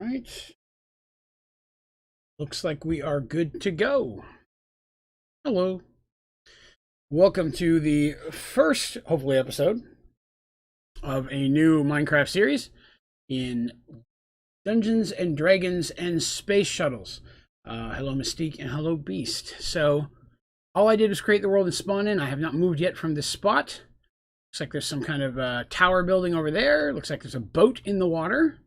Right. Looks like we are good to go. Hello. Welcome to the first, hopefully, episode of a new Minecraft series in Dungeons and Dragons and Space Shuttles. Hello, Mystique, and hello, Beast. So, all I did was create the world and spawn in. I have not moved yet from this spot. Looks like there's some kind of tower building over there. Looks like there's a boat in the water.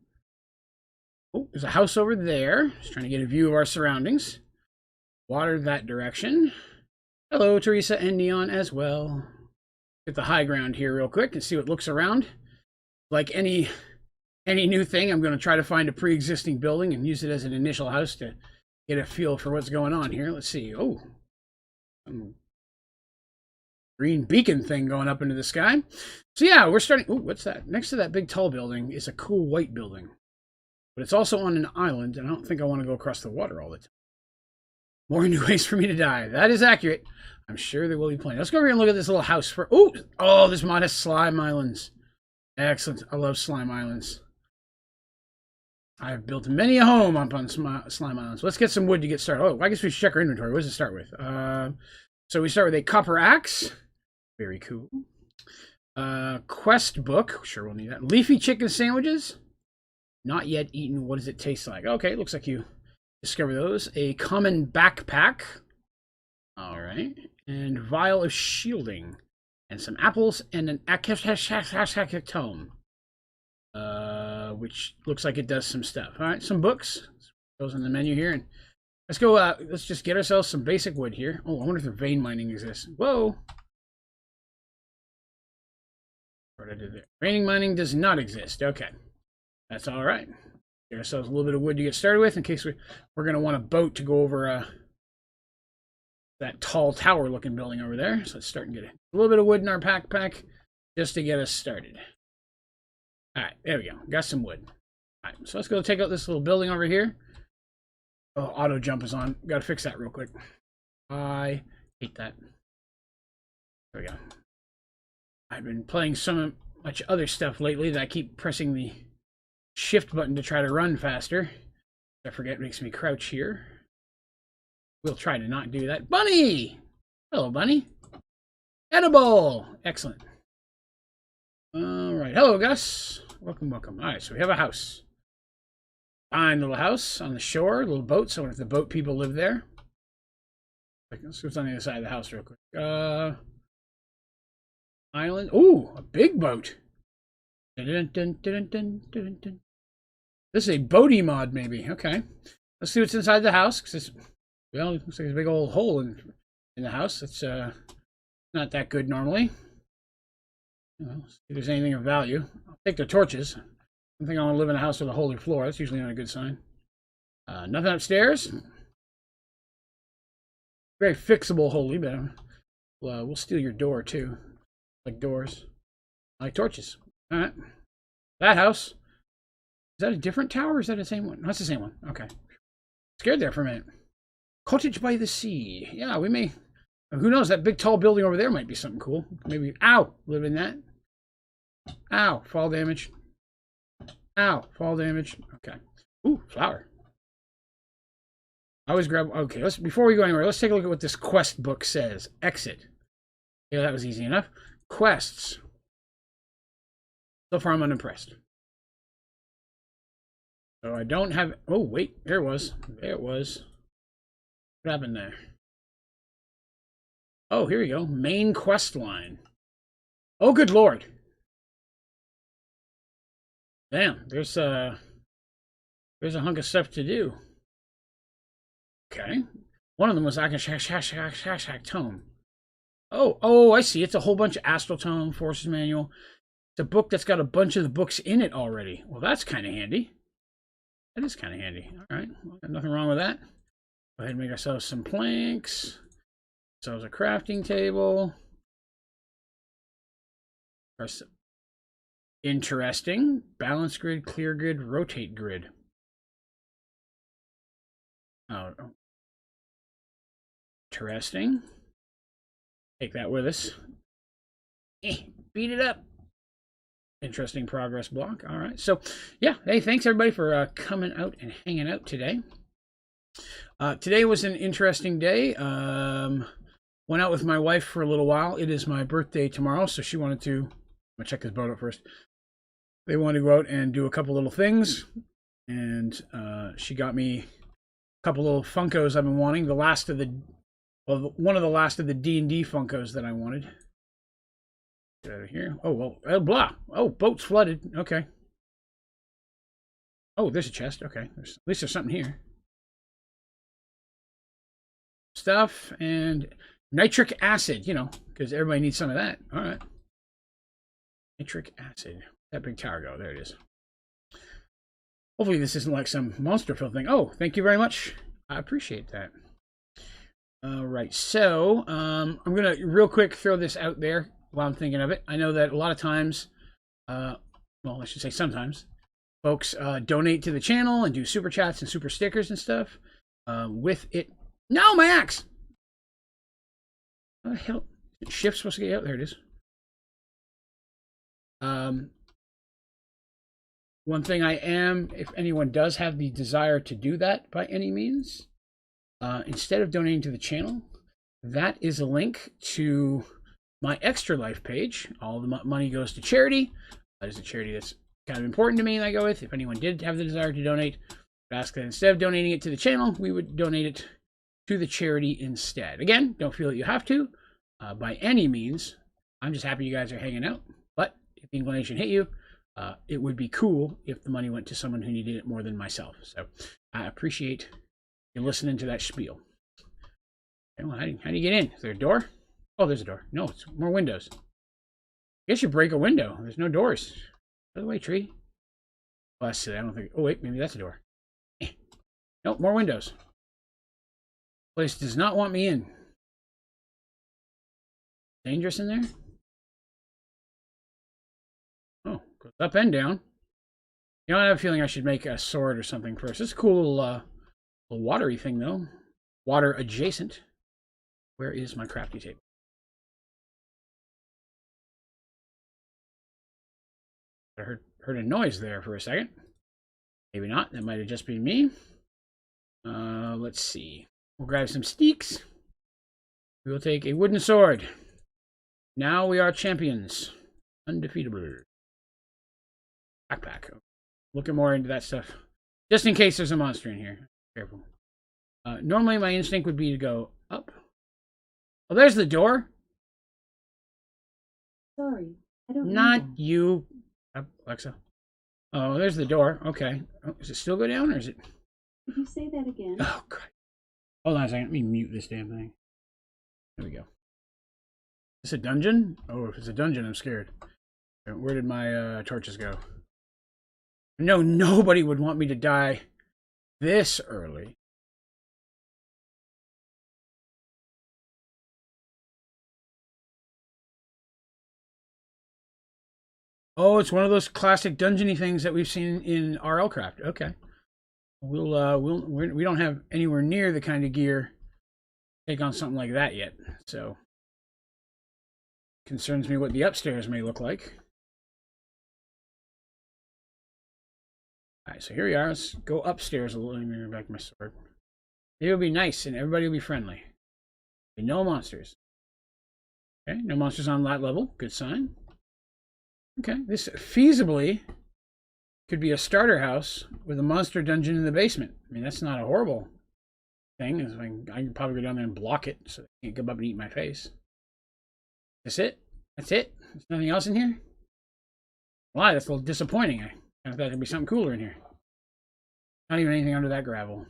Oh, there's a house over there. Just trying to get a view of our surroundings. Water that direction. Hello, Teresa and Neon as well. Get the high ground here real quick and see what looks around. Like any new thing, I'm going to try to find a pre-existing building and use it as an initial house to get a feel for what's going on here. Let's see. Oh, some green beacon thing going up into the sky. So yeah, we're starting. Oh, what's that? Next to that big tall building is a cool white building. But it's also on an island, and I don't think I want to go across the water all the time. More new ways for me to die. That is accurate. I'm sure there will be plenty. Let's go over here and look at this little house for... Oh, this mod has slime islands. Excellent. I love slime islands. I have built many a home up on slime islands. Let's get some wood to get started. Oh, I guess we should check our inventory. What does it start with? So we start with a copper axe. Very cool. Quest book. Sure, we'll need that. Leafy chicken sandwiches. Not yet eaten. What does it taste like? Okay, looks like you discover those. A common backpack. All right. And vial of shielding. And some apples and an tome. Which looks like it does some stuff. All right, some books. Goes in the menu here. And let's go, let's just get ourselves some basic wood here. Oh, I wonder if the vein mining exists. Whoa. What did I do there? Vein mining does not exist. Okay. That's all right. Get ourselves a little bit of wood to get started with in case we're going to want a boat to go over that tall tower-looking building over there. So let's start and get a little bit of wood in our backpack just to get us started. All right, there we go. Got some wood. All right, so let's go take out this little building over here. Oh, auto jump is on. Got to fix that real quick. I hate that. There we go. I've been playing so much other stuff lately that I keep pressing the shift button to try to run faster. I forget it makes me crouch here. We'll try to not do that. Bunny! Hello, Bunny. Edible! Excellent. All right. Hello, Gus. Welcome, welcome. All right, so we have a house. Fine little house on the shore, a little boat. So if the boat people live there. Let's see what's on the other side of the house real quick. Island. Ooh, a big boat. Dun, dun, dun, dun, dun, dun. This is a boaty mod, maybe. Okay. Let's see what's inside the house. Well, it looks like there's a big old hole in the house. It's not that good normally. Well, see if there's anything of value. I'll take the torches. I don't think I want to live in a house with a holy floor. That's usually not a good sign. Nothing upstairs. Very fixable holy, but we'll steal your door too. Like doors. I like torches. All right. That house. Is that a different tower or is that the same one? That's the same one. Okay. Scared there for a minute. Cottage by the sea. Yeah, we may. Who knows? That big tall building over there might be something cool. Maybe. Ow! Live in that. Ow! Fall damage. Ow! Fall damage. Okay. Ooh, flower. I always grab. Okay, before we go anywhere, let's take a look at what this quest book says. Exit. Yeah, that was easy enough. Quests. So far, I'm unimpressed. So I don't have. Oh wait, there it was. There it was. What happened there? Oh, here we go. Main quest line. Oh, good lord. Damn, there's a hunk of stuff to do. Okay. One of them was Akashak Tome. Oh, I see. It's a whole bunch of Astral Tome, Forces Manual. It's a book that's got a bunch of the books in it already. Well, that's kind of handy. That is kind of handy. All right. Well, nothing wrong with that. Go ahead and make ourselves some planks. Ourselves a crafting table. Interesting. Balance grid, clear grid, rotate grid. Oh. Interesting. Take that with us. Beat it up. Interesting progress block. All right. So, yeah. Hey, thanks everybody for coming out and hanging out today. Today was an interesting day. Went out with my wife for a little while. It is my birthday tomorrow, so she wanted to. I'm gonna check this boat out first. They wanted to go out and do a couple little things, and she got me a couple little Funkos I've been wanting. The last of the, well, one of the last of the D&D Funkos that I wanted. Get out of here. Oh, well, blah. Oh, boat's flooded. Okay. Oh, there's a chest. Okay. At least there's something here. Stuff and nitric acid, you know, because everybody needs some of that. All right. Nitric acid. That big tower go. There it is. Hopefully this isn't like some monster fill thing. Oh, thank you very much. I appreciate that. All right. So I'm going to real quick throw this out there while I'm thinking of it. I know that a lot of times, well, I should say sometimes, folks donate to the channel and do super chats and super stickers and stuff. With it. No, my axe! How the hell? Shift's supposed to get out. There it is. One thing I am, if anyone does have the desire to do that by any means, instead of donating to the channel, that is a link to my Extra Life page. All the money goes to charity. That is a charity that's kind of important to me and I go with. If anyone did have the desire to donate, I'd ask that instead of donating it to the channel, we would donate it to the charity instead. Again, don't feel that you have to by any means. I'm just happy you guys are hanging out. But if the inclination hit you, it would be cool if the money went to someone who needed it more than myself. So I appreciate you listening to that spiel. Okay, well, how do you get in? Is there a door? Oh, there's a door. No, it's more windows. I guess you break a window. There's no doors. By the way, tree. Oh, that's silly. I don't think. Oh, wait, maybe that's a door. Nope, more windows. Place does not want me in. Dangerous in there? Oh, goes up and down. You know, I have a feeling I should make a sword or something first. It's a cool little watery thing, though. Water adjacent. Where is my crafty table? I heard a noise there for a second. Maybe not. That might have just been me. Let's see. We'll grab some steaks. We will take a wooden sword. Now we are champions. Undefeatable. Backpack. Looking more into that stuff. Just in case there's a monster in here. Careful. Normally my instinct would be to go up. Oh, there's the door. Sorry, I don't Not you, Alexa. Oh, there's the door. Okay. Oh, does it still go down or is it? Could you say that again? Oh, God. Hold on a second. Let me mute this damn thing. There we go. Is this a dungeon? Oh, if it's a dungeon, I'm scared. Where did my torches go? No, nobody would want me to die this early. Oh, it's one of those classic dungeony things that we've seen in RLcraft. Okay. We don't have anywhere near the kind of gear to take on something like that yet. So concerns me what the upstairs may look like. All right, so here we are. Let's go upstairs a little. Let me bring back my sword. It'll be nice and everybody will be friendly. No monsters. Okay, no monsters on that level. Good sign. Okay, this feasibly could be a starter house with a monster dungeon in the basement. I mean, that's not a horrible thing. I can probably go down there and block it so they can't come up and eat my face. That's it? That's it? There's nothing else in here? Why? That's a little disappointing. I kind of thought there'd be something cooler in here. Not even anything under that gravel.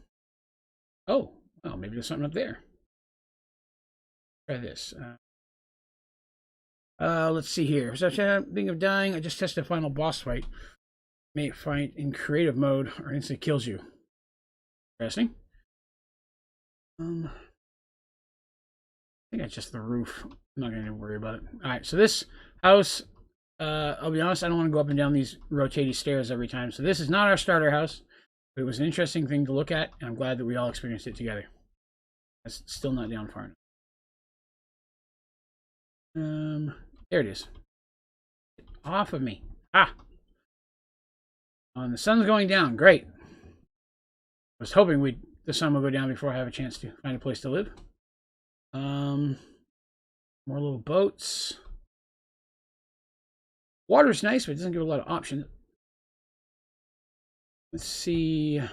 Oh, well, maybe there's something up there. Try this. Let's see here. So, thinking of dying, I just tested a final boss fight. May fight in creative mode or instantly kills you. Interesting. I think that's just the roof. I'm not going to worry about it. All right, so this house, I'll be honest, I don't want to go up and down these rotating stairs every time. So this is not our starter house, but it was an interesting thing to look at, and I'm glad that we all experienced it together. That's still not down far enough. There it is. Get off of me. Ah! And the sun's going down. Great. I was hoping the sun would go down before I have a chance to find a place to live. More little boats. Water's nice, but it doesn't give a lot of options. Let's see. I'm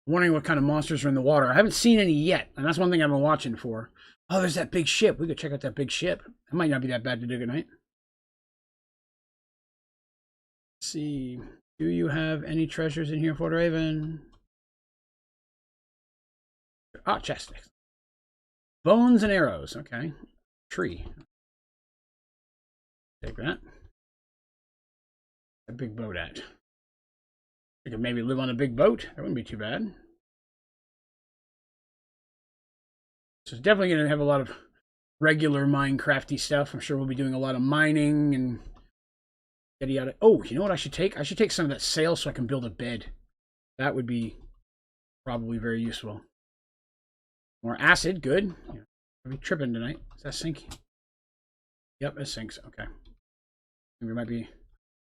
wondering what kind of monsters are in the water. I haven't seen any yet, and that's one thing I've been watching for. Oh, there's that big ship. We could check out that big ship. It might not be that bad to dig at night. Let's see. Do you have any treasures in here, Onlydraven? Ah, chest. Bones and arrows. Okay. Tree. Take that. A big boat at. I could maybe live on a big boat. That wouldn't be too bad. So it's definitely going to have a lot of regular Minecrafty stuff. I'm sure we'll be doing a lot of mining and yada yada. Oh, you know what I should take? I should take some of that sail so I can build a bed. That would be probably very useful. More acid, good. Yeah. Are we tripping tonight? Is that sink? Yep, it sinks. Okay. We might be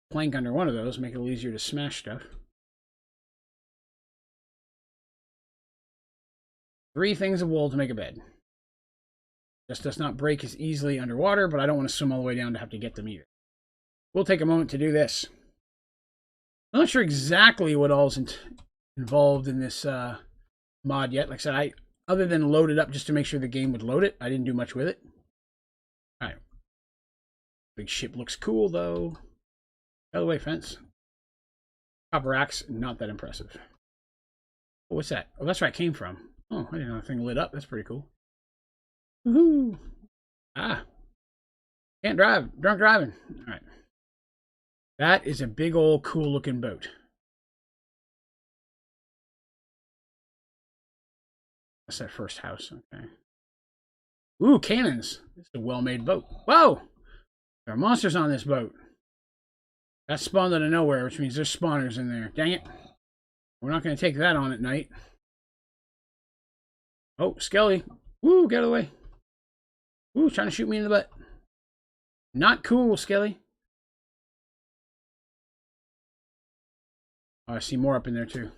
plank under one of those, make it a little easier to smash stuff. 3 things of wool to make a bed. This does not break as easily underwater, but I don't want to swim all the way down to have to get them either. We'll take a moment to do this. I'm not sure exactly what all's involved in this mod yet. Like I said, other than load it up just to make sure the game would load it, I didn't do much with it. All right. Big ship looks cool, though. Out of the way, fence. Copper axe, not that impressive. Oh, what's that? Oh, that's where I came from. Oh, I didn't know that thing lit up. That's pretty cool. Woohoo! Ah. Can't drive. Drunk driving. All right. That is a big old cool looking boat. That's that first house. Okay. Ooh, cannons. This is a well-made boat. Whoa! There are monsters on this boat. That spawned out of nowhere, which means there's spawners in there. Dang it. We're not going to take that on at night. Oh, Skelly. Woo, get out of the way. Woo, trying to shoot me in the butt. Not cool, Skelly. Oh, I see more up in there, too.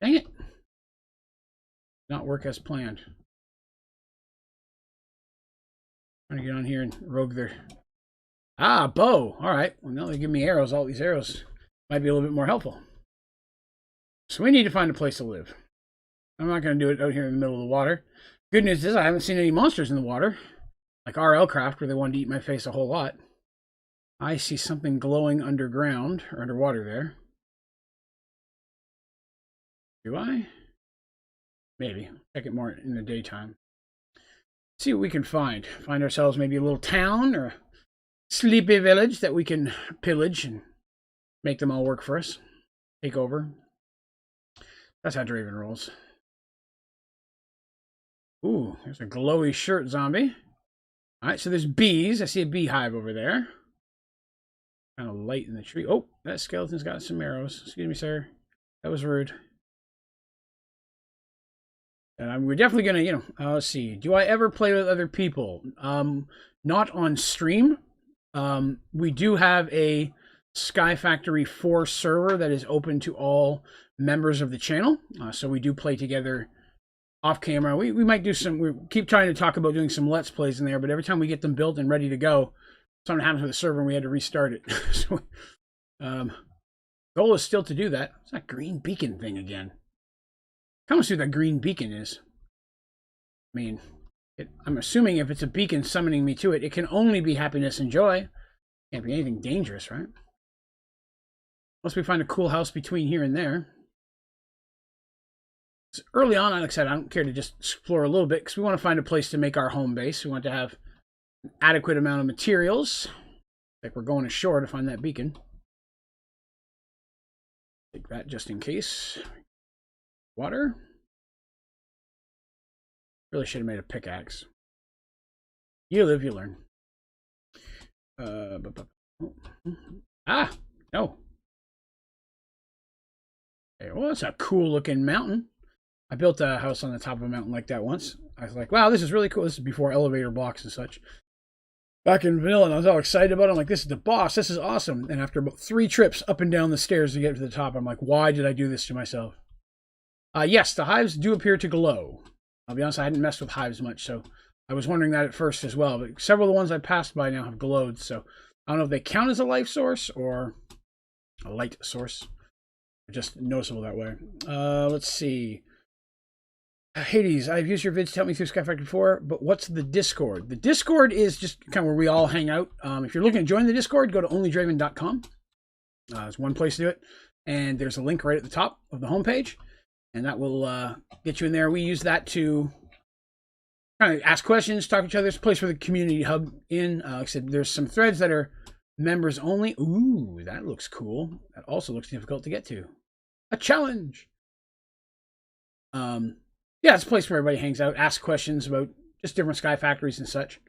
Dang it. Not work as planned. Trying to get on here and rogue their... Ah, bow. All right. Well, now they give me arrows. All these arrows might be a little bit more helpful. So we need to find a place to live. I'm not going to do it out here in the middle of the water. Good news is I haven't seen any monsters in the water. Like RL Craft, where they wanted to eat my face a whole lot. I see something glowing underground, or underwater there. Do I? Maybe. Check it more in the daytime. See what we can find. Find ourselves maybe a little town or a sleepy village that we can pillage and make them all work for us. Take over. That's how Draven rolls. Ooh, there's a glowy shirt zombie. Alright, so there's bees. I see a beehive over there. Kind of light in the tree. Oh, that skeleton's got some arrows. Excuse me, sir. That was rude. And we're definitely going to, let's see. Do I ever play with other people? Not on stream. We do have a Sky Factory 4 server that is open to all members of the channel. So we do play together off camera. We might do some, we keep trying to talk about doing some Let's Plays in there, but every time we get them built and ready to go, something happens with the server and we had to restart it. So, goal is still to do that. It's that green beacon thing again. How much do that green beacon is? I mean, I'm assuming if it's a beacon summoning me to it, it can only be happiness and joy. Can't be anything dangerous, right? Unless we find a cool house between here and there. So early on, like I said, I don't care to just explore a little bit because we want to find a place to make our home base. We want to have an adequate amount of materials. Like we're going ashore to find that beacon. Take that just in case. Water. Really should have made a pickaxe. You live, you learn. Ah, no. Hey, well, that's a cool looking mountain. I built a house on the top of a mountain like that once. I was like, wow, this is really cool. This is before elevator blocks and such. back in vanilla, and I was all excited about it. I'm like, this is the boss. This is awesome. And after about 3 trips up and down the stairs to get to the top, I'm like, why did I do this to myself? Yes, the hives do appear to glow. I'll be honest, I hadn't messed with hives much, so I was wondering that at first as well. But several of the ones I passed by now have glowed, so I don't know if they count as a life source or a light source. Just noticeable that way. Let's see. Hades, I've used your vids to help me through Sky Factory 4, but what's the Discord? The Discord is just kind of where we all hang out. If you're looking to join the Discord, go to onlydraven.com. There's one place to do it, and there's a link right at the top of the homepage, and that will get you in there. We use that to kind of ask questions, talk to each other. It's a place for the community hub in. Like I said, there's some threads that are members only. Ooh, that looks cool. That also looks difficult to get to. A challenge. Yeah, it's a place where everybody hangs out, asks questions about just different Sky Factories and such.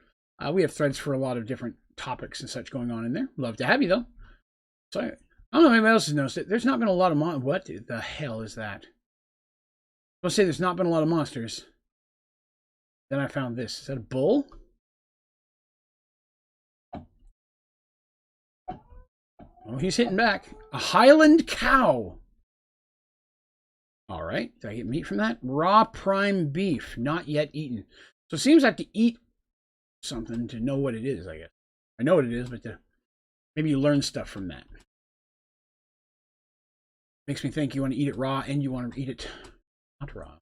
We have threads for a lot of different topics and such going on in there. Love to have you, though. So, I don't know if anybody else has noticed it. There's not been a lot of what the hell is that? I'll say there's not been a lot of monsters. Then I found this. Is that a bull? Oh, he's hitting back. A Highland cow. All right. Did I get meat from that? Raw prime beef, not yet eaten. So it seems I have to eat something to know what it is, I guess. I know what it is, but maybe you learn stuff from that. Makes me think you want to eat it raw and you want to eat it not raw.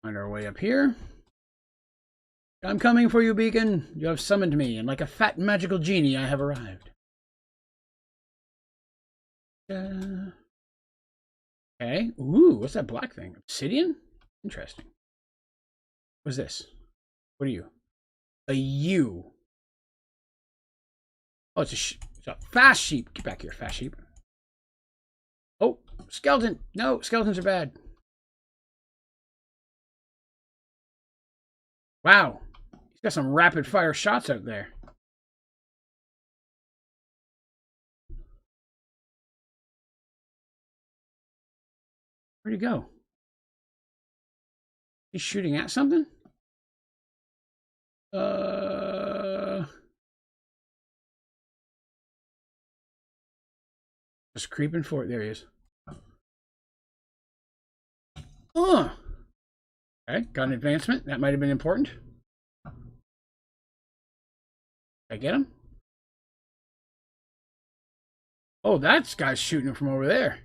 Find our way up here. I'm coming for you, Beacon. You have summoned me, and like a fat magical genie, I have arrived. Okay. Ooh, what's that black thing? Obsidian? Interesting. What's this? What are you? A ewe. Oh, it's a fast sheep. Get back here, fast sheep. Oh, skeleton. No, skeletons are bad. Wow. He's got some rapid fire shots out there. Where'd he go? He's shooting at something? Just creeping for it. There he is. Okay, got an advancement. That might have been important. Did I get him? Oh, that guy's shooting him from over there.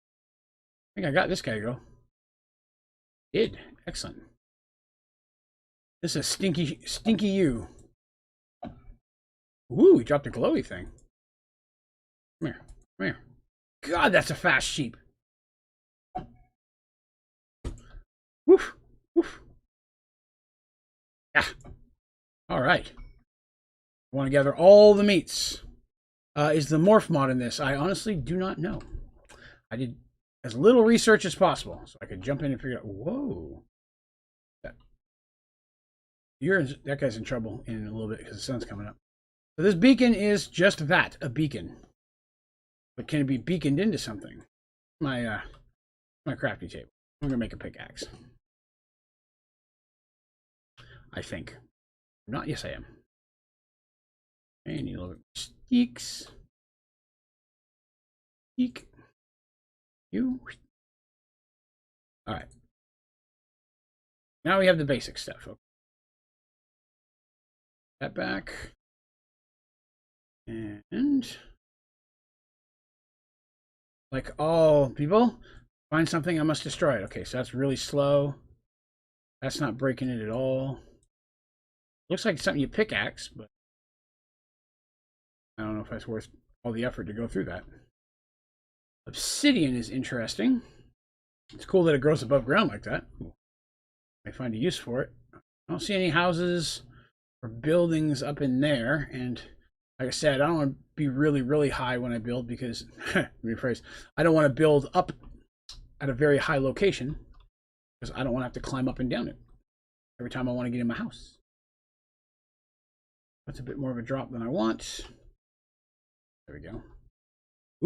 I think I got this guy to go. Did. Excellent. This is a stinky you. Ooh, he dropped a glowy thing. Come here. Come here. God, that's a fast sheep. Woof. Woof. Yeah. All right. I want to gather all the meats. Is the morph mod in this? I honestly do not know. I did as little research as possible so I could jump in and figure out. Whoa. That guy's in trouble in a little bit because the sun's coming up. So this beacon is just that, a beacon. But can it be beaconed into something? My crafty table. I'm gonna make a pickaxe. I think. Not. Yes, I am. I need a little bit of steaks. Steak. You. All right. Now we have the basic stuff. Okay. That back. And like all people, find something, I must destroy it. Okay, so that's really slow. That's not breaking it at all. Looks like something you pickaxe, but I don't know if that's worth all the effort to go through that. Obsidian is interesting. It's cool that it grows above ground like that. I find a use for it. I don't see any houses or buildings up in there, and like I said, I don't want to be really, really high when I build because, rephrase, I don't want to build up at a very high location because I don't want to have to climb up and down it every time I want to get in my house. That's a bit more of a drop than I want. There we go.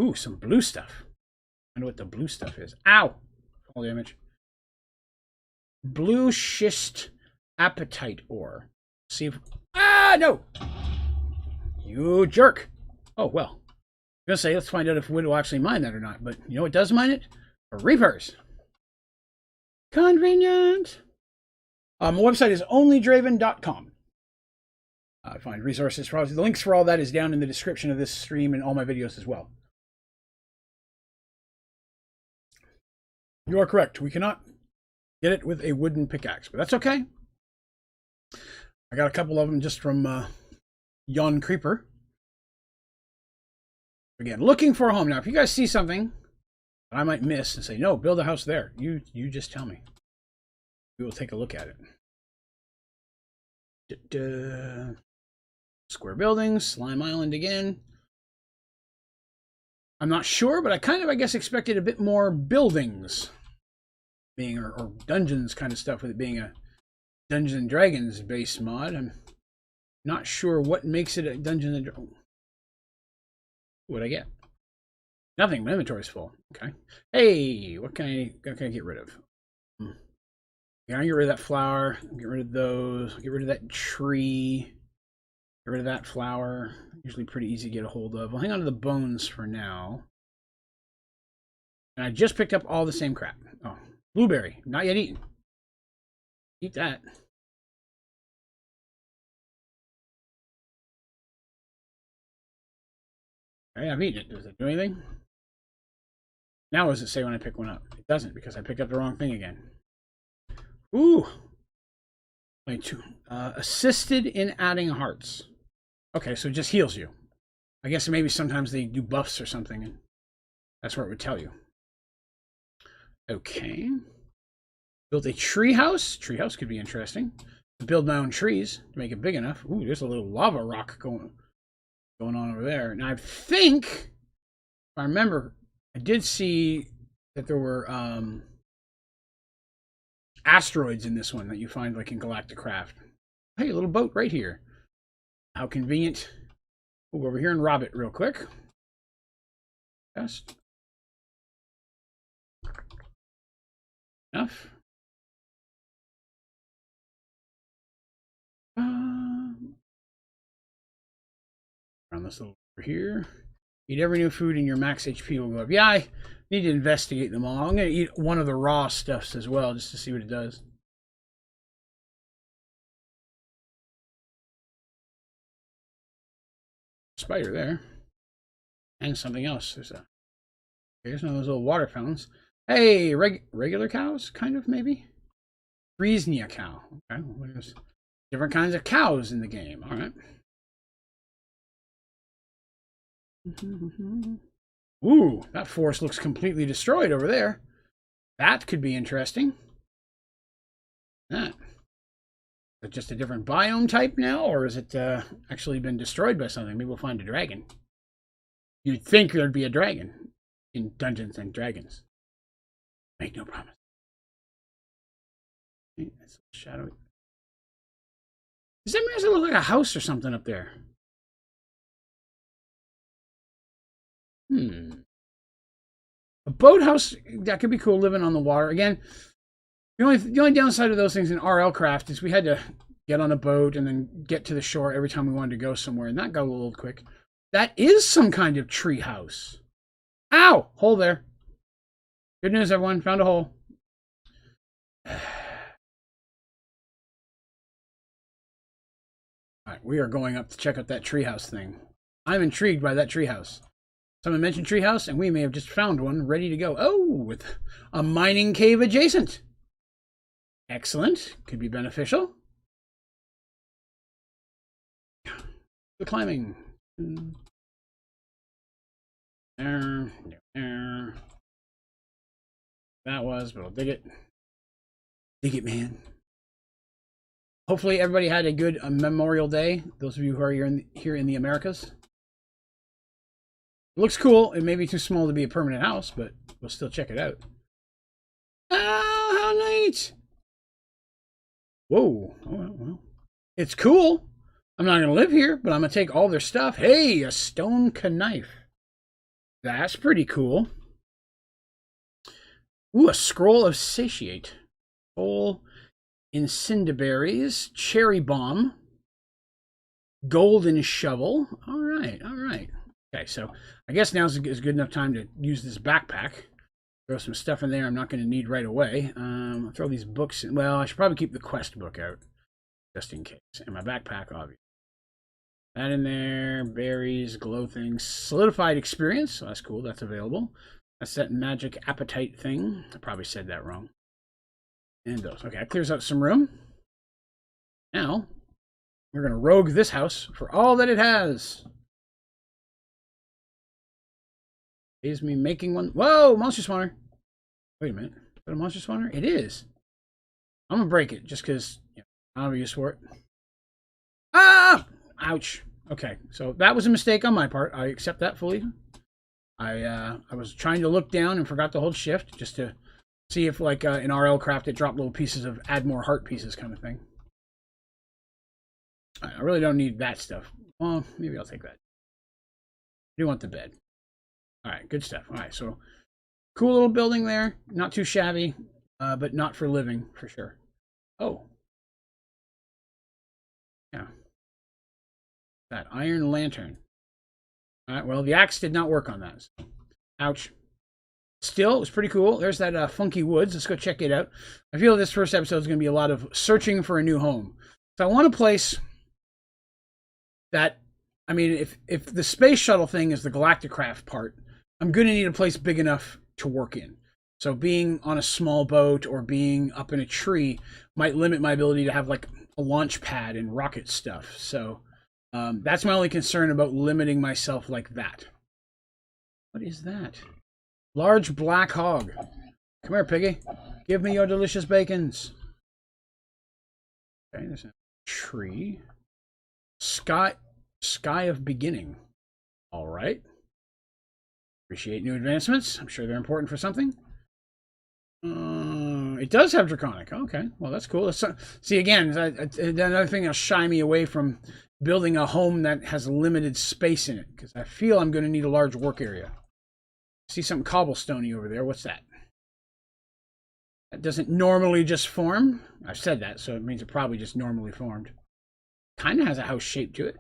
Ooh, some blue stuff. I know what the blue stuff is. Ow! Fall damage. blue schist apatite ore. See if... Ah, no! You jerk! Oh, well. I'm going to say, let's find out if Wood will actually mine that or not. But you know what does mine it? Reapers. Convenient! My website is onlydraven.com. I find resources for all the links for all that is down in the description of this stream and all my videos as well. You are correct. We cannot get it with a wooden pickaxe, but that's okay. I got a couple of them just from Yon Creeper. Again, looking for a home. Now, if you guys see something that I might miss and say, no, build a house there, you just tell me. We will take a look at it. Square buildings, Slime Island again. I'm not sure, but I guess expected a bit more buildings being, or dungeons kind of stuff with it being a Dungeons and Dragons base mod. I'm not sure what makes it a Dungeons and Dragons. What'd I get? Nothing. My inventory's full. Okay. Hey, what can I get rid of? Yeah, I get rid of that flower. Get rid of those. Get rid of that tree. Get rid of that flower. Usually pretty easy to get a hold of. I'll hang on to the bones for now. And I just picked up all the same crap. Oh, blueberry. Not yet eaten. Eat that. Okay, I've eaten it. Does it do anything? Now what does it say when I pick one up? It doesn't, because I picked up the wrong thing again. Ooh. Assisted in adding hearts. Okay, so it just heals you. I guess maybe sometimes they do buffs or something, and that's where it would tell you. Okay. Built a tree house. Tree house could be interesting. Build my own trees to make it big enough. Ooh, there's a little lava rock going on over there. And I think, if I remember, I did see that there were asteroids in this one that you find like in Galactic Craft. Hey, a little boat right here. How convenient. We'll go over here and rob it real quick. Just enough. Around this little over here. Eat every new food and your max HP will go up. Yeah, I need to investigate them all. I'm going to eat one of the raw stuffs as well just to see what it does. Spider there. And something else. There's one of those little water fountains. Hey, regular cows, kind of, maybe? Friesnia cow. Okay, well, there's different kinds of cows in the game. All right. Ooh, that forest looks completely destroyed over there. That could be interesting. That. Is it just a different biome type now, or is it actually been destroyed by something? Maybe we'll find a dragon. You'd think there'd be a dragon in Dungeons and Dragons. Make no promise. That's shadowy. Does that look like a house or something up there? A boathouse, that could be cool, living on the water. Again, the only downside of those things in RL Craft is we had to get on a boat and then get to the shore every time we wanted to go somewhere, and that got a little quick. That is some kind of tree house. Ow! Hole there. Good news, everyone. Found a hole. Alright, we are going up to check out that treehouse thing. I'm intrigued by that treehouse. Someone mentioned treehouse, and we may have just found one ready to go. Oh, with a mining cave adjacent. Excellent. Could be beneficial. The climbing. There. That was, but I'll dig it. Dig it, man. Hopefully everybody had a good Memorial Day. Those of you who are here in the Americas. It looks cool. It may be too small to be a permanent house, but we'll still check it out. Oh, how neat! Whoa. Oh, well. It's cool. I'm not going to live here, but I'm going to take all their stuff. Hey, a stone knife. That's pretty cool. Ooh, a scroll of satiate. Full Incendiaries, cherry bomb, golden shovel. All right, all right. Okay, so I guess now's a good enough time to use this backpack. Throw some stuff in there I'm not going to need right away. I'll throw these books in. Well, I should probably keep the quest book out, just in case. And my backpack, obviously. That in there. Berries, glow things. Solidified experience. So that's cool. That's available. That's that magic appetite thing. I probably said that wrong. And those. Okay, that clears out some room. Now, we're going to rogue this house for all that it has. Is me making one? Whoa, monster spawner. Wait a minute. Is that a monster spawner? It is. I'm going to break it just because I don't have a use for it. Ah! Ouch. Okay, so that was a mistake on my part. I accept that fully. I was trying to look down and forgot to hold shift just to see if, like, in RL Craft, it dropped little pieces of add more heart pieces kind of thing. I really don't need that stuff. Well, maybe I'll take that. I do want the bed. All right, good stuff. All right, so cool little building there. Not too shabby, but not for living, for sure. Oh. Yeah. That iron lantern. All right, well, the axe did not work on that. So. Ouch. Still, it was pretty cool. There's that funky woods. Let's go check it out. I feel this first episode is going to be a lot of searching for a new home. So I want a place that, I mean, if the space shuttle thing is the Galacticraft part, I'm going to need a place big enough to work in. So being on a small boat or being up in a tree might limit my ability to have like a launch pad and rocket stuff. So that's my only concern about limiting myself like that. What is that? Large black hog. Come here, piggy. Give me your delicious bacons. Okay, there's a tree. Sky of beginning. All right. Appreciate new advancements. I'm sure they're important for something. It does have draconic. Okay, well that's cool. See again, another thing that'll shy me away from building a home that has limited space in it because I feel I'm going to need a large work area. See something cobblestoney over there. What's that? That doesn't normally just form. I've said that, so it means it probably just normally formed. Kind of has a house shape to it.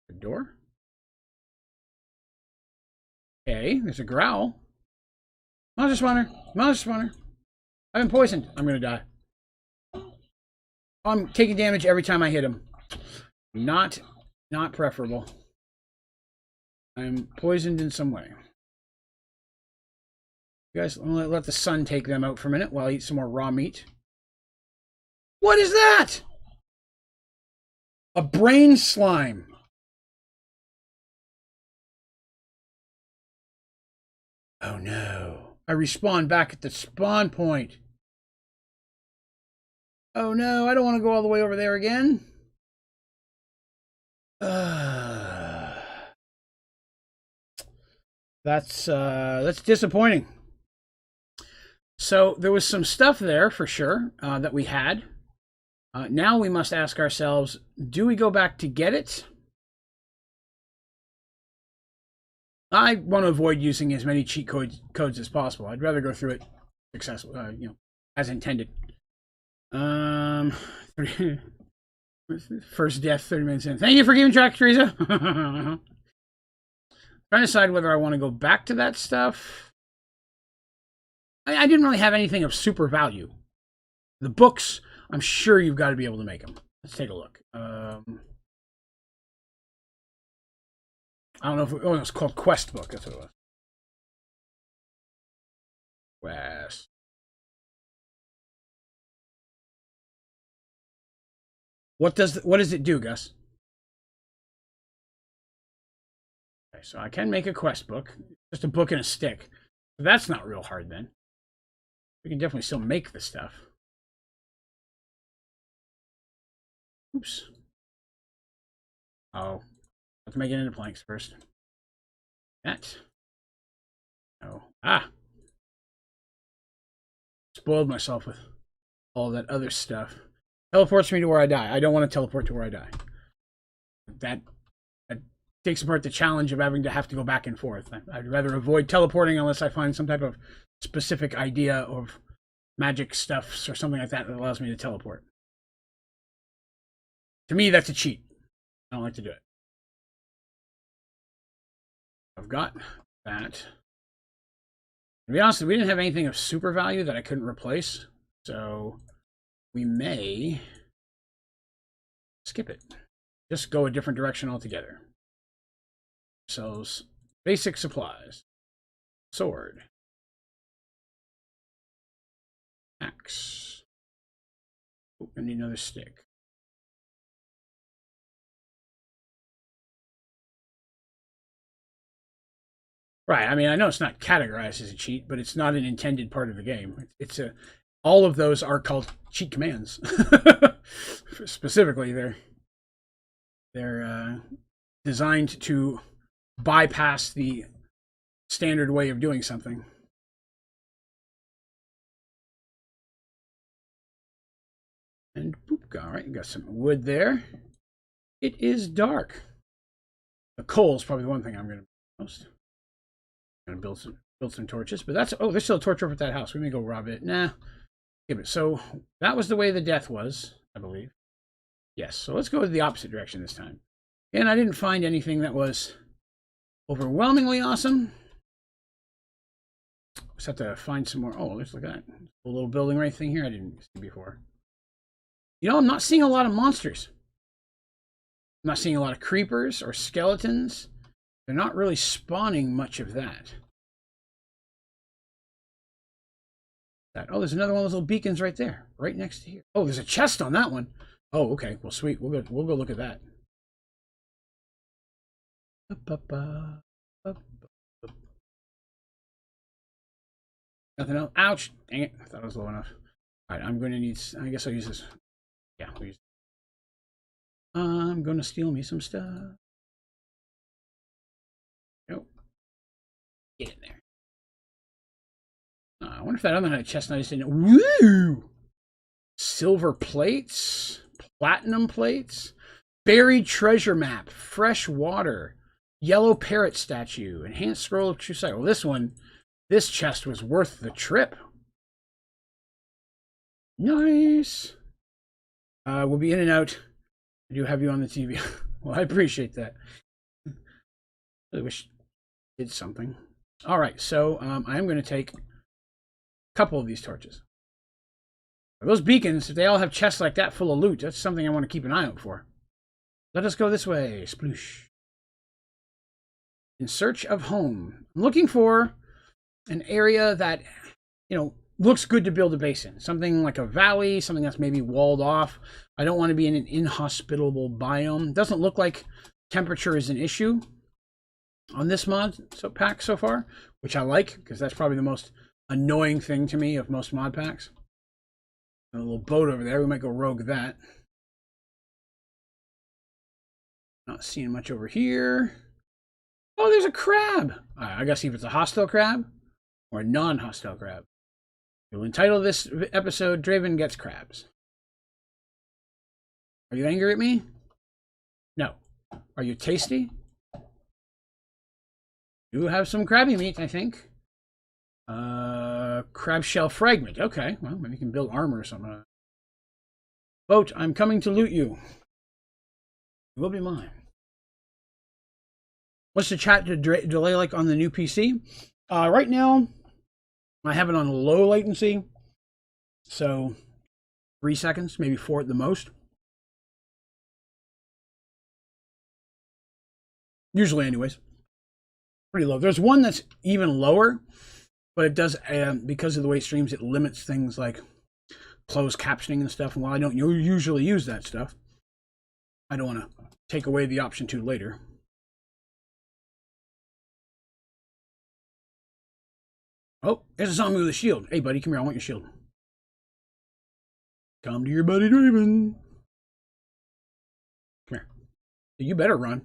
A door. Okay, there's a growl. Monster spawner. Monster spawner. I've been poisoned. I'm going to die. I'm taking damage every time I hit him. Not preferable. I'm poisoned in some way. You guys, let the sun take them out for a minute while I eat some more raw meat. What is that? A brain slime. Oh no. I respawn back at the spawn point. Oh no, I don't want to go all the way over there again. That's disappointing. So there was some stuff there for sure that we had. Now we must ask ourselves, do we go back to get it? I want to avoid using as many cheat codes as possible. I'd rather go through it successfully, as intended. First death, 30 minutes in. Thank you for keeping track, Teresa. Trying to decide whether I want to go back to that stuff. I didn't really have anything of super value. The books, I'm sure you've got to be able to make them. Let's take a look. I don't know if it was called Quest Book. That's what it was. Quest. What does it do, Gus? Okay, so I can make a quest book. Just a book and a stick. But that's not real hard then. We can definitely still make the stuff. Oops. Oh. Let's make it into planks first. That. Oh. Ah. Spoiled myself with all that other stuff. Teleports me to where I die. I don't want to teleport to where I die. That takes apart the challenge of having to go back and forth. I'd rather avoid teleporting unless I find some type of specific idea of magic stuffs or something like that that allows me to teleport. To me, that's a cheat. I don't like to do it. I've got that. To be honest, we didn't have anything of super value that I couldn't replace, so we may skip it. Just go a different direction altogether. So, basic supplies. Sword. Axe. Oh, I need another stick. Right, I mean, I know it's not categorized as a cheat, but it's not an intended part of the game. It's a, all of those are called cheat commands. Specifically, they're designed to bypass the standard way of doing something. And boop, all right, got some wood there. It is dark. The coal's probably the one thing I'm going to most. I'm going to build some torches, but that's, oh, there's still a torch over at that house. We may go rob it. Nah, give it. So that was the way the death was, I believe. Yes, so let's go the opposite direction this time. And I didn't find anything that was overwhelmingly awesome. Just have to find some more. Oh, let's look at that. A little building right thing here I didn't see before. You know, I'm not seeing a lot of monsters. I'm not seeing a lot of creepers or skeletons. They're not really spawning much of that. Oh, there's another one of those little beacons right there, right next to here. Oh, there's a chest on that one. Oh, okay. Well, sweet. We'll go look at that. Nothing else. Ouch! Dang it! I thought it was low enough. All right, I'm going to need. I guess I'll use this. Yeah, we'll use. I'm going to steal me some stuff. Nope. Get in there. I wonder if that other one had a chest and I just didn't know. Woo! Silver plates, platinum plates, buried treasure map, fresh water, yellow parrot statue, enhanced scroll of true sight. Well, this chest was worth the trip. Nice. We'll be in and out. I do have you on the TV. Well, I appreciate that. I wish I did something. All right, so I am going to take a couple of these torches. Those beacons, if they all have chests like that full of loot, that's something I want to keep an eye out for. Let us go this way. Sploosh. In search of home. I'm looking for an area that, you know, looks good to build a base in. Something like a valley, something that's maybe walled off. I don't want to be in an inhospitable biome. It doesn't look like temperature is an issue on this mod pack so far, which I like, because that's probably the most annoying thing to me of most mod packs. A little boat over there. We might go rogue that. Not seeing much over here. Oh, there's a crab. I gotta see if it's a hostile crab or a non-hostile crab. We'll entitle this episode Draven Gets Crabs. Are you angry at me? No. Are you tasty? You have some crabby meat, I think. Crab shell fragment. Okay, well, maybe you can build armor or something. Boat, I'm coming to loot you. You will be mine. What's the chat delay like on the new PC? Right now, I have it on low latency. So, 3 seconds, maybe 4 at the most. Usually, anyways. Pretty low. There's one that's even lower, but it does, because of the way it streams, it limits things like closed captioning and stuff. And while I don't usually use that stuff, I don't want to take away the option to later. Oh, there's a zombie with a shield. Hey, buddy, come here. I want your shield. Come to your buddy Draven. Come here. You better run.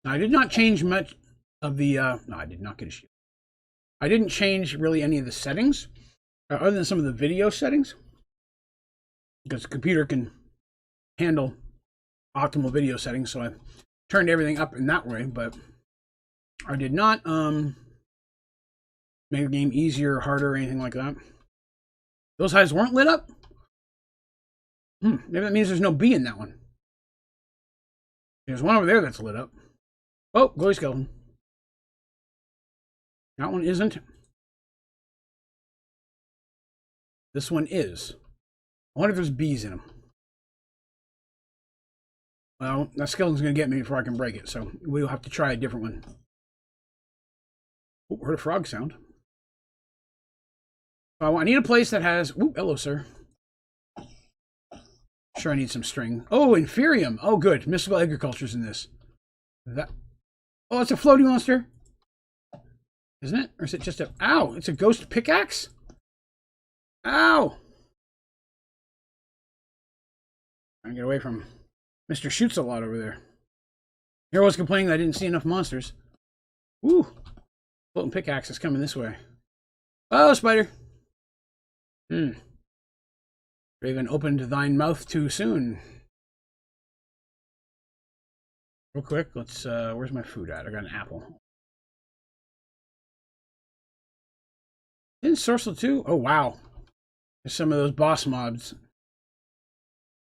Now, I did not change much of the... no, I did not get a shield. I didn't change really any of the settings, other than some of the video settings, because the computer can handle optimal video settings, so I turned everything up in that way, but I did not make the game easier or harder or anything like that. Those hives weren't lit up? Maybe that means there's no bee in that one. There's one over there that's lit up. Oh, glowy skeleton. That one isn't. This one is. I wonder if there's bees in them. Well, that skeleton's going to get me before I can break it, so we'll have to try a different one. Oh, heard a frog sound. I need a place that has... Ooh, hello, sir. Sure, I need some string. Oh, Inferium. Oh, good. Mystical agriculture's in this. Oh, it's a floating monster. Isn't it? Or is it just a... Ow! It's a ghost pickaxe? Ow! Trying to get away from Mr. Shoots a lot over there. Here I was complaining that I didn't see enough monsters. Ooh! Floating pickaxe is coming this way. Oh, spider! Draven opened thine mouth too soon. Real quick, let's, where's my food at? I got an apple. In Sorcel 2? Oh, wow. There's some of those boss mobs.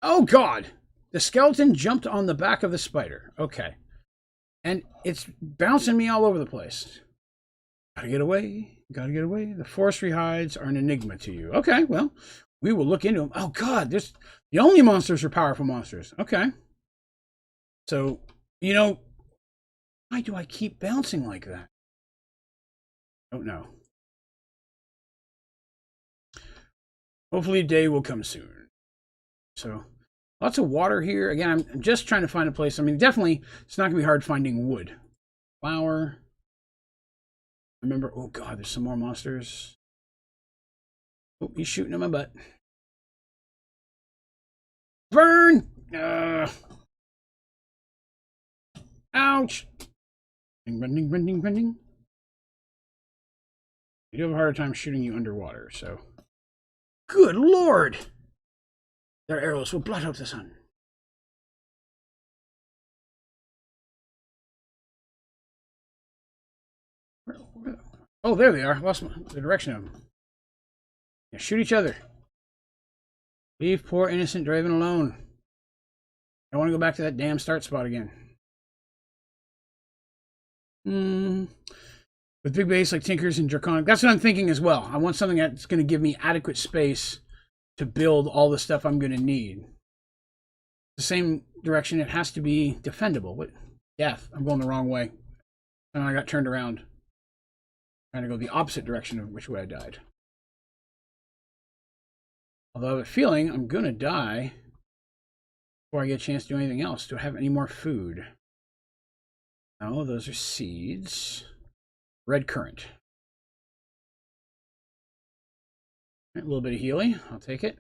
Oh, God! The skeleton jumped on the back of the spider. Okay. And it's bouncing me all over the place. Gotta get away. Gotta get away. The forestry hides are an enigma to you. Okay, well, we will look into them. Oh, God, the only monsters are powerful monsters. Okay. So, you know, why do I keep bouncing like that? Don't know. Hopefully day will come soon. So, lots of water here. Again, I'm just trying to find a place. I mean, definitely, it's not going to be hard finding wood. Flour. Remember, oh God, there's some more monsters. Oh, he's shooting at my butt. Burn! Ouch! Bending. I do have a harder time shooting you underwater, so... Good Lord! Their arrows will blot out the sun. Oh, there they are. Lost the direction of them. Yeah, shoot each other. Leave poor innocent Draven alone. I want to go back to that damn start spot again. With big base like Tinkers and Draconic. That's what I'm thinking as well. I want something that's going to give me adequate space to build all the stuff I'm going to need. The same direction. It has to be defendable. What? Death. I'm going the wrong way. And I got turned around. Trying to go the opposite direction of which way I died. Although I have a feeling I'm going to die before I get a chance to do anything else. Do I have any more food? No, those are seeds. Red currant. A little bit of healing. I'll take it.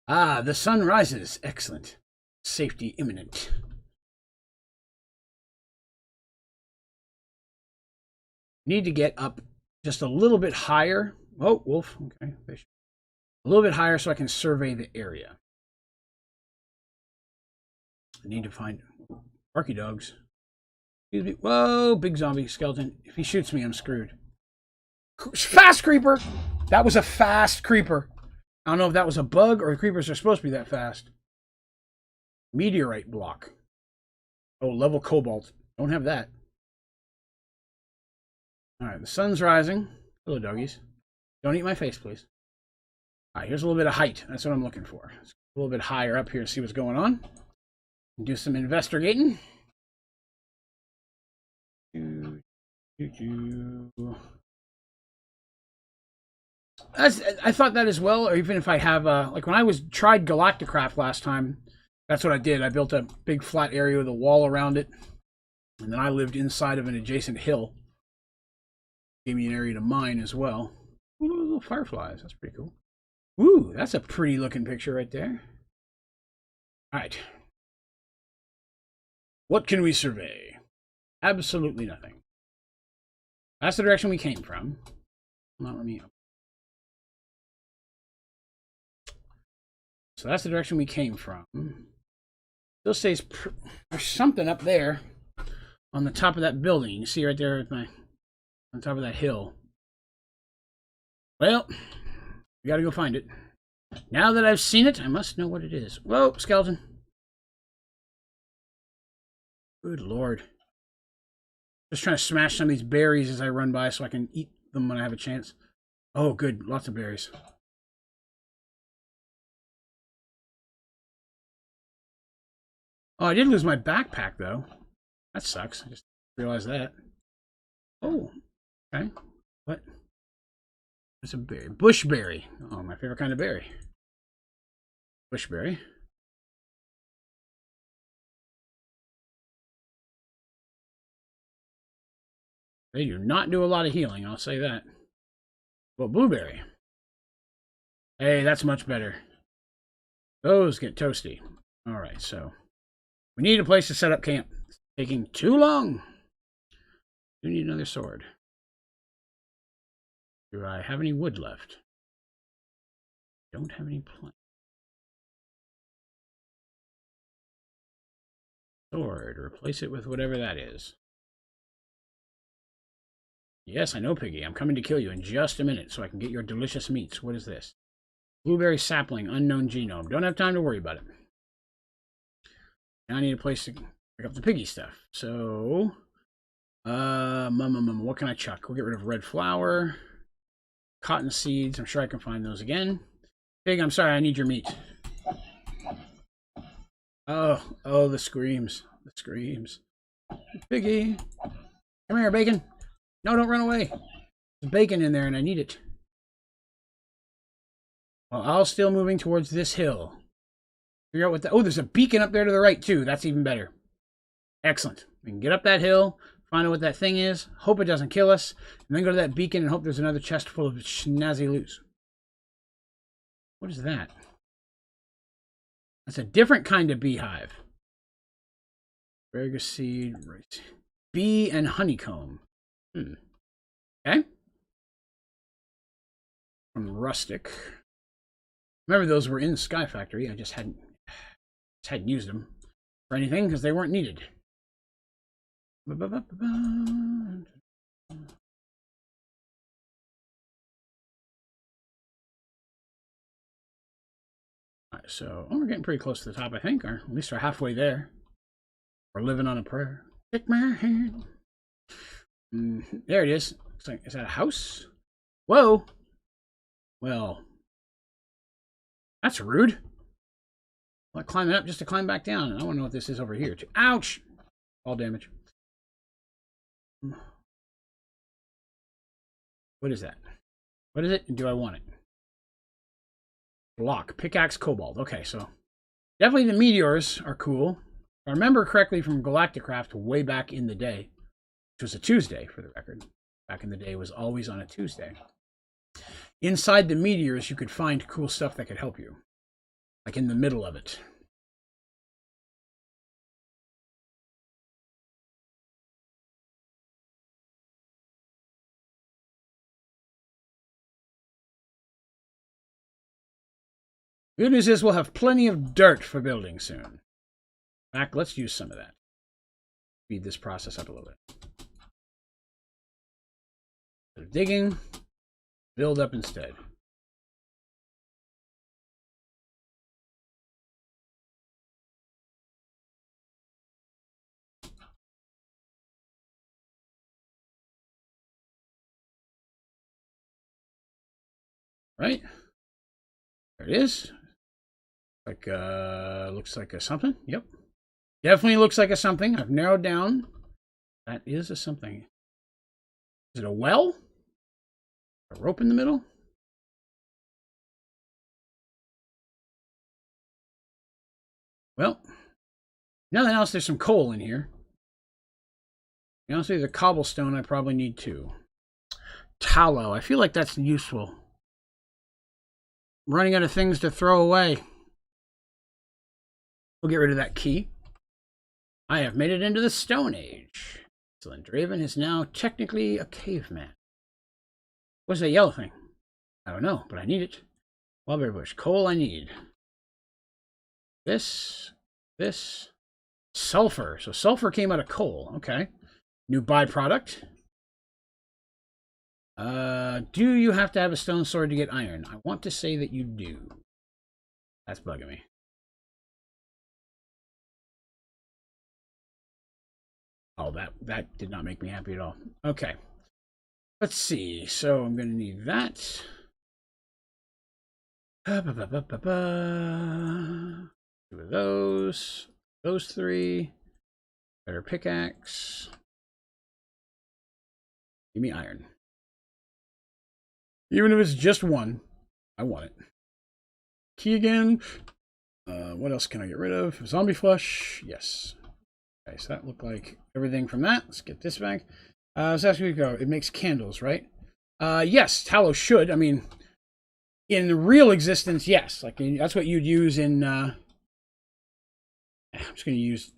Ah, the sun rises. Excellent. Safety imminent. Need to get up just a little bit higher. Oh, wolf. Okay. Fish. A little bit higher so I can survey the area. I need to find barky dogs. Excuse me. Whoa, big zombie skeleton. If he shoots me, I'm screwed. Fast creeper! That was a fast creeper. I don't know if that was a bug or creepers are supposed to be that fast. Meteorite block. Oh, level cobalt. Don't have that. Alright, the sun's rising. Hello, doggies. Don't eat my face, please. Alright, here's a little bit of height. That's what I'm looking for. Let's go a little bit higher up here to see what's going on. Do some investigating. I thought that as well, or even if I have, like when I tried Galacticraft last time, that's what I did. I built a big flat area with a wall around it, and then I lived inside of an adjacent hill. Gave me an area to mine as well. Ooh, little fireflies. That's pretty cool. Ooh, that's a pretty looking picture right there. All right. What can we survey? Absolutely nothing. That's the direction we came from. Not let me. So that's the direction we came from. Still says there's something up there on the top of that building. You can see right there on top of that hill. Well, we gotta go find it. Now that I've seen it, I must know what it is. Whoa, skeleton. Good lord. Just trying to smash some of these berries as I run by so I can eat them when I have a chance. Oh, good. Lots of berries. Oh, I did lose my backpack, though. That sucks. I just realized that. Oh, okay. What? It's a berry. Bushberry. Oh, my favorite kind of berry. Bushberry. They do not do a lot of healing, I'll say that. Well, blueberry. Hey, that's much better. Those get toasty. Alright, so we need a place to set up camp. It's taking too long. We need another sword. Do I have any wood left? Don't have any planks. Sword. Replace it with whatever that is. Yes, I know, Piggy. I'm coming to kill you in just a minute so I can get your delicious meats. What is this? Blueberry sapling, unknown genome. Don't have time to worry about it. Now I need a place to pick up the piggy stuff. So, what can I chuck? We'll get rid of red flour, cotton seeds. I'm sure I can find those again. Pig, I'm sorry. I need your meat. Oh, the screams. The screams. Piggy. Come here, bacon. No, don't run away. There's bacon in there and I need it. Well, I'll still moving towards this hill. Figure out what the... Oh, there's a beacon up there to the right, too. That's even better. Excellent. We can get up that hill, find out what that thing is, hope it doesn't kill us, and then go to that beacon and hope there's another chest full of snazzy loot. What is that? That's a different kind of beehive. Asparagus seed, right. Bee and honeycomb. Okay. From rustic. Remember, those were in Sky Factory. I just hadn't used them for anything because they weren't needed. Alright, so we're getting pretty close to the top, I think, or at least we're halfway there. We're living on a prayer. Take my hand. There it is. Looks like, is that a house? Whoa. Well, that's rude. Well, climbing up just to climb back down. I want to know what this is over here too. Ouch! All damage. What is that? What is it? And do I want it? Block. Pickaxe cobalt. Okay, so definitely the meteors are cool. If I remember correctly from Galacticraft way back in the day, which was a Tuesday for the record. Back in the day, it was always on a Tuesday. Inside the meteors, you could find cool stuff that could help you. Like in the middle of it. Good news is we'll have plenty of dirt for building soon. In fact, let's use some of that. Speed this process up a little bit. So digging, build up instead. Right? There it is. Like looks like a something. Yep. Definitely looks like a something. I've narrowed down. That is a something. Is it a well? A rope in the middle? Well, nothing else. There's some coal in here. To be honest with you, the cobblestone I probably need too. Tallow. I feel like that's useful. I'm running out of things to throw away. We'll get rid of that key. I have made it into the Stone Age. Excellent. Draven is now technically a caveman. What's that yellow thing? I don't know, but I need it. Mulberry bush. Coal I need. This. Sulfur. So sulfur came out of coal. Okay. New byproduct. Do you have to have a stone sword to get iron? I want to say that you do. That's bugging me. Oh, that did not make me happy at all. Okay. Let's see. So I'm going to need that. Two of those. Those three. Better pickaxe. Give me iron. Even if it's just one, I want it. Key again. What else can I get rid of? Zombie flesh. Yes. Okay, so that looked like everything from that. Let's get this back. So that's where we go. It makes candles, right? Yes, tallow should. I mean, in real existence, yes. Like that's what you'd use in. I'm just going to use.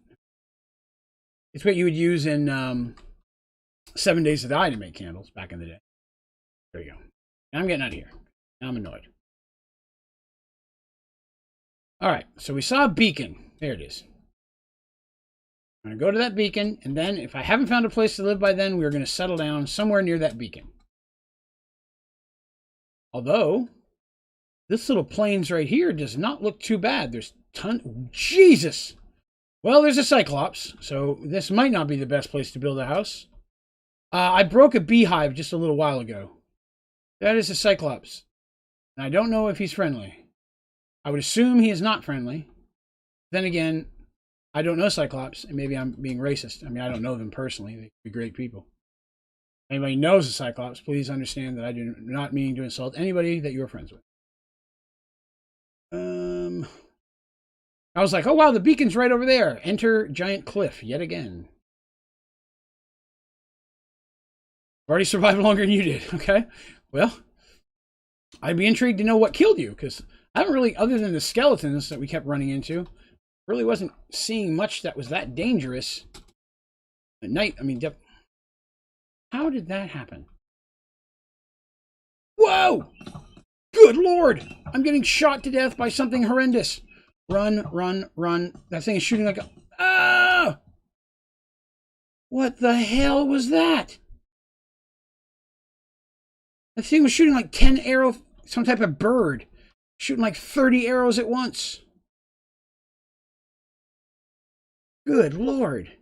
It's what you would use in 7 Days to Die to make candles back in the day. There you go. Now I'm getting out of here. Now I'm annoyed. All right, so we saw a beacon. There it is. I'm going to go to that beacon, and then if I haven't found a place to live by then, we're going to settle down somewhere near that beacon. Although, this little plains right here does not look too bad. There's Jesus! Well, there's a Cyclops, so this might not be the best place to build a house. I broke a beehive just a little while ago. That is a Cyclops. And I don't know if he's friendly. I would assume he is not friendly. Then again, I don't know Cyclops, and maybe I'm being racist. I mean, I don't know them personally. They could be great people. If anybody knows a Cyclops, please understand that I do not mean to insult anybody that you're friends with. I was like, oh wow, the beacon's right over there. Enter giant cliff yet again. I've already survived longer than you did. Okay, well, I'd be intrigued to know what killed you, because I haven't really, other than the skeletons that we kept running into, really wasn't seeing much that was that dangerous at night. I mean, how did that happen? Whoa! Good Lord! I'm getting shot to death by something horrendous. Run, run, run. That thing is shooting like a... Ah! What the hell was that? That thing was shooting like 10 arrows, some type of bird. Shooting like 30 arrows at once. Good Lord.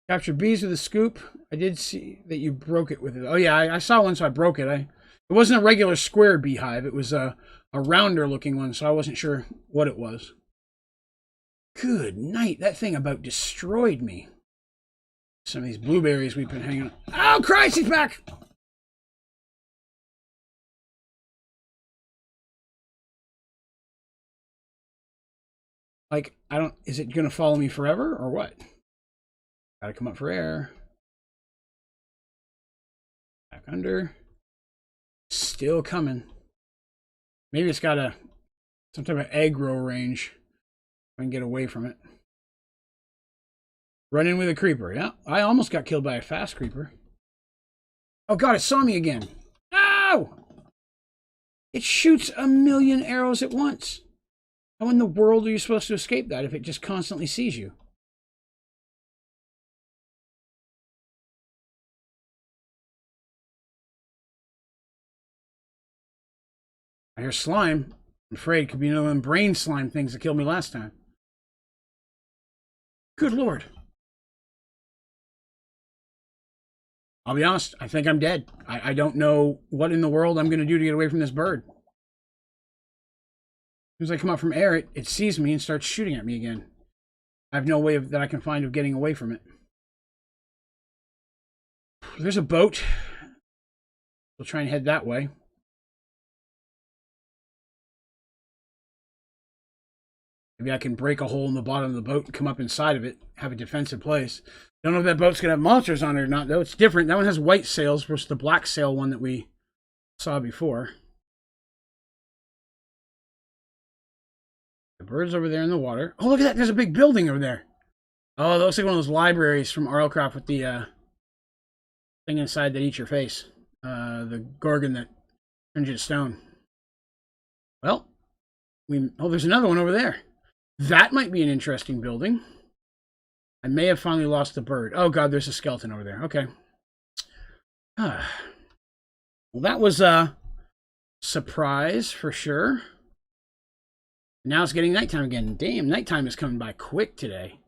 Capture bees with a scoop. I did see that you broke it with it. Oh yeah, I saw one, so I broke it. It wasn't a regular square beehive. It was a rounder looking one, so I wasn't sure what it was. Good night. That thing about destroyed me. Some of these blueberries we've been hanging on. Oh Christ, he's back! Like, is it going to follow me forever or what? Gotta come up for air. Back under. Still coming. Maybe it's got some type of aggro range. I can get away from it. Run in with a creeper. Yeah, I almost got killed by a fast creeper. Oh God, it saw me again. Ow! It shoots 1,000,000 arrows at once. How in the world are you supposed to escape that if it just constantly sees you? I hear slime. I'm afraid it could be one of them brain slime things that killed me last time. Good Lord. I'll be honest, I think I'm dead. I don't know what in the world I'm going to do to get away from this bird. As soon as I come out from air, it sees me and starts shooting at me again. I have no way that I can find of getting away from it. There's a boat. We'll try and head that way. Maybe I can break a hole in the bottom of the boat and come up inside of it, have a defensive place. Don't know if that boat's going to have monsters on it or not, though. It's different. That one has white sails versus the black sail one that we saw before. The bird's over there in the water. Oh, look at that. There's a big building over there. Oh, that looks like one of those libraries from RLCraft with the thing inside that eats your face. The Gorgon that turns you to stone. Well, there's another one over there. That might be an interesting building. I may have finally lost the bird. Oh god, there's a skeleton over there. Okay. Well, that was a surprise for sure. Now it's getting nighttime again. Damn, nighttime is coming by quick today.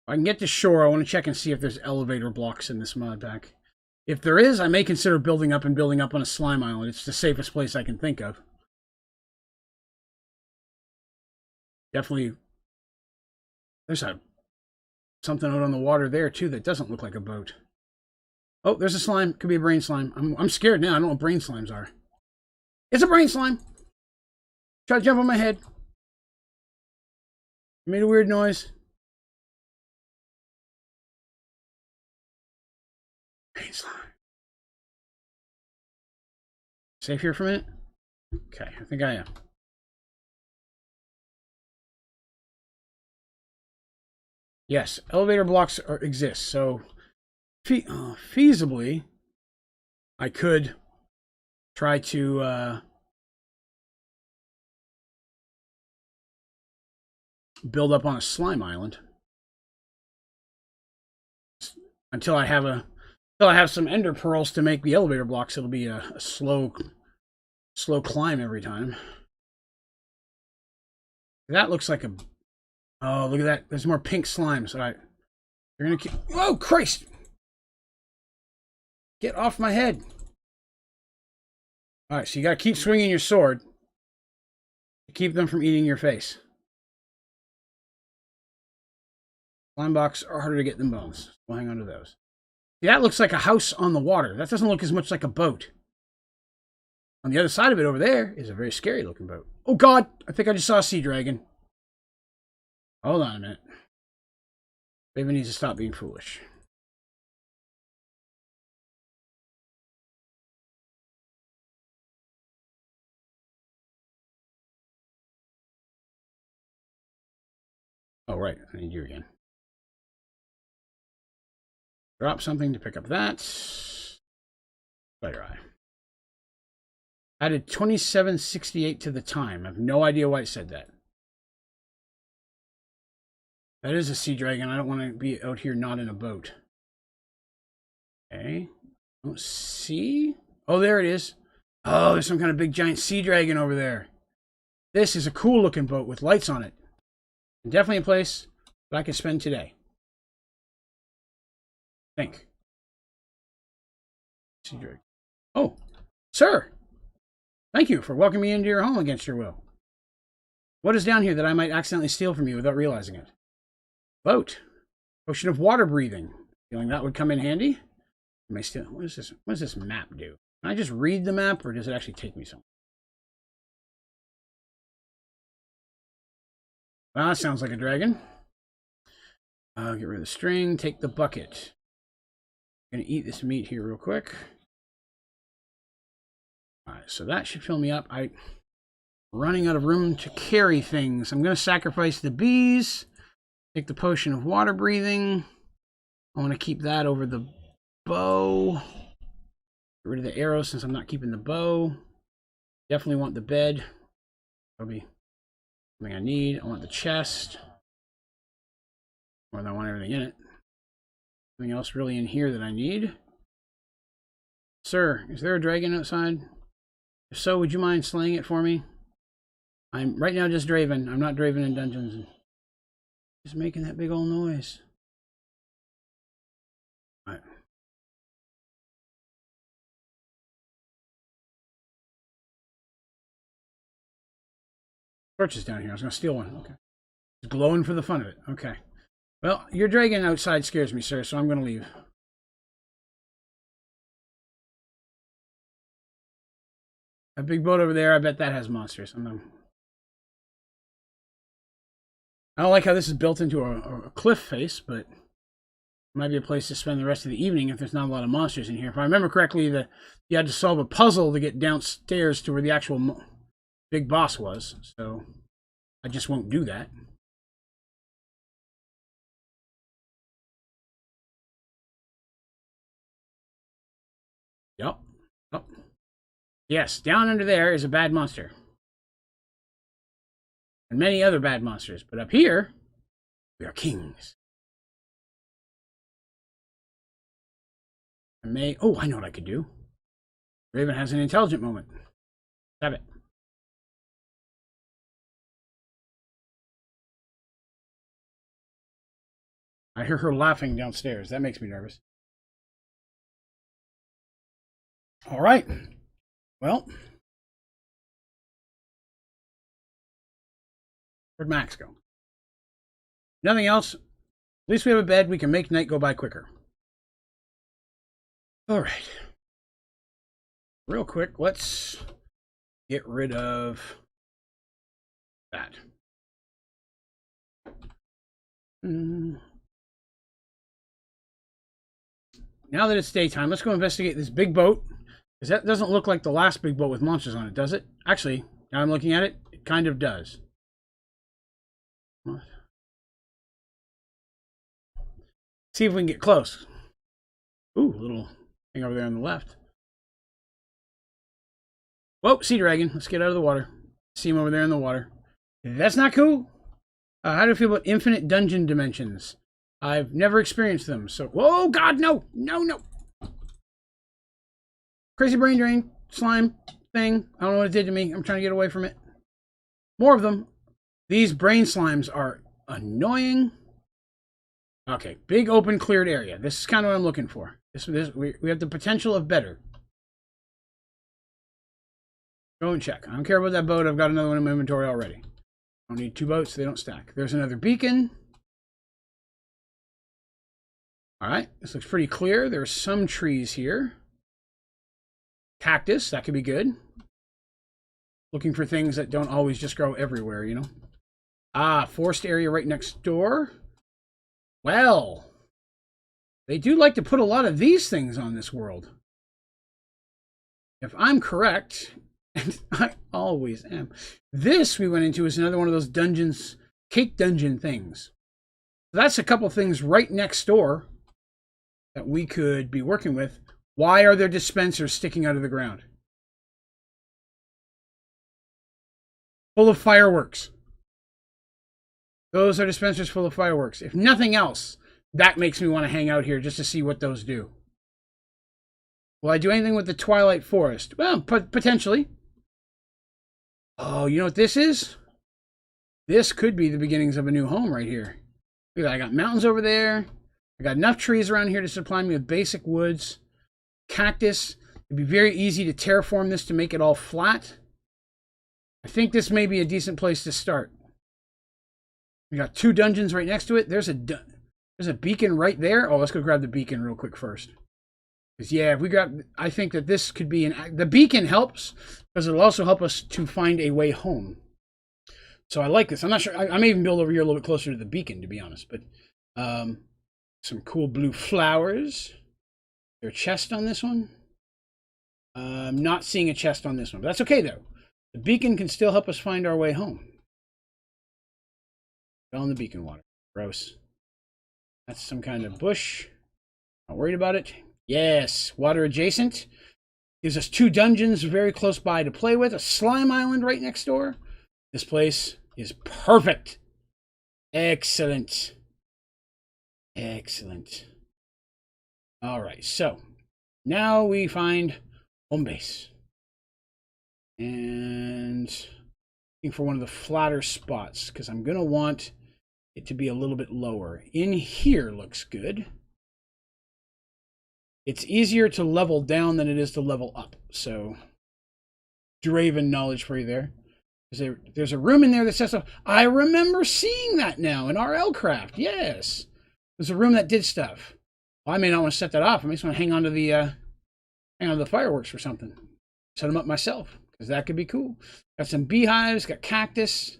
If I can get to shore, I want to check and see if there's elevator blocks in this mod pack. If there is, I may consider building up on a slime island. It's the safest place I can think of. Definitely. There's something out on the water there, too, that doesn't look like a boat. Oh, there's a slime. Could be a brain slime. I'm scared now. I don't know what brain slimes are. It's a brain slime. Try to jump on my head. Made a weird noise. Brain slime. Safe here for a minute? Okay, I think I am. Yes, elevator blocks exist, so feasibly, I could try to build up on a slime island until I have some ender pearls to make the elevator blocks. It'll be a slow climb every time. That looks like a... Oh, look at that. There's more pink slimes. All right. They're going to keep... Oh, Christ! Get off my head. All right, so you got to keep swinging your sword to keep them from eating your face. Slime blocks are harder to get than bones. We'll hang on to those. See, that looks like a house on the water. That doesn't look as much like a boat. On the other side of it over there is a very scary looking boat. Oh, God! I think I just saw a sea dragon. Hold on a minute. Raven needs to stop being foolish. Oh, right. I need you again. Drop something to pick up that. Fire eye. Added 2768 to the time. I have no idea why it said that. That is a sea dragon. I don't want to be out here not in a boat. Okay. Don't see. Oh, there it is. Oh, there's some kind of big giant sea dragon over there. This is a cool looking boat with lights on it. Definitely a place that I can spend today. Think. Sea dragon. Oh, sir. Thank you for welcoming me into your home against your will. What is down here that I might accidentally steal from you without realizing it? Boat. Potion of water breathing. Feeling that would come in handy? Am I still... What does this map do? Can I just read the map, or does it actually take me somewhere? Well, that sounds like a dragon. Get rid of the string. Take the bucket. I'm going to eat this meat here real quick. Alright, so that should fill me up. I'm running out of room to carry things. I'm going to sacrifice the bees. Take the potion of water breathing. I want to keep that over the bow. Get rid of the arrow since I'm not keeping the bow. Definitely want the bed. That'll be something I need. I want the chest. More than I want everything in it. Anything else really in here that I need? Sir, is there a dragon outside? If so, would you mind slaying it for me? I'm right now just Draven. I'm not Draven in dungeons. Just making that big old noise. Alright. Torches down here. I was going to steal one. Okay. It's glowing for the fun of it. Okay. Well, your dragon outside scares me, sir, so I'm going to leave. That big boat over there, I bet that has monsters. I don't like how this is built into a cliff face, but it might be a place to spend the rest of the evening if there's not a lot of monsters in here. If I remember correctly, you had to solve a puzzle to get downstairs to where the actual big boss was, so I just won't do that. Yep. Yes, down under there is a bad monster. And many other bad monsters. But up here, we are kings. Oh, I know what I could do. Raven has an intelligent moment. Have it. I hear her laughing downstairs. That makes me nervous. All right. Well, where'd Max go? Nothing else. At least we have a bed. We can make night go by quicker. All right. Real quick, let's get rid of that. Now that it's daytime, let's go investigate this big boat. Because that doesn't look like the last big boat with monsters on it, does it? Actually, now I'm looking at it, it kind of does. See if we can get close. Ooh, little thing over there on the left. Whoa, sea dragon. Let's get out of the water. See him over there in the water. That's not cool. How do you feel about infinite dungeon dimensions? I've never experienced them, so... Whoa, God, no! No, no! Crazy brain drain, slime thing. I don't know what it did to me. I'm trying to get away from it. More of them. These brain slimes are annoying. Okay, big open cleared area. This is kind of what I'm looking for. We have the potential of better. Go and check. I don't care about that boat. I've got another one in my inventory already. I don't need two boats. They don't stack. There's another beacon. All right. This looks pretty clear. There's some trees here. Cactus. That could be good. Looking for things that don't always just grow everywhere, you know. Ah, forest area right next door. Well, they do like to put a lot of these things on this world. If I'm correct... And I always am. This we went into is another one of those dungeons, cake dungeon things. That's a couple things right next door that we could be working with. Why are there dispensers sticking out of the ground? Full of fireworks. Those are dispensers full of fireworks. If nothing else, that makes me want to hang out here just to see what those do. Will I do anything with the Twilight Forest? Well, potentially. Oh, you know what this is? This could be the beginnings of a new home right here. Look at that. I got mountains over there. I got enough trees around here to supply me with basic woods. Cactus. It'd be very easy to terraform this to make it all flat. I think this may be a decent place to start. We got two dungeons right next to it. There's a beacon right there. Oh, let's go grab the beacon real quick first. Because, yeah, if we grab... I think that this could be the beacon helps, because it'll also help us to find a way home. So I like this. I'm not sure... I may even build over here a little bit closer to the beacon, to be honest. But some cool blue flowers. Is there a chest on this one? I'm not seeing a chest on this one. But that's okay, though. The beacon can still help us find our way home. Fell in the beacon water. Gross. That's some kind of bush. Not worried about it. Yes, water adjacent. Gives us two dungeons very close by to play with. A slime island right next door. This place is perfect. Excellent. Excellent. All right, so now we find home base. And looking for one of the flatter spots because I'm going to want it to be a little bit lower. In here looks good. It's easier to level down than it is to level up. So, Draven knowledge for you there. There's a room in there that says stuff. I remember seeing that now in RL Craft. Yes. There's a room that did stuff. Well, I may not want to set that off. I may just want to hang on to the fireworks or something. Set them up myself, because that could be cool. Got some beehives, got cactus.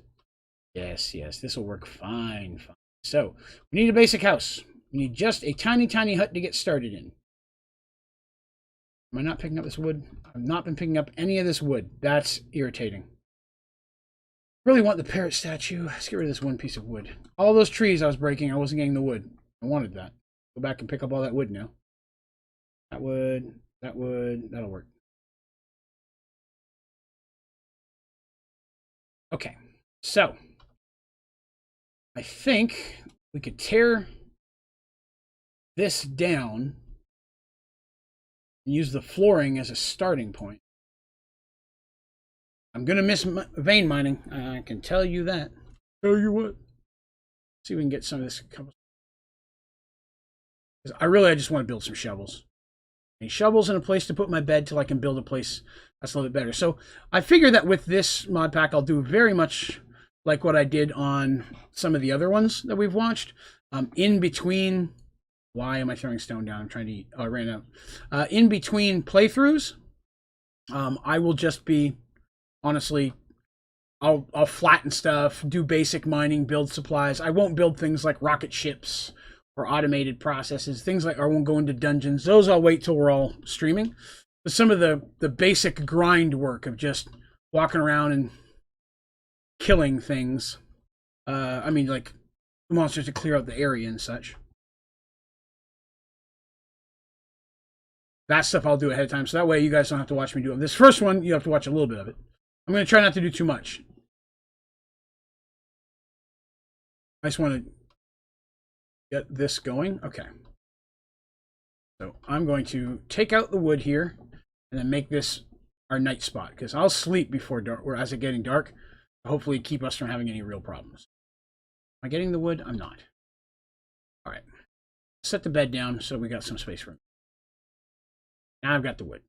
Yes, this will work fine. So, we need a basic house. We need just a tiny, tiny hut to get started in. Am I not picking up this wood? I've not been picking up any of this wood. That's irritating. Really want the parrot statue. Let's get rid of this one piece of wood. All those trees I was breaking, I wasn't getting the wood. I wanted that. Go back and pick up all that wood now. That wood, that'll work. Okay, so I think we could tear this down and use the flooring as a starting point. I'm going to miss vein mining. I can tell you that. Tell you what. See if we can get some of this. I just want to build some shovels. Any shovels and a place to put my bed till I can build a place that's a little bit better. So I figure that with this mod pack, I'll do very much like what I did on some of the other ones that we've watched. In between, why am I throwing stone down? I'm trying to eat. Oh, I ran out. In between playthroughs, I will just be, honestly, I'll flatten stuff, do basic mining, build supplies. I won't build things like rocket ships or automated processes, things like I won't go into dungeons. Those I'll wait till we're all streaming. But some of the basic grind work of just walking around and killing things. I mean, like the monsters to clear out the area and such. That stuff I'll do ahead of time, so that way you guys don't have to watch me do it. This first one, you have to watch a little bit of it. I'm going to try not to do too much. I just want to get this going. Okay. So I'm going to take out the wood here and then make this our night spot, because I'll sleep before dark, or as it's getting dark, to hopefully keep us from having any real problems. Am I getting the wood? I'm not. All right. Set the bed down so we got some space for it. Now I've got the wood.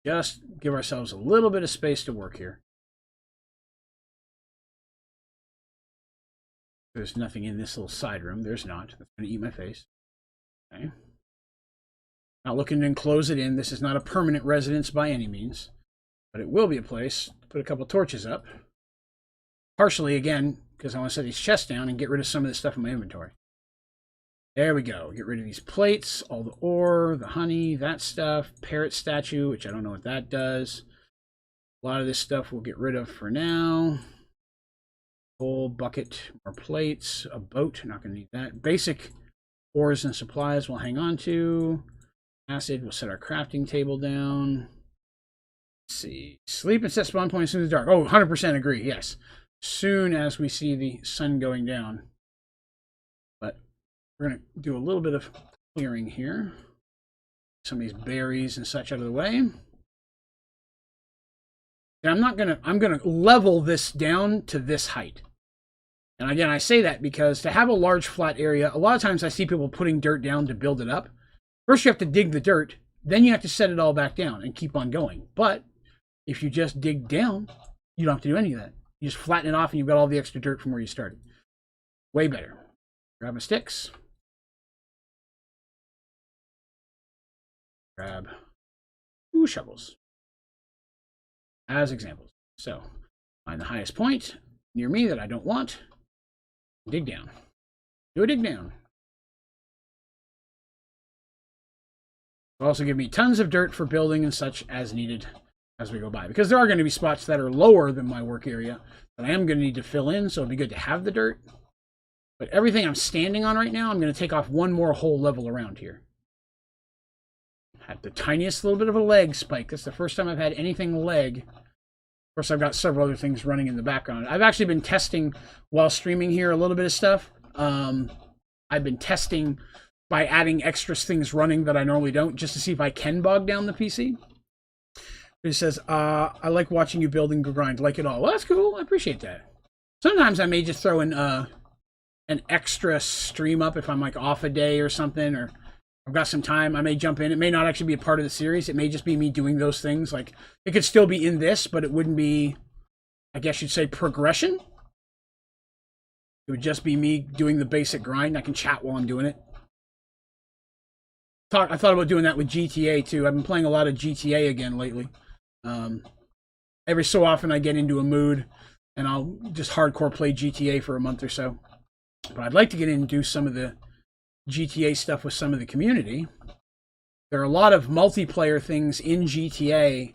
Just give ourselves a little bit of space to work here. There's nothing in this little side room. There's not. That's going to eat my face. Okay. Not looking to enclose it in. This is not a permanent residence by any means. But it will be a place to put a couple torches up. Partially, again, because I want to set these chests down and get rid of some of this stuff in my inventory. There we go. Get rid of these plates, all the ore, the honey, that stuff. Parrot statue, which I don't know what that does. A lot of this stuff we'll get rid of for now. Whole bucket, more plates, a boat, not going to need that. Basic ores and supplies we'll hang on to. Acid, we'll set our crafting table down. Let's see. Sleep and set spawn point as soon as it's dark. Oh, 100% agree, yes. Soon as we see the sun going down. But we're going to do a little bit of clearing here. Some of these berries and such out of the way. And I'm gonna level this down to this height. And again, I say that because to have a large flat area, a lot of times I see people putting dirt down to build it up. First you have to dig the dirt, then you have to set it all back down and keep on going. But if you just dig down, you don't have to do any of that. You just flatten it off and you've got all the extra dirt from where you started. Way better. Grab my sticks. Grab 2 shovels. As examples. So, find the highest point near me that I don't want. Dig down. Do a dig down. It'll also give me tons of dirt for building and such as needed as we go by. Because there are going to be spots that are lower than my work area that I am going to need to fill in, so it'd be good to have the dirt. But everything I'm standing on right now, I'm going to take off one more whole level around here. Had the tiniest little bit of a leg spike. That's the first time I've had anything leg. Of course, I've got several other things running in the background. I've actually been testing while streaming here a little bit of stuff. I've been testing by adding extra things running that I normally don't, just to see if I can bog down the PC. It says, I like watching you build and grind, like it all. Well, that's cool. I appreciate that. Sometimes I may just throw in an extra stream up if I'm like off a day or something, or I've got some time, I may jump in. It may not actually be a part of the series. It may just be me doing those things. Like, it could still be in this, but it wouldn't be, I guess you'd say, progression. It would just be me doing the basic grind. I can chat while I'm doing it. I thought about doing that with GTA, too. I've been playing a lot of GTA again lately. Every so often I get into a mood, and I'll just hardcore play GTA for a month or so. But I'd like to get in and do some of the GTA stuff with some of the community. There are a lot of multiplayer things in GTA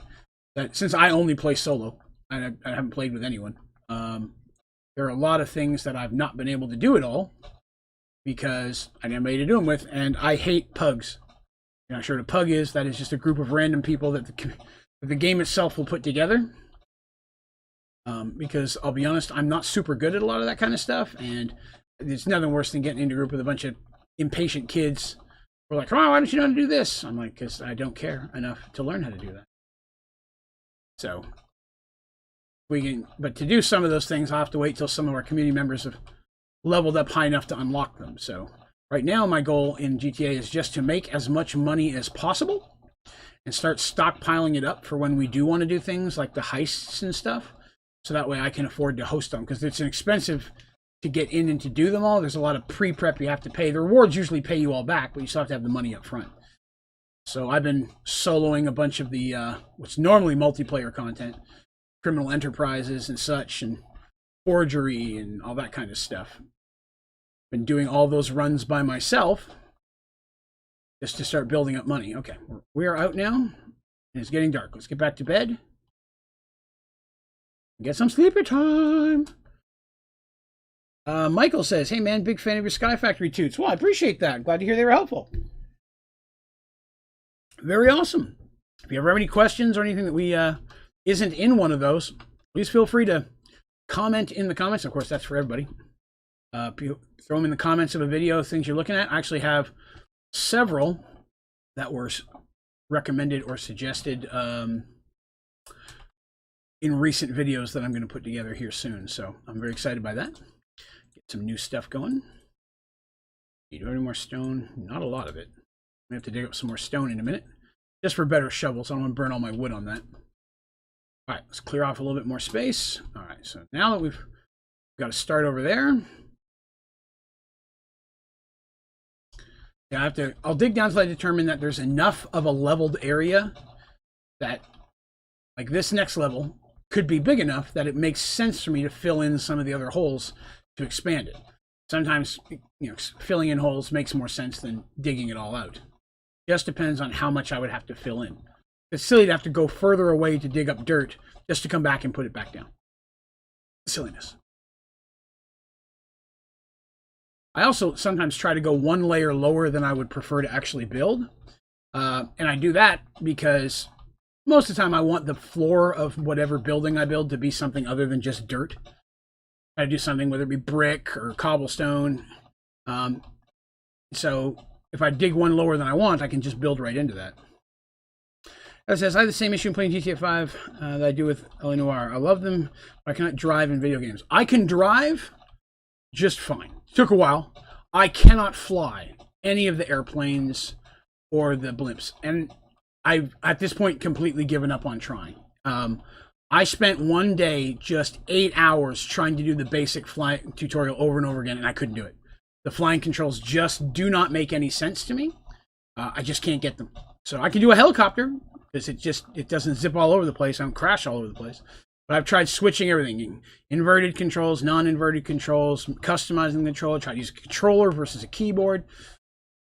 that, since I only play solo, I haven't played with anyone, there are a lot of things that I've not been able to do at all because I didn't have anybody to do them with, and I hate pugs. you're not sure what a pug is, that is just a group of random people that the game itself will put together. Because I'll be honest, I'm not super good at a lot of that kind of stuff, and it's nothing worse than getting into a group with a bunch of impatient kids who are like, "Come on, why don't you know how to do this?" I'm like, because I don't care enough to learn how to do that. So but to do some of those things, I'll have to wait till some of our community members have leveled up high enough to unlock them. So right now, my goal in GTA is just to make as much money as possible and start stockpiling it up for when we do want to do things like the heists and stuff. So that way I can afford to host them, because it's expensive to get in and to do them all. There's a lot of pre-prep you have to pay. The rewards usually pay you all back, but you still have to have the money up front. So I've been soloing a bunch of the what's normally multiplayer content, criminal enterprises and such, and forgery and all that kind of stuff. Been doing all those runs by myself just to start building up money. Okay, we are out now, and it's getting dark. Let's get back to bed. Get some sleepy time. Michael says, "Hey man, big fan of your Sky Factory toots." Well, I appreciate that. Glad to hear they were helpful. Very awesome. If you ever have any questions or anything that we isn't in one of those, please feel free to comment in the comments. Of course, that's for everybody. Throw them in the comments of a video, things you're looking at. I actually have several that were recommended or suggested in recent videos that I'm going to put together here soon. So I'm very excited by that. Get some new stuff going. Need any more stone? Not a lot of it. We have to dig up some more stone in a minute, just for better shovels. I don't want to burn all my wood on that. All right, let's clear off a little bit more space. All right, so now that we've got to start over there. Yeah, I'll dig down until I determine that there's enough of a leveled area that, like this next level, could be big enough that it makes sense for me to fill in some of the other holes to expand it. Sometimes, filling in holes makes more sense than digging it all out. Just depends on how much I would have to fill in. It's silly to have to go further away to dig up dirt just to come back and put it back down. Silliness. I also sometimes try to go one layer lower than I would prefer to actually build. And I do that because most of the time I want the floor of whatever building I build to be something other than just dirt. I do something, whether it be brick or cobblestone. So if I dig one lower than I want, I can just build right into that. As says, I have the same issue playing GTA 5 that I do with L.A. Noire. I love them, but I cannot drive in video games. I can drive just fine. It took a while. I cannot fly any of the airplanes or the blimps. And I've, at this point, completely given up on trying. I spent one day just 8 hours trying to do the basic flying tutorial over and over again, and I couldn't do it. The flying controls just do not make any sense to me. I just can't get them. So I can do a helicopter, because it doesn't zip all over the place. I don't crash all over the place. But I've tried switching everything. Inverted controls, non-inverted controls, customizing the controller, tried to use a controller versus a keyboard.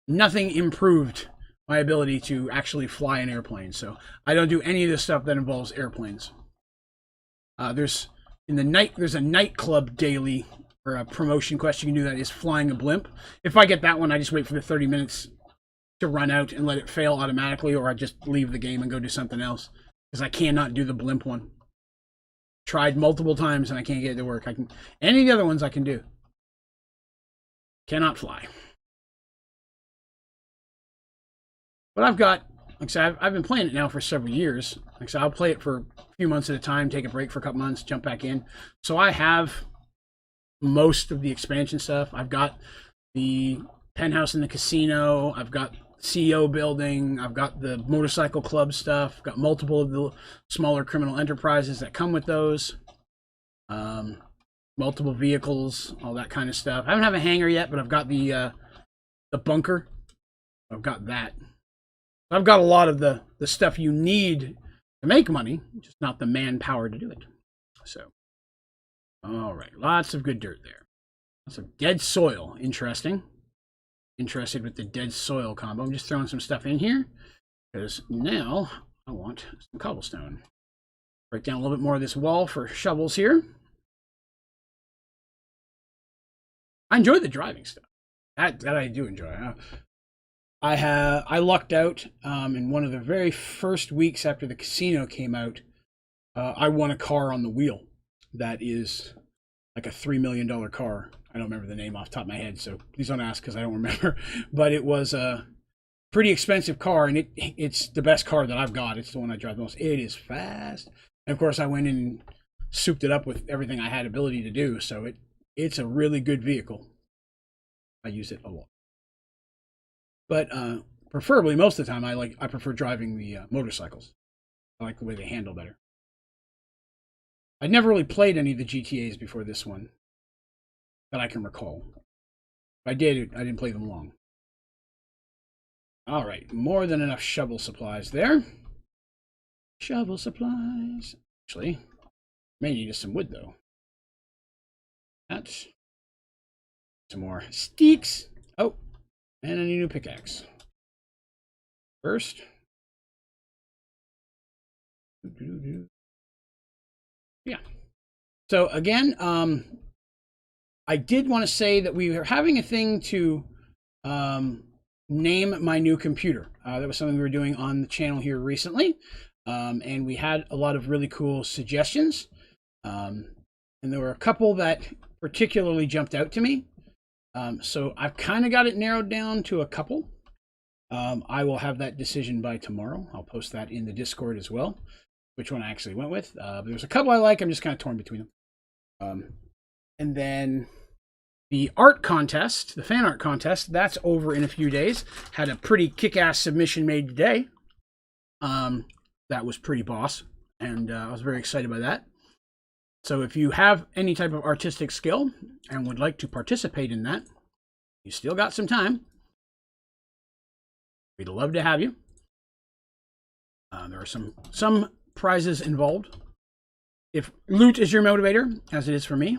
Nothing improved my ability to actually fly an airplane. So I don't do any of the stuff that involves airplanes. There's a nightclub daily, or a promotion quest you can do that is flying a blimp. If I get that one, I just wait for the 30 minutes to run out and let it fail automatically, or I just leave the game and go do something else, because I cannot do the blimp one. Tried multiple times and I can't get it to work. Any of the other ones I can do. Cannot fly. But I've got, like I said, I've been playing it now for several years. Like I said, I'll play it for a few months at a time, take a break for a couple months, jump back in. So I have most of the expansion stuff. I've got the penthouse in the casino. I've got CEO building. I've got the motorcycle club stuff. I've got multiple of the smaller criminal enterprises that come with those. Multiple vehicles, all that kind of stuff. I don't have a hangar yet, but I've got the bunker. I've got that. I've got a lot of the stuff you need to make money, just not the manpower to do it. So, all right, lots of good dirt there. Lots of dead soil. Interesting. Interested with the dead soil combo. I'm just throwing some stuff in here because now I want some cobblestone. Break down a little bit more of this wall for shovels here. I enjoy the driving stuff. That I do enjoy. I lucked out in one of the very first weeks after the casino came out. I won a car on the wheel that is like a $3 million car. I don't remember the name off the top of my head, so please don't ask because I don't remember. But it was a pretty expensive car, and it's the best car that I've got. It's the one I drive the most. It is fast. And of course, I went in and souped it up with everything I had ability to do, so it's a really good vehicle. I use it a lot. But preferably, most of the time, I prefer driving the motorcycles. I like the way they handle better. I'd never really played any of the GTAs before this one that I can recall. If I did, I didn't play them long. All right, more than enough shovel supplies there. Shovel supplies. Actually, may need some wood though. That's some more sticks. Oh, and a new pickaxe. First. Yeah. So again, I did want to say that we were having a thing to name my new computer. That was something we were doing on the channel here recently, and we had a lot of really cool suggestions. And there were a couple that particularly jumped out to me. So I've kind of got it narrowed down to a couple. I will have that decision by tomorrow. I'll post that in the Discord as well, which one I actually went with. There's a couple I like. I'm just kind of torn between them. And then the art contest, the fan art contest, that's over in a few days. Had a pretty kick-ass submission made today. That was pretty boss, and I was very excited by that. So if you have any type of artistic skill and would like to participate in that, you still got some time. We'd love to have you. There are some prizes involved. If loot is your motivator, as it is for me,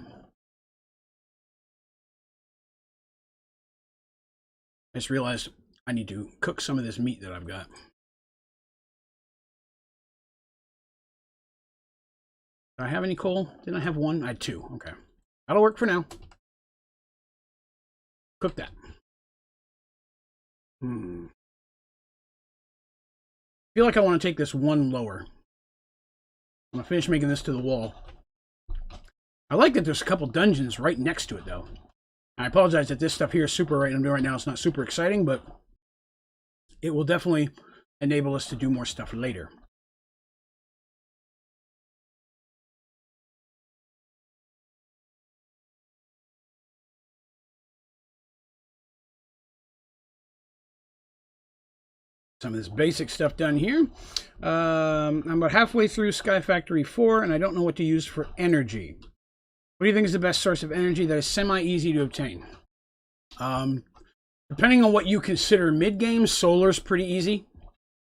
I just realized I need to cook some of this meat that I've got. Do I have any coal? Didn't I have one? I had two. Okay. That'll work for now. Cook that. I feel like I want to take this one lower. I'm going to finish making this to the wall. I like that there's a couple dungeons right next to it, though. I apologize that this stuff here is super right I'm doing right now. It's not super exciting, but it will definitely enable us to do more stuff later. Some of this basic stuff done here. I'm about halfway through Sky Factory 4, and I don't know what to use for energy. What do you think is the best source of energy that is semi-easy to obtain? Depending on what you consider mid-game, solar's pretty easy.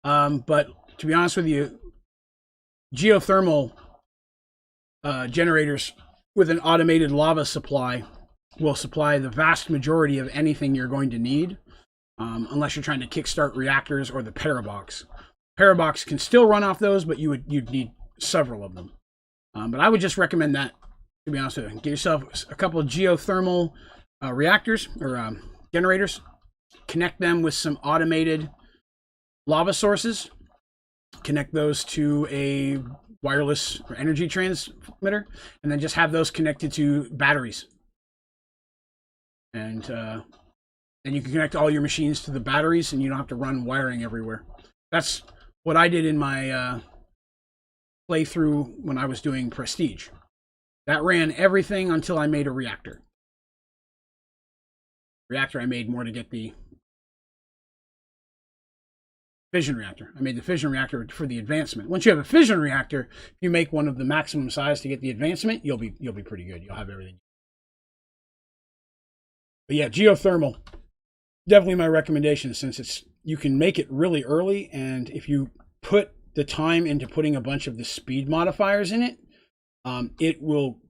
But to be honest with you, geothermal generators with an automated lava supply will supply the vast majority of anything you're going to need. Unless you're trying to kickstart reactors or the Parabox. Parabox can still run off those, but you'd need several of them. But I would just recommend that, to be honest with you. Get yourself a couple of geothermal reactors or generators. Connect them with some automated lava sources. Connect those to a wireless or energy transmitter, and then just have those connected to batteries. And you can connect all your machines to the batteries, and you don't have to run wiring everywhere. That's what I did in my playthrough when I was doing Prestige. That ran everything until I made a reactor. Reactor I made more to get the fission reactor. I made the fission reactor for the advancement. Once you have a fission reactor, if you make one of the maximum size to get the advancement, you'll be pretty good. You'll have everything. But yeah, geothermal. Definitely my recommendation, since you can make it really early, and if you put the time into putting a bunch of the speed modifiers in it, it will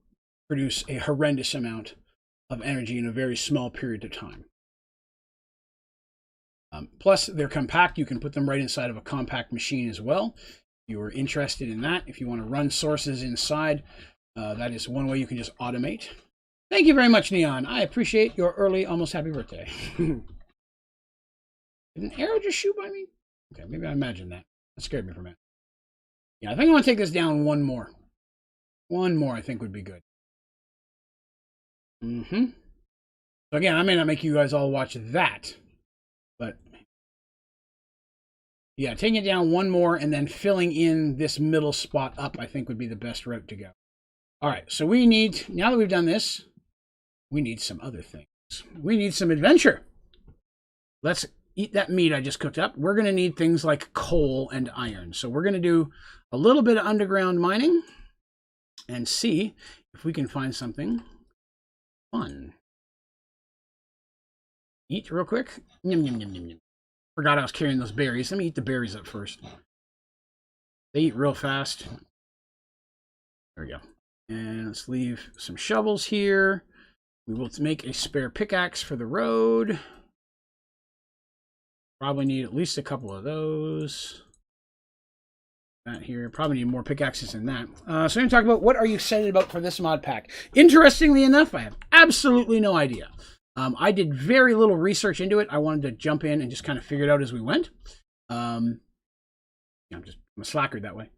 produce a horrendous amount of energy in a very small period of time. Plus, they're compact. You can put them right inside of a compact machine as well. If you are interested in that, if you want to run sources inside, that is one way you can just automate. Thank you very much, Neon. I appreciate your early, almost happy birthday. Did an arrow just shoot by me? Okay, maybe I imagined that. That scared me for a minute. Yeah, I think I want to take this down one more. One more, I think, would be good. So again, I may not make you guys all watch that, but yeah, taking it down one more and then filling in this middle spot up, I think would be the best route to go. All right, so we need, now that we've done this, we need some other things. We need some adventure. Let's eat that meat I just cooked up. We're going to need things like coal and iron. So we're going to do a little bit of underground mining and see if we can find something fun. Eat real quick. Yum, yum, yum, yum, yum. Forgot I was carrying those berries. Let me eat the berries up first. They eat real fast. There we go. And let's leave some shovels here. We will make a spare pickaxe for the road. Probably need at least a couple of those. That here. Probably need more pickaxes than that. So I'm going to talk about what are you excited about for this mod pack. Interestingly enough, I have absolutely no idea. I did very little research into it. I wanted to jump in and just kind of figure it out as we went. I'm a slacker that way.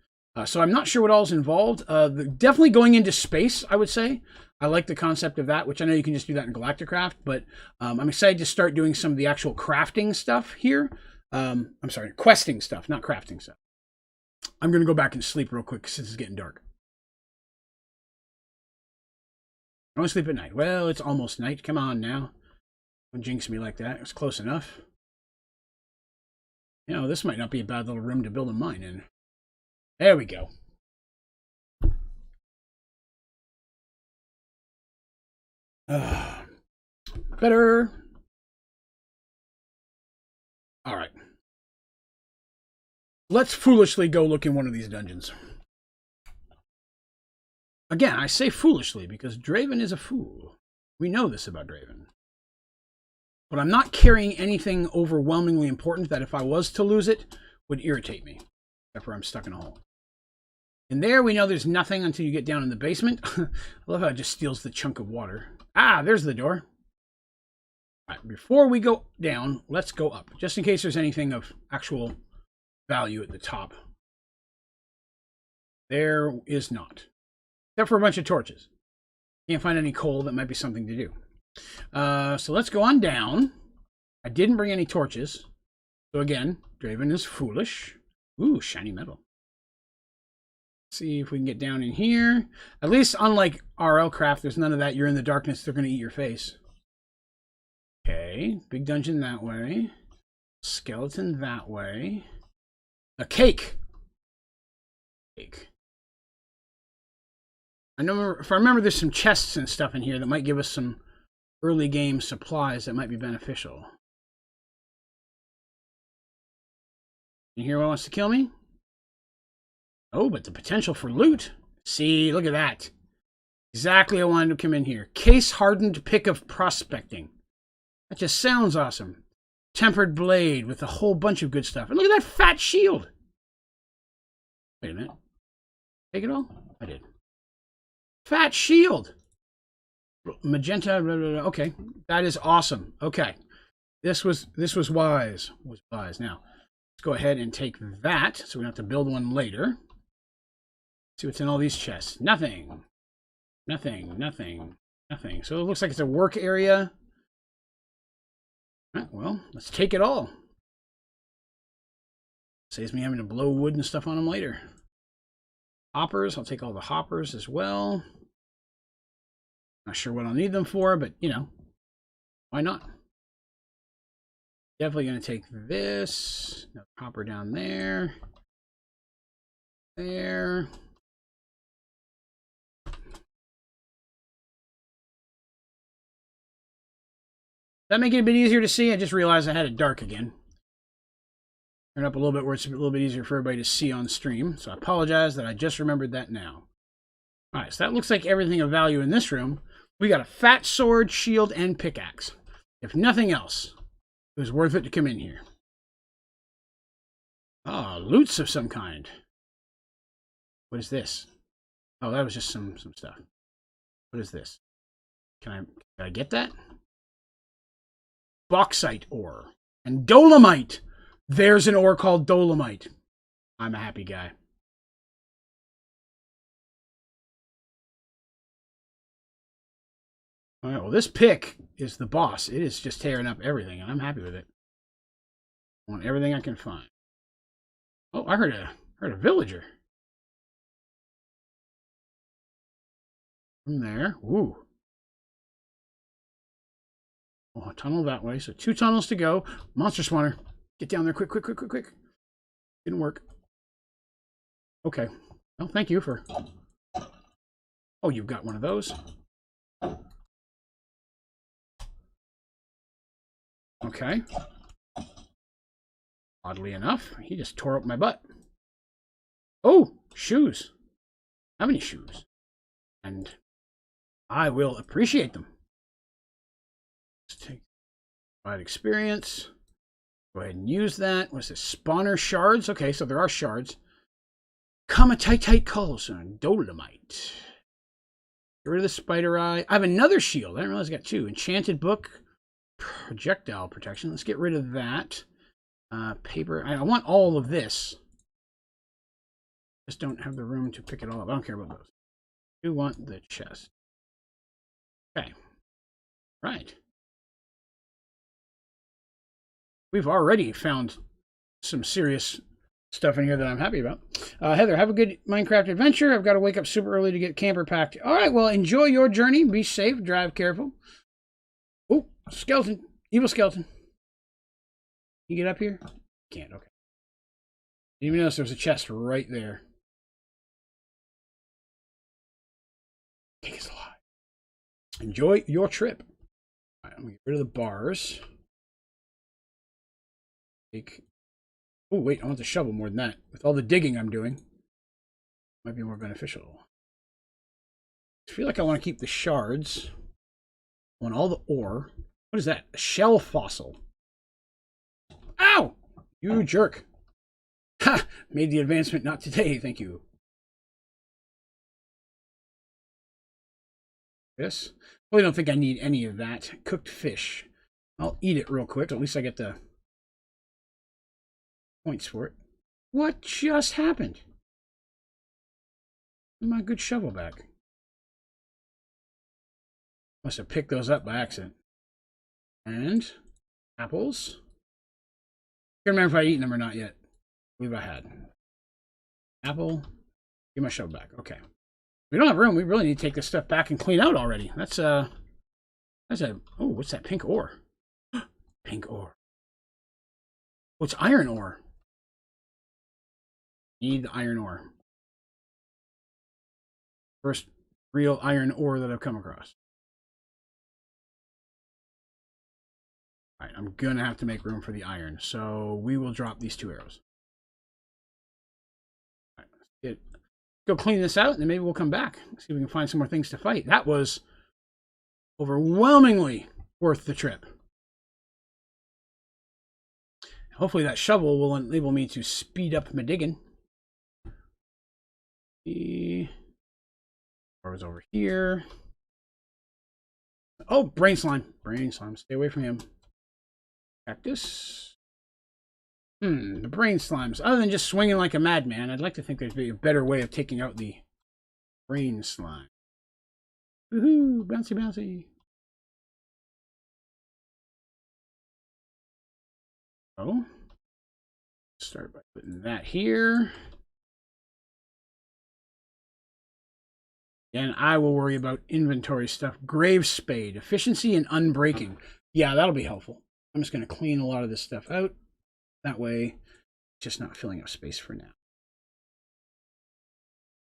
So I'm not sure what all's involved. Definitely going into space, I would say. I like the concept of that, which I know you can just do that in Galacticraft, but I'm excited to start doing some of the actual crafting stuff here. I'm sorry, questing stuff, not crafting stuff. I'm going to go back and sleep real quick since it's getting dark. I want to sleep at night. Well, it's almost night. Come on now. Don't jinx me like that. It's close enough. You know, this might not be a bad little room to build a mine in. There we go. Better. All right. Let's foolishly go look in one of these dungeons. Again, I say foolishly because Draven is a fool. We know this about Draven. But I'm not carrying anything overwhelmingly important that if I was to lose it, would irritate me. Except for I'm stuck in a hole. And there we know there's nothing until you get down in the basement. I love how it just steals the chunk of water. Ah, there's the door. All right, before we go down, let's go up. Just in case there's anything of actual value at the top. There is not. Except for a bunch of torches. Can't find any coal. That might be something to do. So let's go on down. I didn't bring any torches. So again, Draven is foolish. Ooh, shiny metal. Let's see if we can get down in here. At least unlike RL Craft, there's none of that. You're in the darkness. They're going to eat your face. Okay. Big dungeon that way. Skeleton that way. A cake. Cake. I know if I remember there's some chests and stuff in here that might give us some early game supplies that might be beneficial. You hear what wants to kill me? Oh, but the potential for loot. See, look at that. Exactly what I wanted to come in here. Case hardened pick of prospecting. That just sounds awesome. Tempered blade with a whole bunch of good stuff. And look at that fat shield. Wait a minute. Take it all? I did. Fat shield. Magenta. Blah, blah, blah. Okay, that is awesome. Okay, this was wise. Was wise. Now let's go ahead and take that, so we don't have to build one later. See what's in all these chests. Nothing. Nothing. Nothing. Nothing. So it looks like it's a work area. All right, well, let's take it all. Saves me having to blow wood and stuff on them later. Hoppers. I'll take all the hoppers as well. Not sure what I'll need them for, but, you know, why not? Definitely going to take this. Another hopper down there. There. That make it a bit easier to see? I just realized I had it dark again. Turn up a little bit where it's a little bit easier for everybody to see on stream. So I apologize that I just remembered that now. All right, so that looks like everything of value in this room. We got a fat sword, shield, and pickaxe. If nothing else, it was worth it to come in here. Ah, loots of some kind. What is this? Oh, that was just some stuff. What is this? Can I get that? Bauxite ore. And dolomite. There's an ore called dolomite. I'm a happy guy. All right, well, this pick is the boss. It is just tearing up everything, and I'm happy with it. I want everything I can find. Oh, I heard a villager. From there. Ooh. Oh, a tunnel that way. So 2 tunnels to go. Monster spawner. Get down there quick, quick, quick, quick, quick. Didn't work. Okay. Well, thank you for... Oh, you've got one of those. Okay. Oddly enough, he just tore up my butt. Oh, shoes. How many shoes? And I will appreciate them. Let's take provide experience. Go ahead and use that. What's this? Spawner shards. Okay, so there are shards. Comatite cobblestone. Dolomite. Get rid of the spider eye. I have another shield. I didn't realize I got 2. Enchanted book. Projectile protection. Let's get rid of that. Paper. I want all of this. Just don't have the room to pick it all up. I don't care about those. I do want the chest. Okay. Right. We've already found some serious stuff in here that I'm happy about. Heather, have a good Minecraft adventure. I've got to wake up super early to get camper packed. All right, well, enjoy your journey. Be safe. Drive careful. Oh, skeleton. Evil skeleton. You get up here? Can't. Okay. Didn't even notice there was a chest right there. Cake is alive. Enjoy your trip. All right, I'm going to get rid of the bars. Take. Oh, wait, I want the shovel more than that. With all the digging I'm doing, might be more beneficial. I feel like I want to keep the shards. I want all the ore. What is that? A shell fossil. Ow! You jerk. Ha! Made the advancement not today, thank you. This? Well, I don't think I need any of that. Cooked fish. I'll eat it real quick. At least I get the points for it. What just happened? My good shovel back. Must have picked those up by accident. And apples. I can't remember if I eaten them or not yet. I believe I had. Apple. Give my shovel back. Okay. We don't have room. We really need to take this stuff back and clean out already. That's a. Oh, what's that pink ore? Pink ore. Oh, it's iron ore. Need the iron ore. First real iron ore that I've come across. All right, I'm gonna have to make room for the iron, so we will drop these 2 arrows. All right, let's go clean this out, and then maybe we'll come back. See if we can find some more things to fight. That was overwhelmingly worth the trip. Hopefully that shovel will enable me to speed up my digging. Or was over here. Oh, brain slime. Brain slime. Stay away from him. Cactus. The brain slimes. Other than just swinging like a madman, I'd like to think there'd be a better way of taking out the brain slime. Woohoo! Bouncy, bouncy. Oh. Start by putting that here. And I will worry about inventory stuff. Grave spade, efficiency and unbreaking. Yeah, that'll be helpful. I'm just going to clean a lot of this stuff out. That way, just not filling up space for now.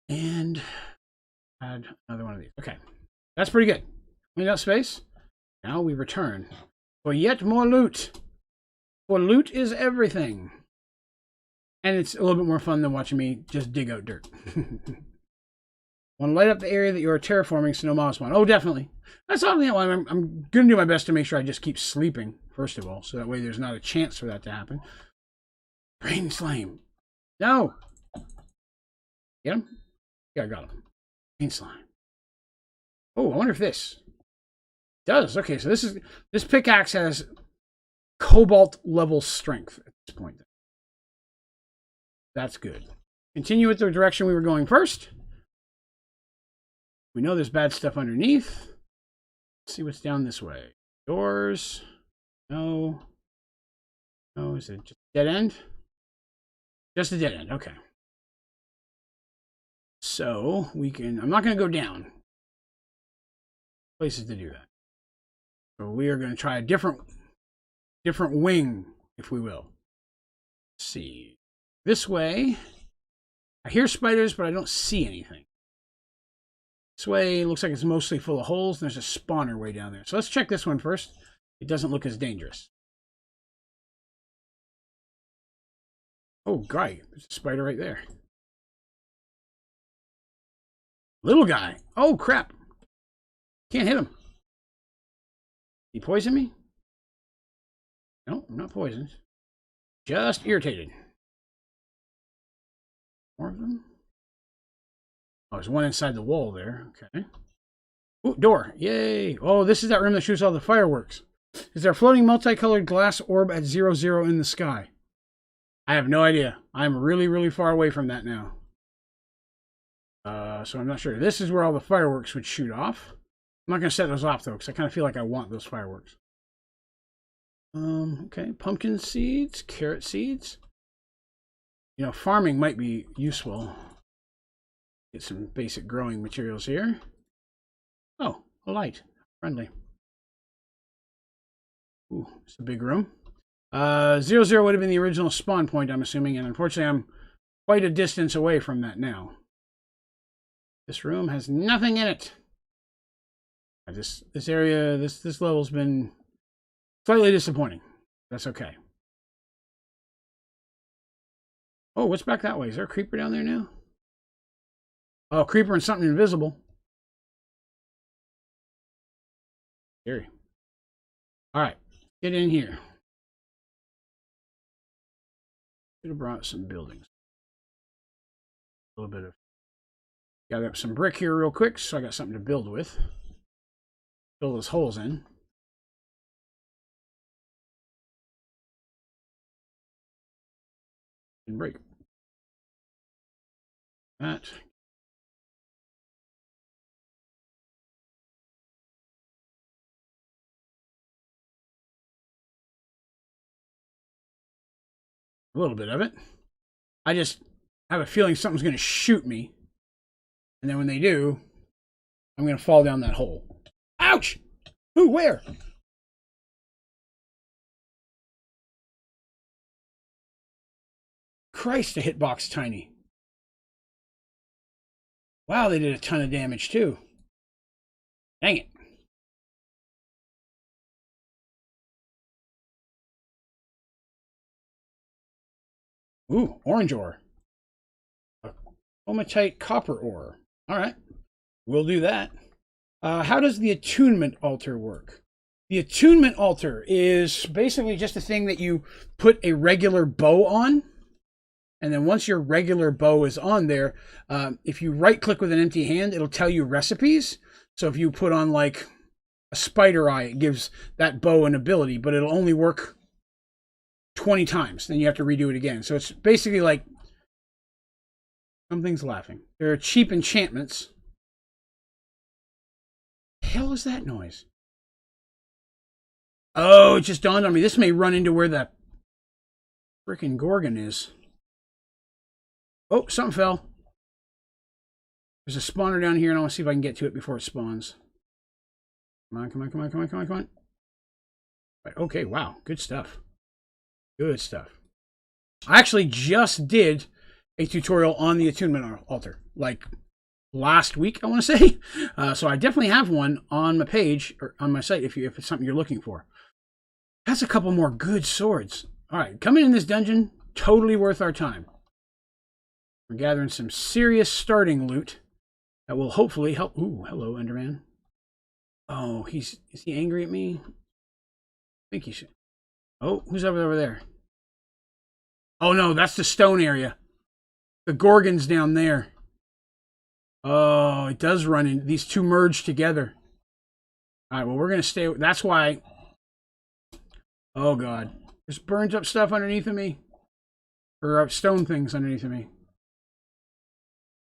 And add another one of these. Okay, that's pretty good. Clean out space. Now we return for yet more loot. For loot is everything. And it's a little bit more fun than watching me just dig out dirt. Want to light up the area that you're terraforming so no mobs spawn. Oh, definitely. That's obviously why I'm going to do my best to make sure I just keep sleeping, first of all, so that way there's not a chance for that to happen. Brain slime. No. Get him? Yeah, I got him. Brain slime. Oh, I wonder if this does. Okay, so this pickaxe has cobalt level strength at this point. That's good. Continue with the direction we were going first. We know there's bad stuff underneath. Let's see what's down this way. Doors. No. No, is it just a dead end? Just a dead end, okay. So we can, I'm not going to go down. Places to do that. So we are going to try a different wing, if we will. Let's see. This way. I hear spiders, but I don't see anything. This way looks like it's mostly full of holes, and there's a spawner way down there. So let's check this one first. It doesn't look as dangerous. Oh, guy. There's a spider right there. Little guy. Oh, crap. Can't hit him. He poisoned me? No, I'm not poisoned. Just irritated. More of them? Oh, there's one inside the wall there. Okay. Ooh, door. Yay. Oh, this is that room that shoots all the fireworks. Is there a floating multicolored glass orb at 00 in the sky? I have no idea. I'm really, really far away from that now. So I'm not sure. This is where all the fireworks would shoot off. I'm not going to set those off, though, because I kind of feel like I want those fireworks. Okay. Pumpkin seeds, carrot seeds. You know, farming might be useful. Get some basic growing materials here. Oh, a light. Friendly. Ooh, it's a big room. 00 would have been the original spawn point, I'm assuming, and unfortunately I'm quite a distance away from that now. This room has nothing in it. This area, this level's been slightly disappointing. That's okay. Oh, what's back that way? Is there a creeper down there now? Oh, creeper and something invisible. Scary. All right, get in here. Should have brought some buildings. A little bit of. Gather up some brick here real quick, so I got something to build with. Fill those holes in. And break. That. A little bit of it. I just have a feeling something's going to shoot me. And then when they do, I'm going to fall down that hole. Ouch! Who? Where? Christ, the hitbox tiny. Wow, they did a ton of damage too. Dang it. Ooh, orange ore. A Omatite copper ore. All right, we'll do that. How does the attunement altar work? The attunement altar is basically just a thing that you put a regular bow on. And then once your regular bow is on there, if you right click with an empty hand, it'll tell you recipes. So if you put on like a spider eye, it gives that bow an ability, but it'll only work 20 times. Then you have to redo it again. So it's basically like, something's laughing. There are cheap enchantments. The hell is that noise? Oh, it just dawned on me. This may run into where that frickin' Gorgon is. Oh, something fell. There's a spawner down here, and I want to see if I can get to it before it spawns. Come on, come on, come on, come on, come on, come on. Right, okay, wow. Good stuff. Good stuff. I actually just did a tutorial on the attunement altar, like last week, I want to say. So I definitely have one on my page, or on my site, if it's something you're looking for. That's a couple more good swords. All right, coming in this dungeon, totally worth our time. We're gathering some serious starting loot that will hopefully help. Ooh, hello, Enderman. Oh, is he angry at me? I think he should. Oh, who's over there? Oh no, that's the stone area. The Gorgon's down there. Oh, it does run in. These two merge together. All right, well, we're going to stay. That's why Oh, God. There's burns up stuff underneath of me. Or stone things underneath of me.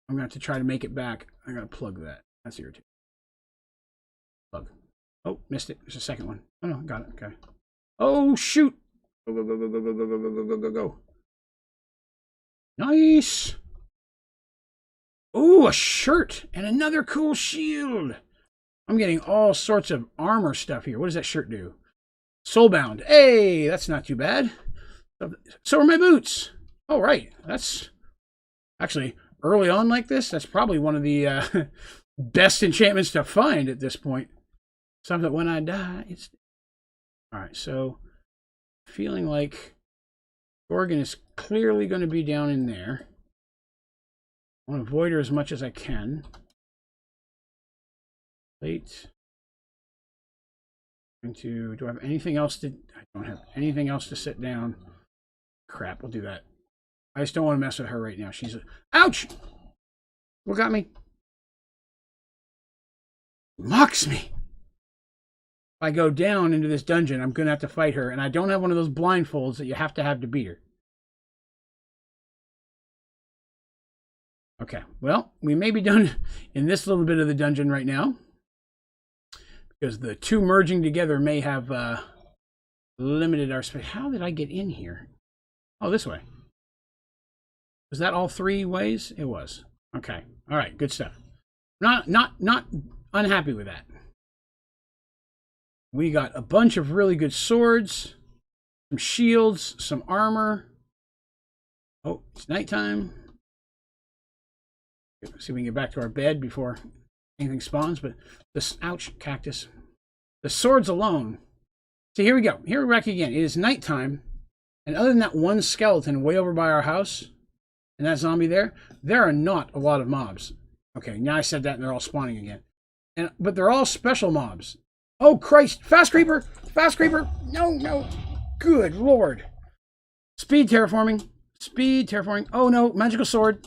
I'm going to have to try to make it back. I got to plug that. That's irritating. Plug. Oh, missed it. There's a second one. Oh, no. Got it. Okay. Oh, shoot. Go, go, go, go, go, go, go, go, go, go, go, go. Nice. Oh, a shirt and another cool shield. I'm getting all sorts of armor stuff here. What does that shirt do? Soulbound. Hey, that's not too bad. So are my boots. Oh, right. That's actually early on like this. That's probably one of the best enchantments to find at this point. Something that when I die, it's all right. So feeling like Gorgon is clearly going to be down in there. I want to avoid her as much as I can. Late. Do I have anything else to... I don't have anything else to sit down. Crap, we'll do that. I just don't want to mess with her right now. She's a... Ouch! What got me? Mocks me. If I go down into this dungeon, I'm going to have to fight her. And I don't have one of those blindfolds that you have to beat her. Okay, well, we may be done in this little bit of the dungeon right now. Because the two merging together may have limited our space. How did I get in here? Oh, this way. Was that all three ways? It was. Okay. All right. Good stuff. Not unhappy with that. We got a bunch of really good swords, some shields, some armor. Oh, it's nighttime. Let's see if we can get back to our bed before anything spawns. But this, ouch, cactus. The swords alone. So here we go. Here we're back again. It is nighttime. And other than that one skeleton way over by our house, and that zombie there are not a lot of mobs. Okay, now I said that and they're all spawning again. But they're all special mobs. Oh, Christ. Fast creeper. Fast creeper. No, no. Good Lord. Speed terraforming. Speed terraforming. Oh, no. Magical sword.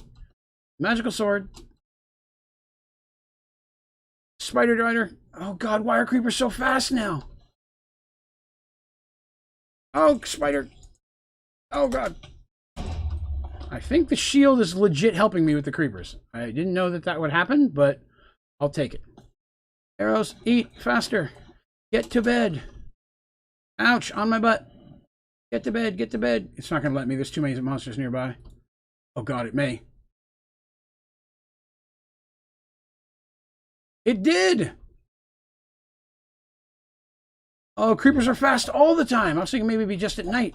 Magical sword. Spider rider. Oh, God. Why are creepers so fast now? Oh, spider. Oh, God. I think the shield is legit helping me with the creepers. I didn't know that would happen, but I'll take it. Arrows, eat faster. Get to bed. Ouch, on my butt. Get to bed, get to bed. It's not going to let me. There's too many monsters nearby. Oh, God, it may. It did. Oh, creepers are fast all the time. I was thinking maybe it'd be just at night.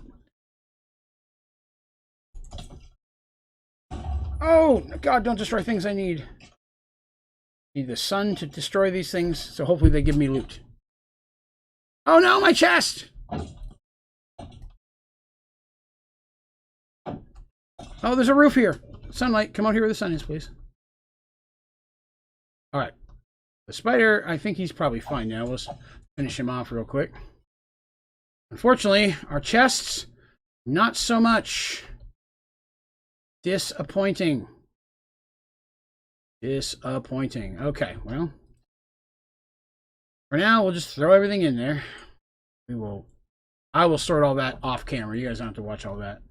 Oh, God, don't destroy things I need. Need the sun to destroy these things, so hopefully they give me loot. Oh, no, my chest! Oh, there's a roof here. Sunlight, come out here where the sun is, please. All right. The spider, I think he's probably fine now. Let's finish him off real quick. Unfortunately, our chests, not so much. Disappointing. Disappointing. Okay, well. For now, we'll just throw everything in there. I will sort all that off camera. You guys don't have to watch all that.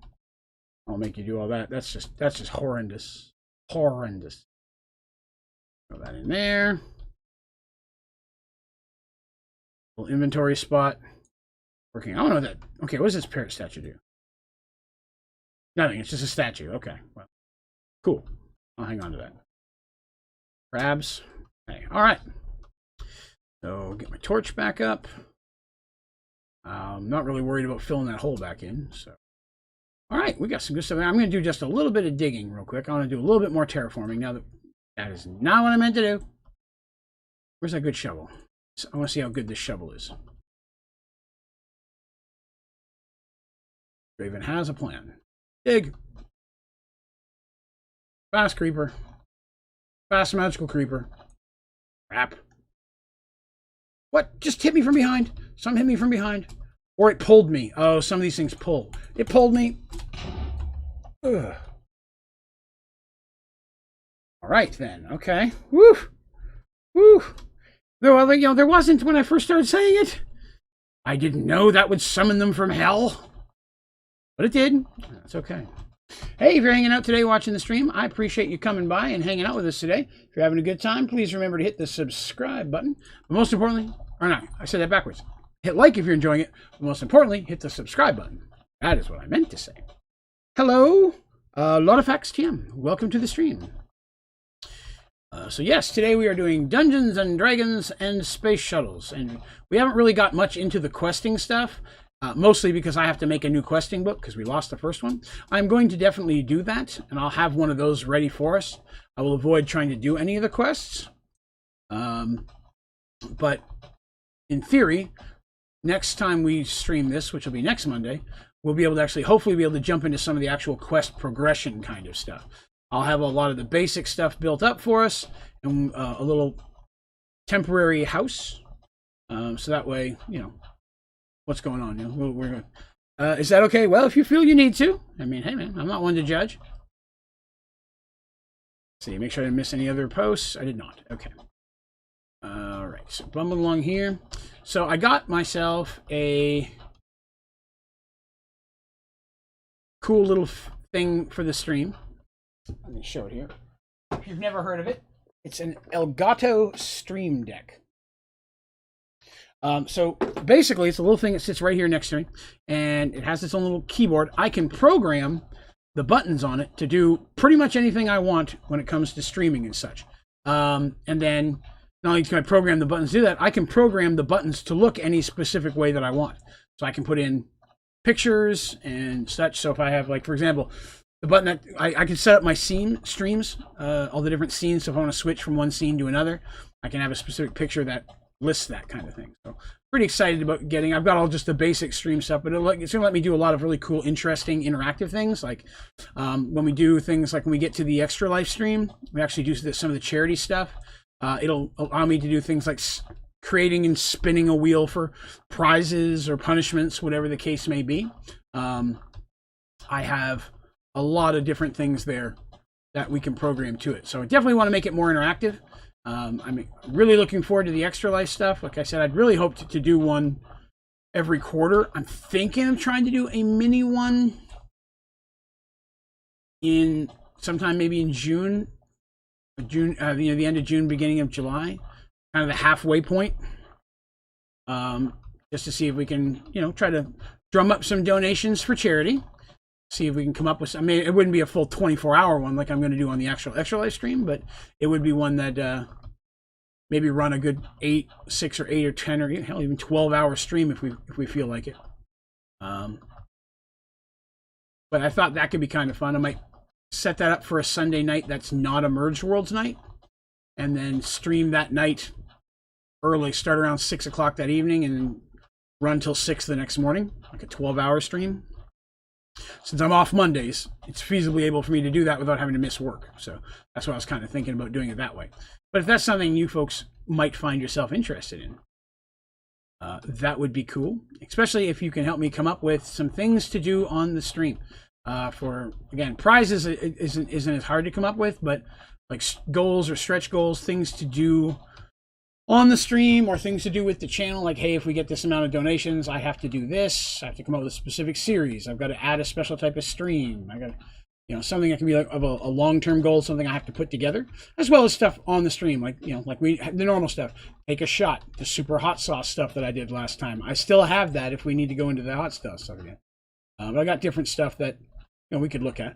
I'll make you do all that. That's just horrendous. Horrendous. Throw that in there. Little inventory spot. Working. I don't know that. Okay, what does this parrot statue do? Nothing. It's just a statue. Okay. Well, cool. I'll hang on to that. Crabs. Okay. All right. So get my torch back up. I'm not really worried about filling that hole back in. So, all right, we got some good stuff. I'm going to do just a little bit of digging real quick. I want to do a little bit more terraforming now that is not what I meant to do. Where's that good shovel? I want to see how good this shovel is. Draven has a plan. Dig. Fast creeper. Fast magical creeper. Crap. What? Just hit me from behind. Some hit me from behind. Or it pulled me. Oh, some of these things pull. It pulled me. Ugh. All right, then. Okay. Woo. Woo. Well, there wasn't when I first started saying it. I didn't know that would summon them from hell. But it did. That's okay. Hey, if you're hanging out today watching the stream, I appreciate you coming by and hanging out with us today. If you're having a good time, please remember to hit the subscribe button. But most importantly, or not, I said that backwards. Hit like if you're enjoying it. But most importantly, hit the subscribe button. That is what I meant to say. Hello, LotofX TM. Welcome to the stream. So yes, today we are doing Dungeons and Dragons and Space Shuttles. And we haven't really got much into the questing stuff. Mostly because I have to make a new questing book because we lost the first one. I'm going to definitely do that, and I'll have one of those ready for us. I will avoid trying to do any of the quests. But in theory, next time we stream this, which will be next Monday, we'll be able to actually, hopefully be able to jump into some of the actual quest progression kind of stuff. I'll have a lot of the basic stuff built up for us, and a little temporary house. So that way, you know, what's going on? You know, we're going. Is that okay? Well, if you feel you need to. I mean, hey man, I'm not one to judge. See, make sure I didn't miss any other posts. I did not. Okay. All right. So bumbling along here. So I got myself a cool little thing for the stream. Let me show it here. If you've never heard of it, it's an Elgato Stream Deck. So basically, it's a little thing that sits right here next to me, and it has its own little keyboard. I can program the buttons on it to do pretty much anything I want when it comes to streaming and such. And then not only can I program the buttons to do that, I can program the buttons to look any specific way that I want. So I can put in pictures and such. So if I have, like, for example, the button that I can set up my scene streams, all the different scenes. So if I want to switch from one scene to another, I can have a specific picture that lists that kind of thing. So pretty excited about getting. I've got all just the basic stream stuff, but it's gonna let me do a lot of really cool, interesting, interactive things. Like when we do things like when we get to the extra life stream, we actually do some of the charity stuff. It'll allow me to do things like creating and spinning a wheel for prizes or punishments, whatever the case may be. I have a lot of different things there that we can program to it. So I definitely want to make it more interactive. I'm really looking forward to the extra life stuff. Like I said, I'd really hoped to do one every quarter. I'm thinking of trying to do a mini one in sometime maybe in June, you know, the end of June, beginning of July, kind of the halfway point. Just to see if we can, you know, try to drum up some donations for charity. See if we can come up with. I mean, it wouldn't be a full 24-hour one like I'm going to do on the actual extra live stream, but it would be one that maybe run a good 6 or 8 or 10 or hell even 12-hour stream if we feel like it. But I thought that could be kind of fun. I might set that up for a Sunday night that's not a Merged Worlds night, and then stream that night early. Start around 6 o'clock that evening and run till 6 the next morning, like a 12-hour stream. Since I'm off Mondays, it's feasibly able for me to do that without having to miss work. So that's what I was kind of thinking about doing it that way. But if that's something you folks might find yourself interested in, that would be cool. Especially if you can help me come up with some things to do on the stream. For, again, prizes isn't as hard to come up with, but like goals or stretch goals, things to do on the stream or things to do with the channel, like, hey, if we get this amount of donations, I have to do this. I have to come up with a specific series. I've got to add a special type of stream. I got to, you know, something that can be like of a long-term goal, something I have to put together, as well as stuff on the stream, like, you know, like the normal stuff. Take a shot, the super hot sauce stuff that I did last time. I still have that if we need to go into the hot stuff again. But I got different stuff that, you know, we could look at.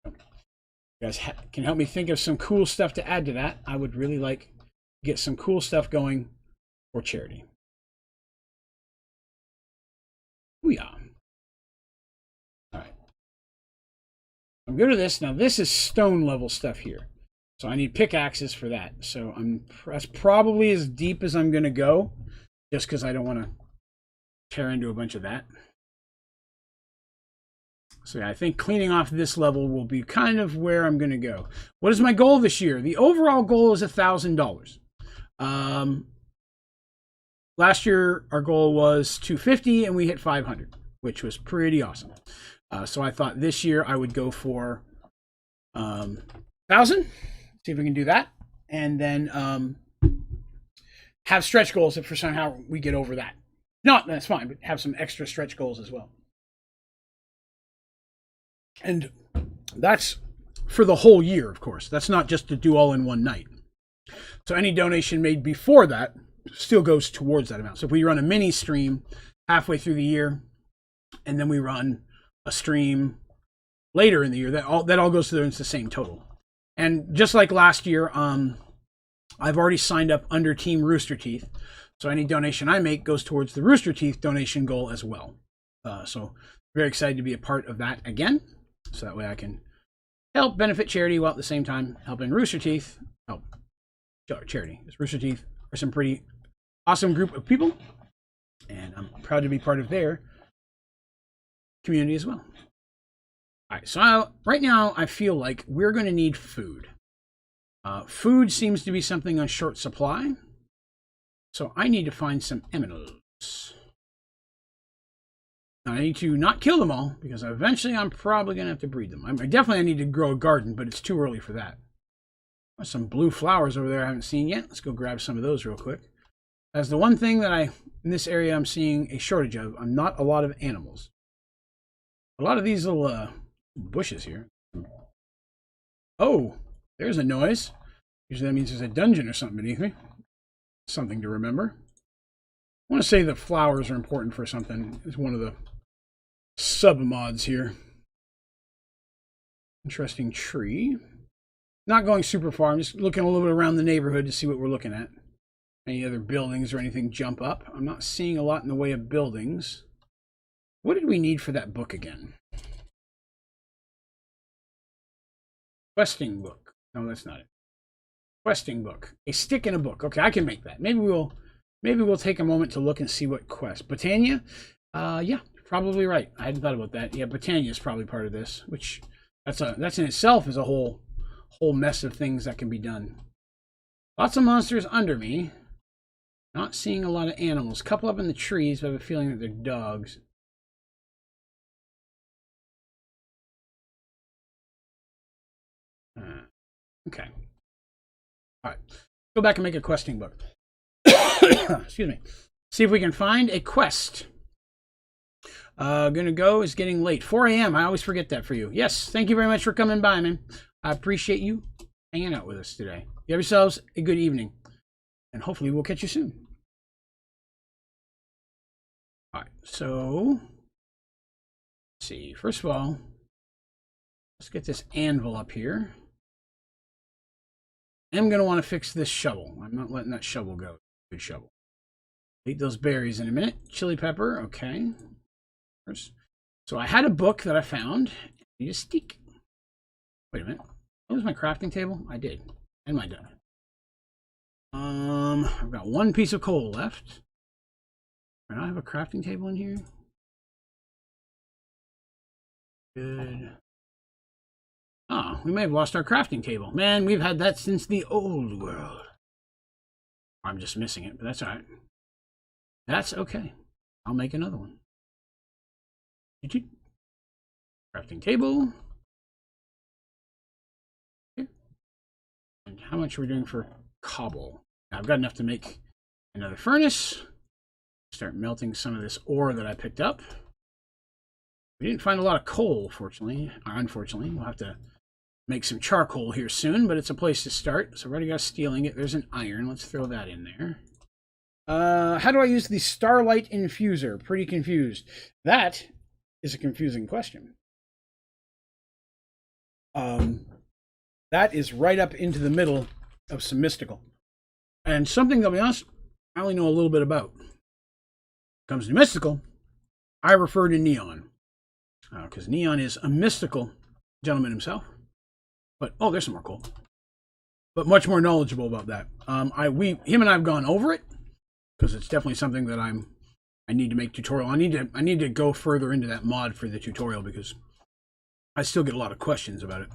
You guys can help me think of some cool stuff to add to that. I would really like get some cool stuff going for charity. Booyah. All right. I'm good at this. Now this is stone level stuff here. So I need pickaxes for that. So that's probably as deep as I'm going to go, just because I don't want to tear into a bunch of that. So yeah, I think cleaning off this level will be kind of where I'm going to go. What is my goal this year? The overall goal is $1,000. Last year our goal was 250 and we hit 500, which was pretty awesome. So I thought this year I would go for 1,000. See if we can do that, and then have stretch goals if for somehow we get over that. Not, that's fine, but have some extra stretch goals as well. And that's for the whole year, of course. That's not just to do all in one night. So any donation made before that still goes towards that amount. So if we run a mini stream halfway through the year, and then we run a stream later in the year, that all goes to the same total. And just like last year, I've already signed up under Team Rooster Teeth. So any donation I make goes towards the Rooster Teeth donation goal as well. So very excited to be a part of that again. So that way I can help benefit charity while at the same time helping Rooster Teeth help charity. Because Rooster Teeth are some pretty awesome group of people. And I'm proud to be part of their community as well. All right, so right now I feel like we're going to need food. Food seems to be something on short supply. So I need to find some emeralds. Now, I need to not kill them all, because eventually I'm probably going to have to breed them. I definitely need to grow a garden, but it's too early for that. There's some blue flowers over there I haven't seen yet. Let's go grab some of those real quick. That's the one thing that in this area I'm seeing a shortage of. Not a lot of animals. A lot of these little bushes here. Oh, there's a noise. Usually that means there's a dungeon or something beneath me. Something to remember. I want to say the flowers are important for something. It's one of the sub-mods here. Interesting tree. Not going super far. I'm just looking a little bit around the neighborhood to see what we're looking at. Any other buildings or anything jump up? I'm not seeing a lot in the way of buildings. What did we need for that book again? Questing book. No, that's not it. Questing book. A stick in a book. Okay, I can make that. Maybe we'll take a moment to look and see what quest. Botania? Yeah, probably right. I hadn't thought about that. Yeah, Botania is probably part of this, which that's in itself is a whole mess of things that can be done. Lots of monsters under me. Not seeing a lot of animals. Couple up in the trees, but I have a feeling that they're dogs. Okay. All right. Go back and make a questing book. Excuse me. See if we can find a quest. Gonna go. It's getting late. 4 a.m. I always forget that for you. Yes. Thank you very much for coming by, man. I appreciate you hanging out with us today. You have yourselves a good evening. And hopefully we'll catch you soon. All right. So, let's see. First of all, let's get this anvil up here. I'm going to want to fix this shovel. I'm not letting that shovel go. Good shovel. Eat those berries in a minute. Chili pepper. Okay. So I had a book that I found. I need a stick. Wait a minute. What was my crafting table? I did. And my done. I've got one piece of coal left. Do I have a crafting table in here? Good. Oh, we may have lost our crafting table. Man, we've had that since the old world. I'm just missing it, but that's all right. That's okay. I'll make another one. Crafting table. Okay. And how much are we doing for cobble? Now, I've got enough to make another furnace. Start melting some of this ore that I picked up. We didn't find a lot of coal, fortunately. Or unfortunately, we'll have to make some charcoal here soon, but it's a place to start. So I've already got steel ingot. There's an iron. Let's throw that in there. How do I use the Starlight Infuser? Pretty confused. That is a confusing question. That is right up into the middle of some mystical. And something, I'll be honest, I only know a little bit about. When it comes to mystical, I refer to Neon. Because Neon is a mystical gentleman himself. But, oh, there's some more coal. But much more knowledgeable about that. Him and I have gone over it. Because it's definitely something that I need to make tutorial. I need to go further into that mod for the tutorial because I still get a lot of questions about it.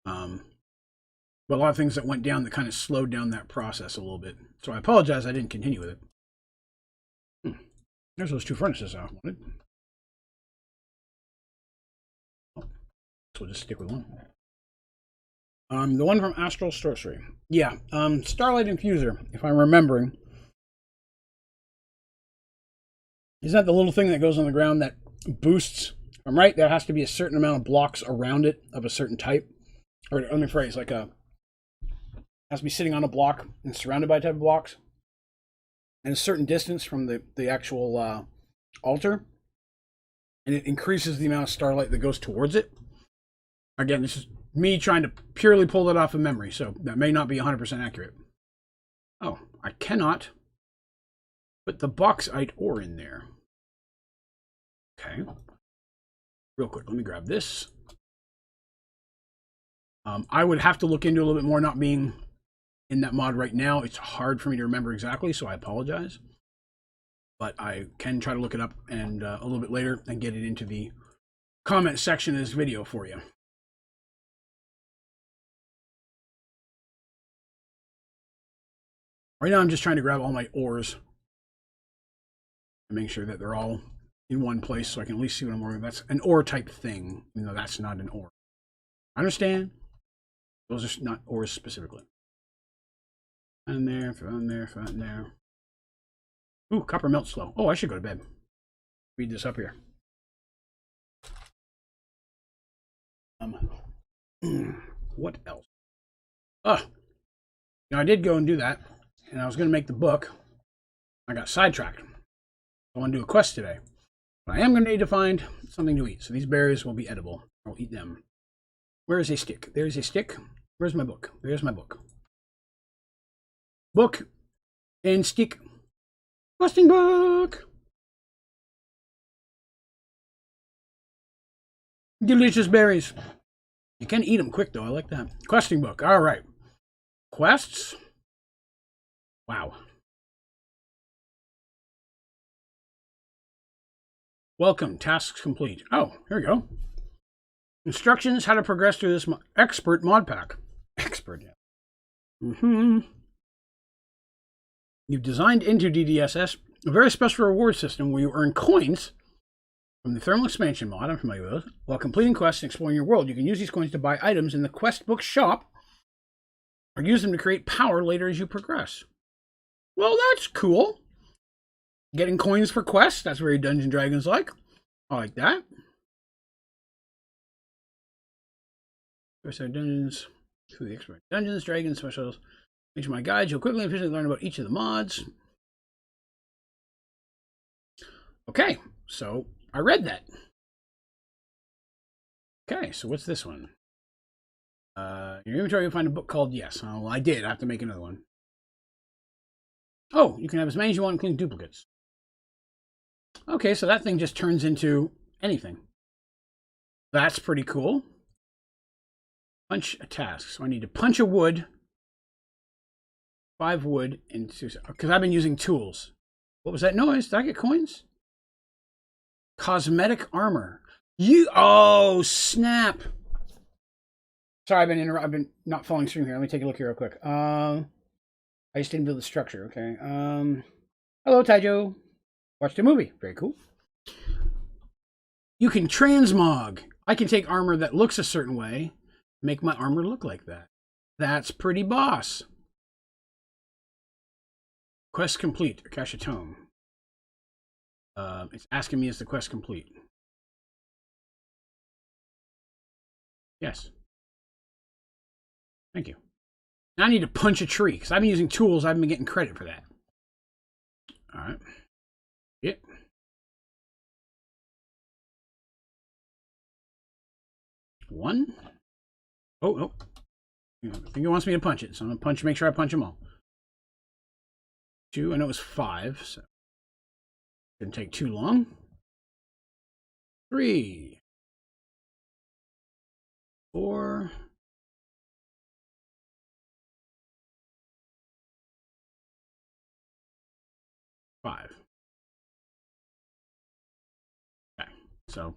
But a lot of things that went down that kind of slowed down that process a little bit. So I apologize I didn't continue with it. There's those two furnaces I wanted. Oh, so we'll just stick with one. The one from Astral Sorcery. Yeah, Starlight Infuser, if I'm remembering. Isn't that the little thing that goes on the ground that boosts? If I'm right, there has to be a certain amount of blocks around it of a certain type. Or let me phrase, like has to be sitting on a block and surrounded by a type of blocks. And a certain distance from the actual altar. And it increases the amount of starlight that goes towards it. Again, this is me trying to purely pull that off of memory, so that may not be 100% accurate. Oh, I cannot put the bauxite ore in there. Okay. Real quick, let me grab this. I would have to look into a little bit more, not being in that mod right now. It's hard for me to remember exactly, so I apologize. But I can try to look it up and a little bit later and get it into the comment section of this video for you. Right now I'm just trying to grab all my ores and make sure that they're all in one place so I can at least see what I'm working with. That's an ore type thing, even though that's not an ore. I understand. Those are not ores specifically. And there, found there, found there. Ooh, copper melts slow. Oh, I should go to bed. Read this up here. What else? Oh, now I did go and do that, and I was going to make the book. I got sidetracked. I want to do a quest today. But I am going to need to find something to eat. So these berries will be edible. I'll eat them. Where is a stick? There's a stick. Where's my book? There's my book. Book and stick. Questing book. Delicious berries. You can eat them quick, though. I like that. Questing book. All right. Quests. Wow. Welcome. Tasks complete. Oh, here we go. Instructions how to progress through this expert mod pack. Expert, yeah. You've designed into DDSS a very special reward system where you earn coins from the thermal expansion mod, I'm familiar with, while completing quests and exploring your world. You can use these coins to buy items in the quest book shop or use them to create power later as you progress. Well, that's cool. Getting coins for quests, that's very Dungeons & Dragons-like. I like that. First dungeons, through the expert Dungeons, Dragons, specials. Each of my guides, you'll quickly and efficiently learn about each of the mods. Okay, so I read that. Okay, so what's this one? In your inventory, you'll find a book called Yes. Oh, well, I did. I have to make another one. Oh, you can have as many as you want, including duplicates. Okay, so that thing just turns into anything. That's pretty cool. Punch a task. So I need to punch a wood. 5 wood and 2. Because I've been using tools. What was that noise? Did I get coins? Cosmetic armor. Oh, snap. Sorry, I've been not following stream here. Let me take a look here real quick. I just didn't build the structure. Okay. Hello, Taijo. Watched a movie. Very cool. You can transmog. I can take armor that looks a certain way, make my armor look like that. That's pretty boss. Quest complete. Akasha Tome. It's asking me, is the quest complete? Yes. Thank you. Now I need to punch a tree, because I've been using tools. I haven't been getting credit for that. All right. Yeah. One. Oh, no. I think it wants me to punch it, so I'm going to make sure I punch them all. 2. I know it was 5, so didn't take too long. 3. 4. 5. Okay, so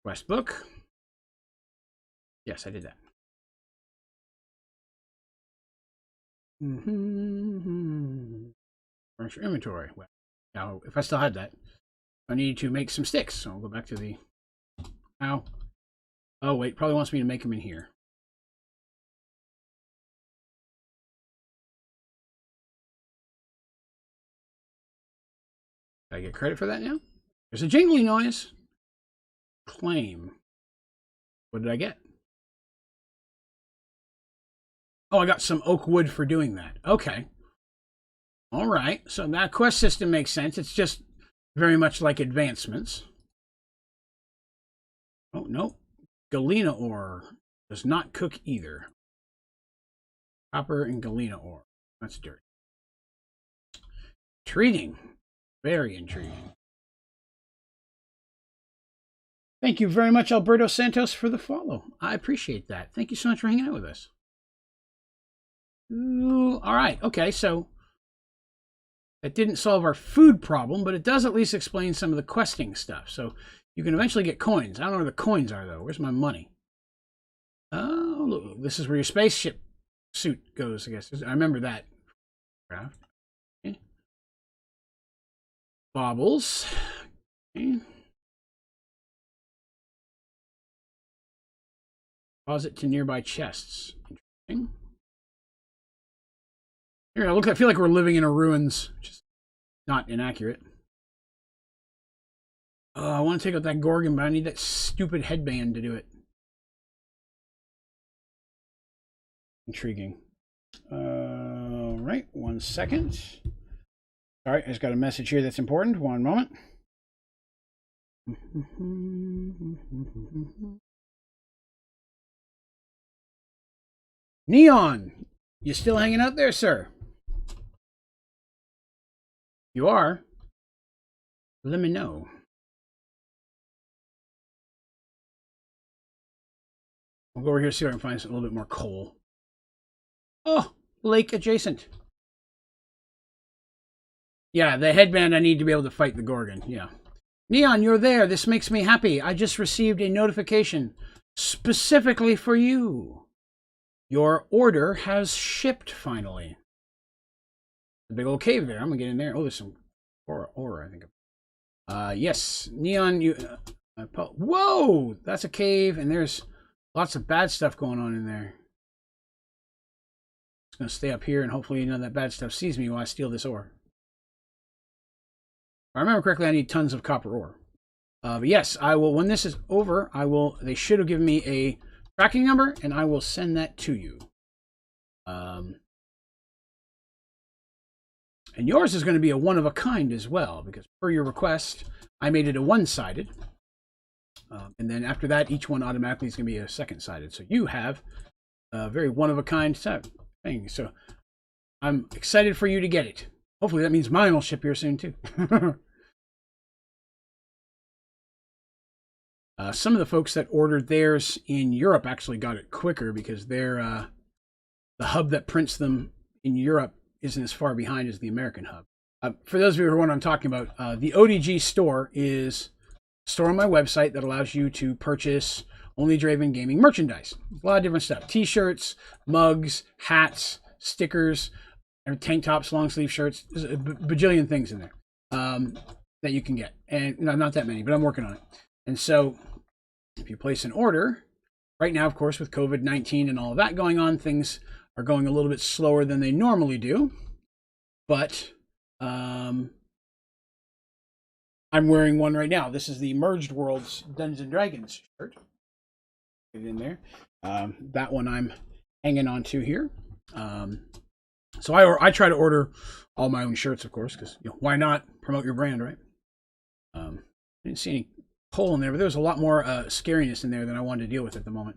quest book. Yes, I did that. Furniture inventory. Well, now, if I still had that, I need to make some sticks. So I'll go back to the. Ow. Oh, wait, probably wants me to make them in here. Did I get credit for that now? There's a jingly noise. Claim. What did I get? Oh, I got some oak wood for doing that. Okay. All right. So that quest system makes sense. It's just very much like advancements. Oh, no. Galena ore does not cook either. Copper and galena ore. That's dirty. Intriguing. Very intriguing. Thank you very much, Alberto Santos, for the follow. I appreciate that. Thank you so much for hanging out with us. Ooh, all right. Okay, so that didn't solve our food problem, but it does at least explain some of the questing stuff. So you can eventually get coins. I don't know where the coins are, though. Where's my money? Oh, this is where your spaceship suit goes, I guess. I remember that. Okay. Baubles. Okay. Deposit to nearby chests. Interesting. Here, I feel like we're living in a ruins, which is not inaccurate. I want to take out that Gorgon, but I need that stupid headband to do it. Intriguing. Right, 1 second. All right, I just got a message here that's important. 1 moment. Neon, you still hanging out there, sir? You are? Let me know. I'll go over here and see if I can find a little bit more coal. Oh, lake adjacent. Yeah, the headband I need to be able to fight the Gorgon. Yeah. Neon, you're there. This makes me happy. I just received a notification specifically for you. Your order has shipped finally. The big old cave there. I'm gonna get in there. Oh, there's some ore, I think. Yes, Neon. You. Whoa, that's a cave, and there's lots of bad stuff going on in there. Just gonna stay up here, and hopefully none of that bad stuff sees me while I steal this ore. If I remember correctly, I need tons of copper ore. But yes, I will. When this is over, I will. They should have given me a tracking number, and I will send that to you. And yours is going to be a one-of-a-kind as well, because per your request, I made it a one-sided. And then after that, each one automatically is going to be a second-sided. So you have a very one-of-a-kind thing. So I'm excited for you to get it. Hopefully that means mine will ship here soon, too. Some of the folks that ordered theirs in Europe actually got it quicker because they're the hub that prints them in Europe isn't as far behind as the American hub. For those of you who are wondering what I'm talking about, the ODG store is a store on my website that allows you to purchase Onlydraven gaming merchandise. A lot of different stuff. T-shirts, mugs, hats, stickers, tank tops, long sleeve shirts. There's a bajillion things in there that you can get. And not that many, but I'm working on it. And so if you place an order, right now, of course, with COVID-19 and all of that going on, things are going a little bit slower than they normally do. But I'm wearing one right now. This is the Merged Worlds Dungeons and Dragons shirt. Get it in there. That one I'm hanging on to here. So I try to order all my own shirts, of course, because why not promote your brand, right? I didn't see any coal in there, but there was a lot more scariness in there than I wanted to deal with at the moment.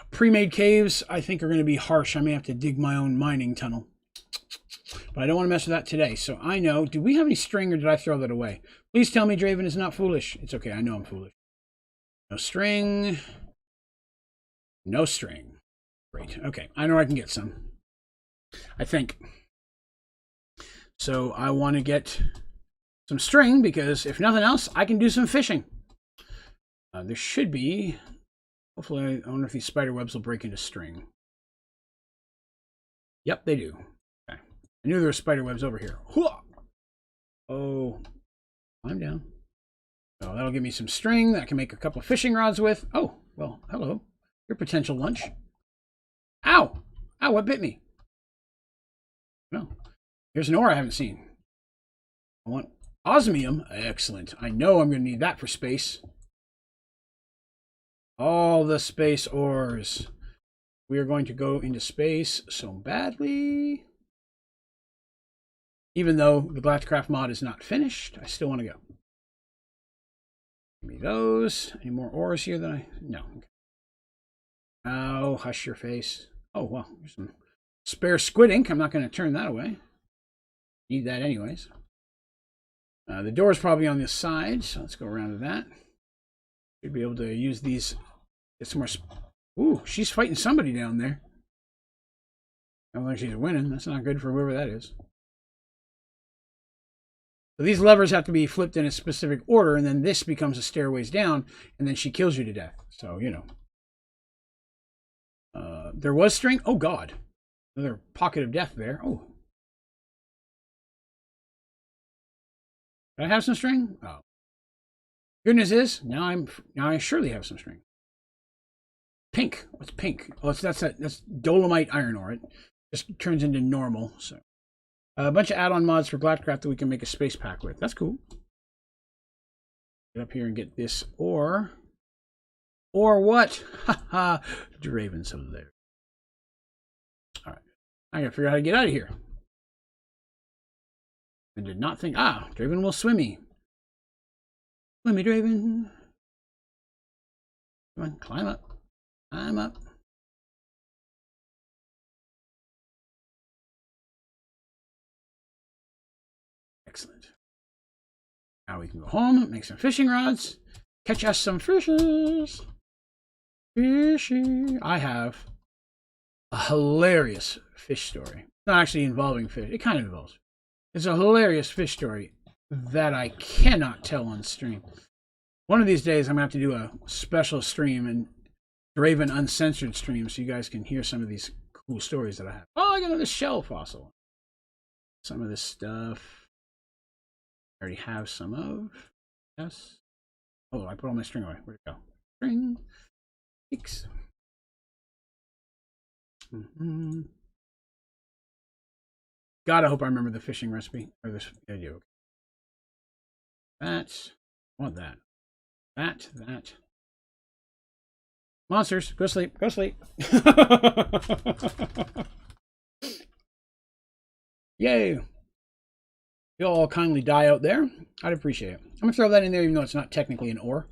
Pre-made caves, I think, are going to be harsh. I may have to dig my own mining tunnel. But I don't want to mess with that today. So I know. Do we have any string, or did I throw that away? Please tell me Draven is not foolish. It's okay. I know I'm foolish. No string. No string. Great. Okay. I know I can get some. I think. So I want to get some string because if nothing else, I can do some fishing. There should be. Hopefully, I wonder if these spider webs will break into string. Yep, they do. Okay. I knew there were spider webs over here. Oh, climb down. So that'll give me some string that I can make a couple of fishing rods with. Oh, well, hello. Your potential lunch. Ow! Ow, what bit me? No. Here's an ore I haven't seen. I want osmium. Excellent. I know I'm going to need that for space. All the space ores. We are going to go into space so badly. Even though the Galacticraft mod is not finished, I still want to go. Give me those. Any more ores here that no. Okay. Oh, hush your face. Oh, well, there's some spare squid ink. I'm not going to turn that away. Need that anyways. The door is probably on this side, so let's go around to that. Should be able to use these. Get some more. Ooh, she's fighting somebody down there. I don't think she's winning. That's not good for whoever that is. So these levers have to be flipped in a specific order, and then this becomes a stairways down, and then she kills you to death. So, you know. There was string. Oh, God. Another pocket of death there. Oh. Did I have some string? Oh. Goodness is, now I surely have some string. Pink. What's pink? Oh, that's dolomite iron ore. It just turns into normal. So a bunch of add-on mods for Galacticraft that we can make a space pack with. That's cool. Get up here and get this ore. Or what? Haha. Dravens over there. All right. I gotta figure out how to get out of here. I did not think. Ah, Draven will swimmy. Swimmy, Draven. Come on, climb up. Climb up. Excellent. Now we can go home, make some fishing rods, catch us some fishes. Fishy. I have a hilarious fish story. Not actually involving fish. It kind of involves. It's a hilarious fish story that I cannot tell on stream. One of these days, I'm going to have to do a special stream and Draven uncensored stream so you guys can hear some of these cool stories that I have. Oh, I got another shell fossil. Some of this stuff I already have some of. Yes. Oh, I put all my string away. Where'd it go? String. X. God, I hope I remember the fishing recipe. Or this video. That. I want that. That. Monsters, go sleep. Go sleep. Yay. You'll all kindly die out there. I'd appreciate it. I'm going to throw that in there even though it's not technically an ore.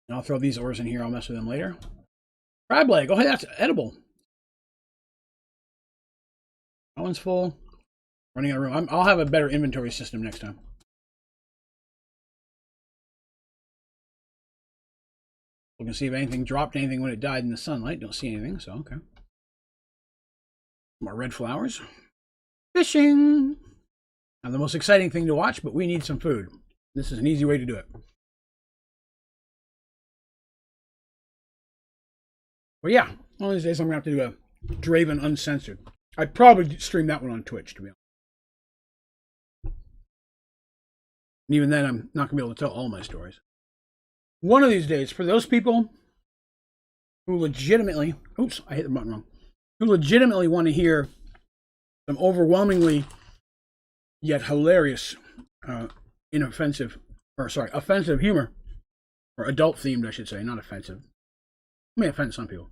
And I'll throw these ores in here. I'll mess with them later. Crab leg. Oh, hey, that's edible. That one's full. Running out of room. I'll have a better inventory system next time. We can see if anything dropped anything when it died in the sunlight. Don't see anything, so okay. More red flowers. Fishing! Not the most exciting thing to watch, but we need some food. This is an easy way to do it. Well, yeah, one of these days I'm going to have to do a Draven Uncensored. I'd probably stream that one on Twitch, to be honest. And even then, I'm not going to be able to tell all my stories. One of these days, for those people who legitimately, oops, I hit the button wrong, who legitimately want to hear some overwhelmingly yet hilarious, offensive humor, or adult themed, I should say, not offensive. May offend some people.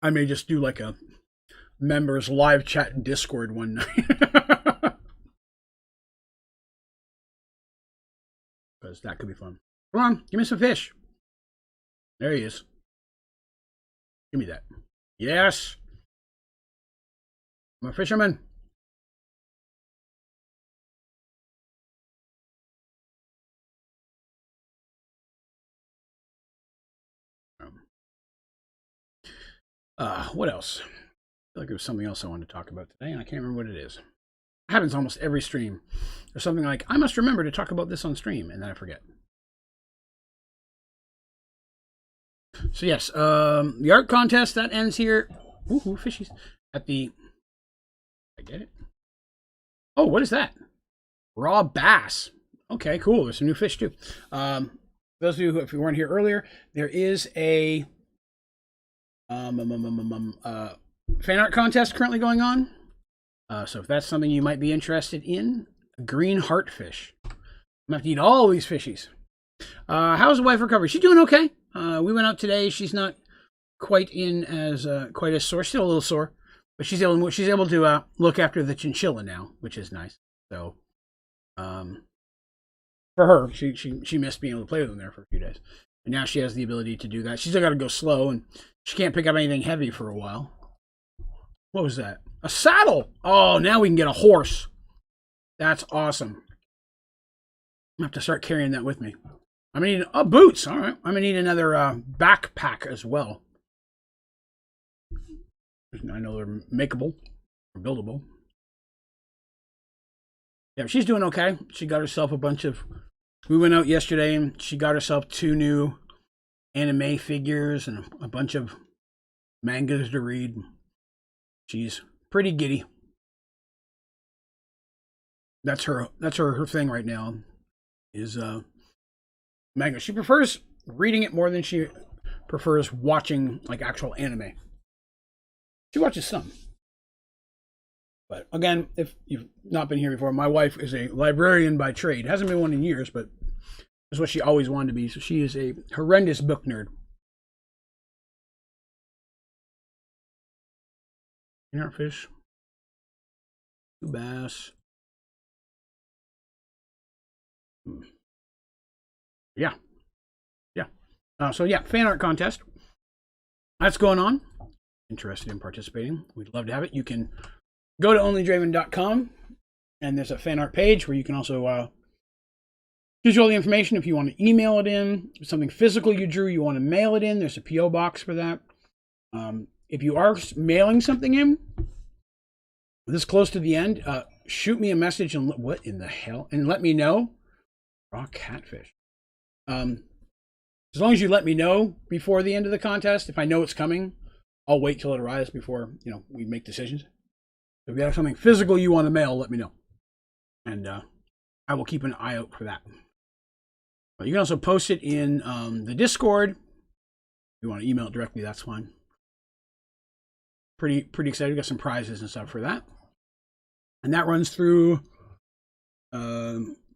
I may just do like a members live chat in Discord one night. Because that could be fun. Come on, give me some fish. There he is. Give me that. Yes. I'm a fisherman. What else? I feel like there was something else I wanted to talk about today, and I can't remember what it is. It happens almost every stream. There's something like, I must remember to talk about this on stream, and then I forget. So yes, the art contest, that ends here. Ooh, fishies. At the... I get it. Oh, what is that? Raw bass. Okay, cool. There's some new fish, too. Those of you who, if you weren't here earlier, there is a... fan art contest currently going on. So if that's something you might be interested in, a green heartfish. I'm gonna have to eat all these fishies. How's the wife recovery? She's doing okay. We went out today. She's not quite as sore. Still a little sore, but she's able to look after the chinchilla now, which is nice. So, for her, she missed being able to play with them there for a few days, and now she has the ability to do that. She's still got to go slow, and she can't pick up anything heavy for a while. What was that? A saddle! Oh, now we can get a horse. That's awesome. I have to start carrying that with me. I'm gonna need boots. All right, I'm gonna need another backpack as well. I know they're makeable or buildable. Yeah, she's doing okay. She got herself a bunch of. We went out yesterday and she got herself 2 new anime figures and a bunch of mangas to read. She's pretty giddy. That's her thing right now. Is manga. She prefers reading it more than she prefers watching like actual anime. She watches some. But again, if you've not been here before, my wife is a librarian by trade. Hasn't been one in years, but that's what she always wanted to be. So she is a horrendous book nerd. Fish. 2 bass. Yeah. So yeah, fan art contest. That's going on. Interested in participating? We'd love to have it. You can go to onlydraven.com and there's a fan art page where you can also gives you all the information. If you want to email it in, something physical you drew, you want to mail it in, there's a PO box for that. If you are mailing something in this close to the end, shoot me a message and what in the hell, and let me know. Raw catfish. As long as you let me know before the end of the contest, if I know it's coming, I'll wait till it arrives before we make decisions. If you have something physical you want to mail, let me know, and I will keep an eye out for that. But you can also post it in the Discord. If you want to email it directly, that's fine. Pretty excited. We got some prizes and stuff for that, and that runs through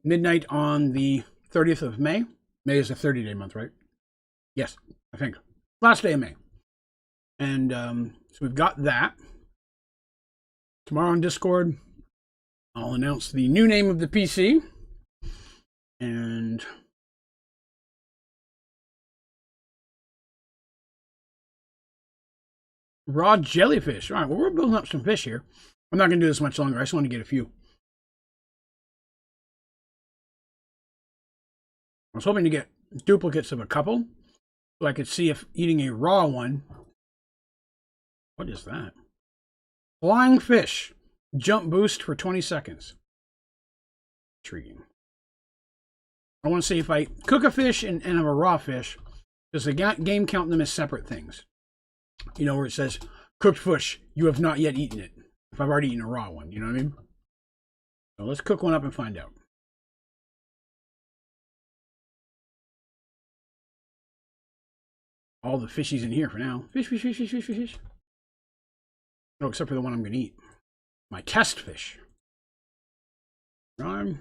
midnight on the 30th of May. May is a 30-day month, right? Yes, I think. Last day of May. And so we've got that. Tomorrow on Discord, I'll announce the new name of the PC. And raw jellyfish. All right, well, we're building up some fish here. I'm not going to do this much longer. I just want to get a few. I was hoping to get duplicates of a couple so I could see if eating a raw one. What is that? Flying fish. Jump boost for 20 seconds. Intriguing. I want to see if I cook a fish and have a raw fish. Does the game count them as separate things? You know, where it says, cooked fish, you have not yet eaten it. If I've already eaten a raw one, you know what I mean? So let's cook one up and find out. All the fishies in here for now. Fish. Oh, except for the one I'm going to eat. My test fish. Okay.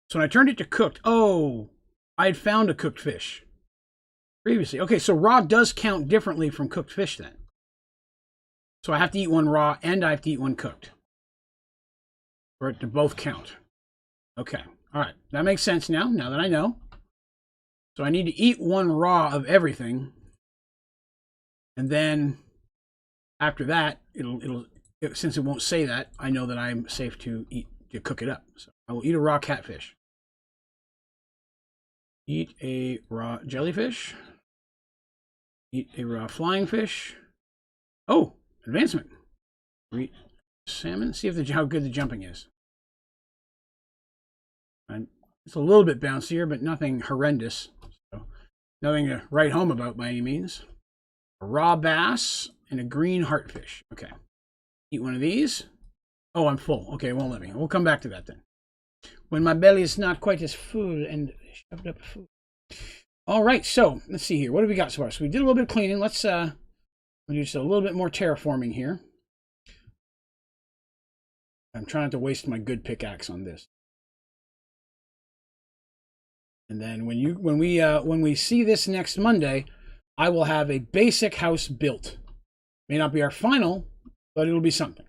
So when I turned it to cooked, I had found a cooked fish previously. Okay, so raw does count differently from cooked fish then. So I have to eat one raw and I have to eat one cooked for it to both count. Okay, all right, that makes sense now that I know. So I need to eat one raw of everything, and then after that, since it won't say that, I know that I'm safe to cook it up. So I will eat a raw catfish. Eat a raw jellyfish. Eat a raw flying fish. Oh, advancement. Eat salmon. See if how good the jumping is. And it's a little bit bouncier, but nothing horrendous. So nothing to write home about by any means. A raw bass and a green heartfish. Okay. Eat one of these. Oh, I'm full. Okay, it won't let me. We'll come back to that then. When my belly is not quite as full and shoved up food. All right, so let's see here. What do we got so far? So we did a little bit of cleaning. Let's do just a little bit more terraforming here. I'm trying not to waste my good pickaxe on this. And then when we see this next Monday, I will have a basic house built. May not be our final, but it'll be something.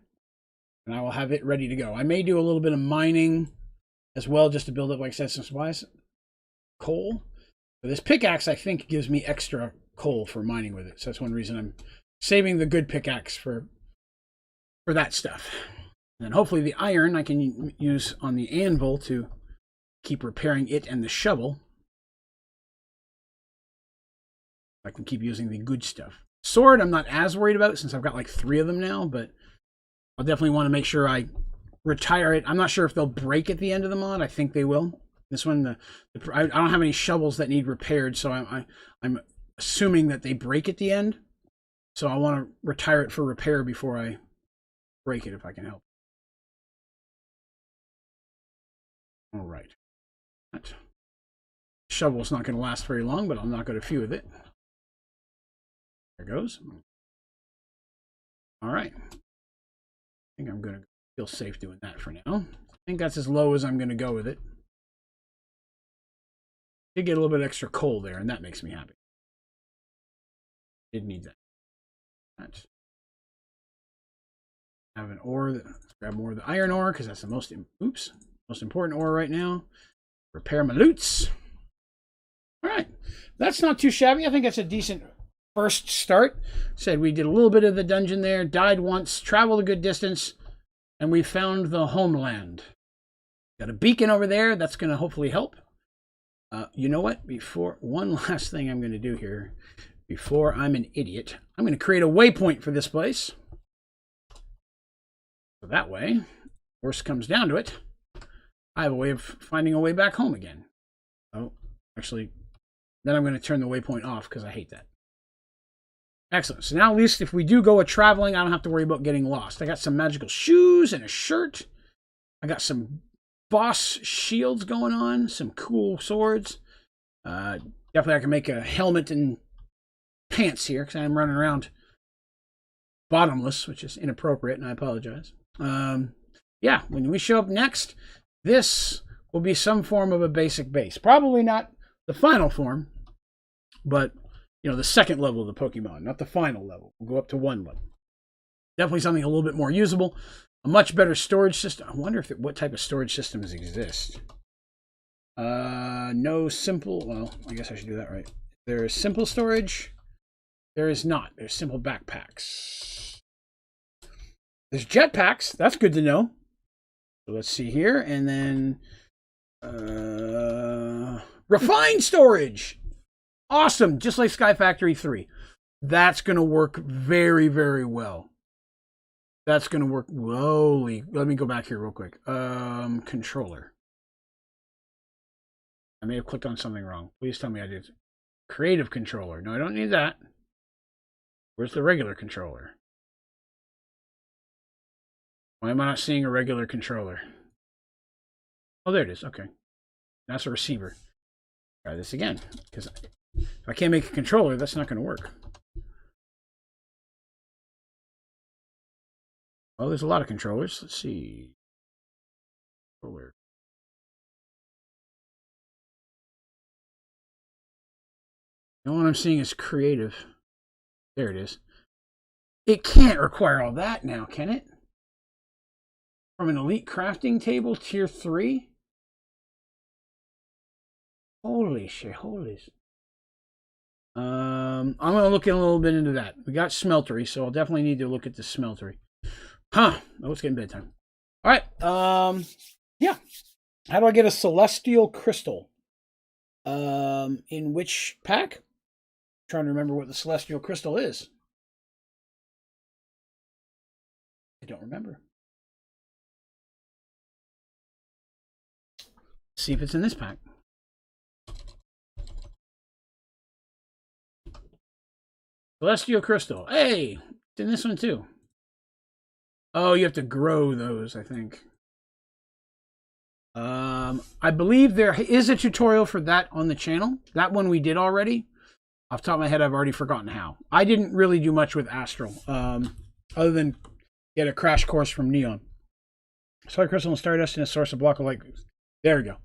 And I will have it ready to go. I may do a little bit of mining as well, just to build up, like I said, some supplies. Coal. But this pickaxe, I think, gives me extra coal for mining with it. So that's one reason I'm saving the good pickaxe for that stuff. And then hopefully the iron I can use on the anvil to keep repairing it and the shovel. I can keep using the good stuff. Sword, I'm not as worried about since I've got like 3 of them now, but I'll definitely want to make sure I retire it. I'm not sure if they'll break at the end of the mod. I think they will. This one, I don't have any shovels that need repaired, so I'm assuming that they break at the end. So I want to retire it for repair before I break it, if I can help. All right. That shovel's not going to last very long, but I'll knock out a few with it. There goes. All right. I think I'm going to feel safe doing that for now. I think that's as low as I'm going to go with it. Did get a little bit extra coal there, and that makes me happy. Did need that. Have an ore. Let's grab more of the iron ore because that's the most important ore right now. Repair my loots. All right, that's not too shabby. I think that's a decent first start. Said we did a little bit of the dungeon there, died once, traveled a good distance, and we found the homeland. Got a beacon over there. That's going to hopefully help. You know what? One last thing I'm going to do here, before I'm an idiot, I'm going to create a waypoint for this place. So that way, worst comes down to it, I have a way of finding a way back home again. Oh, actually, then I'm going to turn the waypoint off because I hate that. Excellent. So now at least if we do go a traveling, I don't have to worry about getting lost. I got some magical shoes and a shirt. I got some boss shields going on, some cool swords. Definitely I can make a helmet and pants here because I'm running around bottomless, which is inappropriate, and I apologize. Yeah, when we show up next, this will be some form of a basic base. Probably not the final form, but you know, the second level of the Pokemon, not the final level. We'll go up to 1 level. Definitely something a little bit more usable. A much better storage system. I wonder what type of storage systems exist. No simple. Well, I guess I should do that right. There is simple storage. There is not. There's simple backpacks. There's jetpacks. That's good to know. So let's see here. And then refined storage. Awesome. Just like Sky Factory 3. That's going to work very, very well. That's going to work. Holy. Let me go back here real quick. Controller. I may have clicked on something wrong. Please tell me I did. Creative controller. No, I don't need that. Where's the regular controller? Why am I not seeing a regular controller? Oh, there it is. Okay. That's a receiver. Try this again. Because if I can't make a controller, that's not going to work. Oh, there's a lot of controllers. Let's see. Controller. The only one I'm seeing is creative. There it is. It can't require all that now, can it? From an elite crafting table, tier 3? Holy shit, holy. I'm going to look in a little bit into that. We got smeltery, so I'll definitely need to look at the smeltery. Huh. Oh, it's getting bedtime. All right. Yeah. How do I get a celestial crystal? In which pack? I'm trying to remember what the celestial crystal is. I don't remember. Let's see if it's in this pack. Celestial crystal. Hey, it's in this one too. Oh, you have to grow those, I think. I believe there is a tutorial for that on the channel. That one we did already. Off the top of my head, I've already forgotten how. I didn't really do much with Astral, other than get a crash course from Neon. Solid crystal and stardust in a source of block of light. There we go.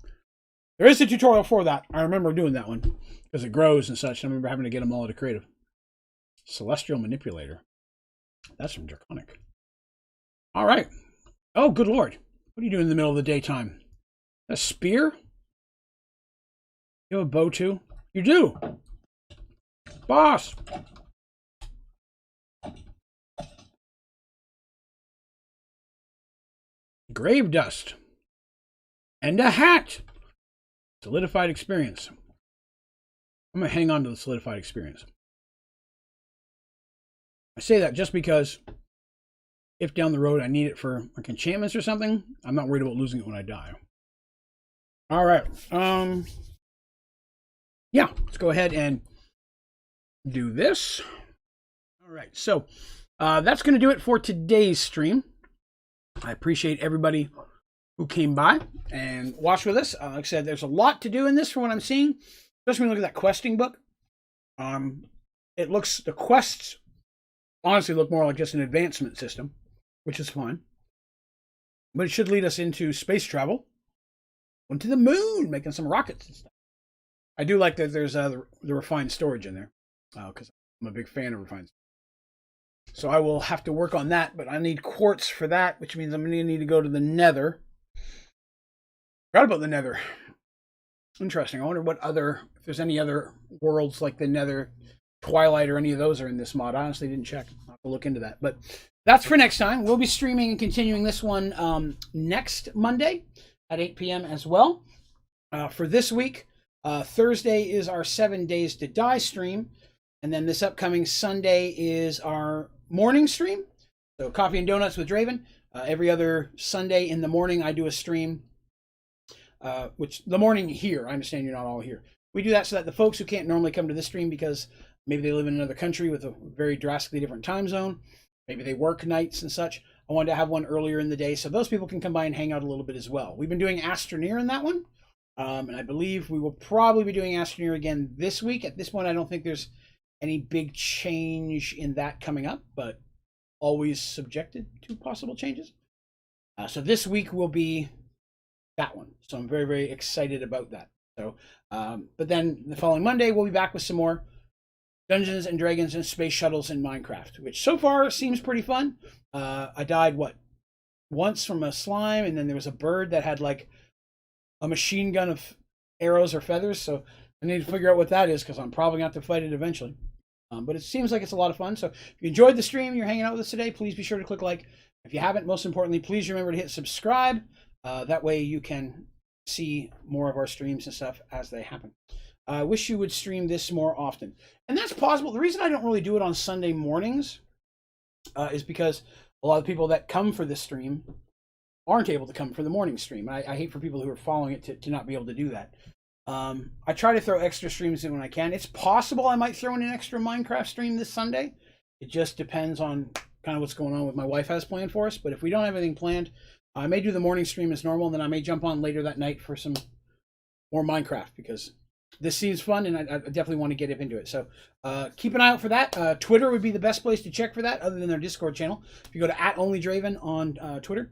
There is a tutorial for that. I remember doing that one because it grows and such. I remember having to get them all at a creative. Celestial manipulator. That's from Draconic. All right. Oh, good lord. What are you doing in the middle of the daytime? A spear? You have a bow too? You do. Boss. Grave dust. And a hat. Solidified experience. I'm going to hang on to the solidified experience. I say that just because if down the road I need it for like enchantments or something, I'm not worried about losing it when I die. All right. Yeah, let's go ahead and do this. All right. So that's going to do it for today's stream. I appreciate everybody who came by and watched with us. Like I said, there's a lot to do in this from what I'm seeing, especially when you look at that questing book. The quests honestly look more like just an advancement system, which is fine. But it should lead us into space travel. Went to the moon, making some rockets and stuff. I do like that there's the refined storage in there, because I'm a big fan of refined storage. So I will have to work on that, but I need quartz for that, which means I'm going to need to go to the nether. Forgot about the nether. Interesting. I wonder if there's any other worlds like the nether, Twilight, or any of those are in this mod. I honestly didn't check. I'll have to look into that. But that's for next time. We'll be streaming and continuing this one next Monday at 8 p.m. as well. For this week, Thursday is our 7 Days to Die stream. And then this upcoming Sunday is our morning stream. So Coffee and Donuts with Draven. Every other Sunday in the morning, I do a stream. Which the morning here, I understand you're not all here. We do that so that the folks who can't normally come to this stream because maybe they live in another country with a very drastically different time zone, maybe they work nights and such, I wanted to have one earlier in the day so those people can come by and hang out a little bit as well. We've been doing Astroneer in that one, and I believe we will probably be doing Astroneer again this week. At this point, I don't think there's any big change in that coming up, but always subjected to possible changes. So this week will be that one. So I'm very, very excited about that. So, but then the following Monday, we'll be back with some more Dungeons and Dragons and Space Shuttles in Minecraft, which so far seems pretty fun. I died, once from a slime, and then there was a bird that had like a machine gun of arrows or feathers, so I need to figure out what that is because I'm probably going to have to fight it eventually. But it seems like it's a lot of fun. So if you enjoyed the stream, you're hanging out with us today, please be sure to click like. If you haven't, most importantly, please remember to hit subscribe. That way you can see more of our streams and stuff as they happen. I wish you would stream this more often. And that's possible. The reason I don't really do it on Sunday mornings is because a lot of people that come for this stream aren't able to come for the morning stream. I hate for people who are following it to not be able to do that. I try to throw extra streams in when I can. It's possible I might throw in an extra Minecraft stream this Sunday. It just depends on kind of what's going on with my wife has planned for us. But if we don't have anything planned, I may do the morning stream as normal, and then I may jump on later that night for some more Minecraft because this seems fun, and I definitely want to get into it. So keep an eye out for that. Twitter would be the best place to check for that, other than their Discord channel. If you go to @Onlydraven on Twitter,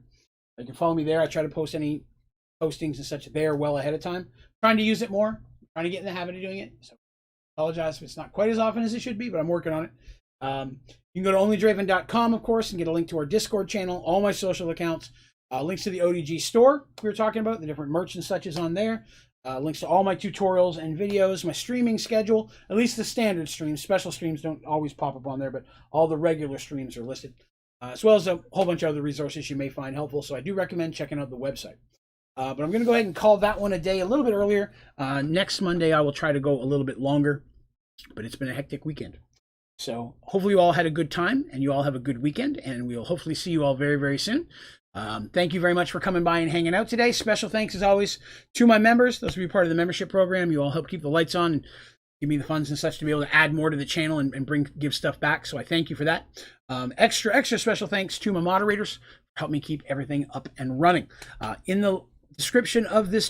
you can follow me there. I try to post any postings and such there well ahead of time. Trying to use it more. Trying to get in the habit of doing it. So apologize if it's not quite as often as it should be, but I'm working on it. You can go to onlydraven.com, of course, and get a link to our Discord channel, all my social accounts, links to the ODG store we were talking about, the different merch and such is on there. Links to all my tutorials and videos, my streaming schedule, at least the standard streams. Special streams don't always pop up on there, but all the regular streams are listed, as well as a whole bunch of other resources you may find helpful. So I do recommend checking out the website. But I'm going to go ahead and call that one a day a little bit earlier. Next Monday, I will try to go a little bit longer, but it's been a hectic weekend. So hopefully you all had a good time and you all have a good weekend, and we'll hopefully see you all very, very soon. Thank you very much for coming by and hanging out today. Special thanks, as always, to my members. Those of you part of the membership program. You all help keep the lights on and give me the funds and such to be able to add more to the channel and give stuff back. So I thank you for that. Extra special thanks to my moderators for helping me keep everything up and running. In the description of this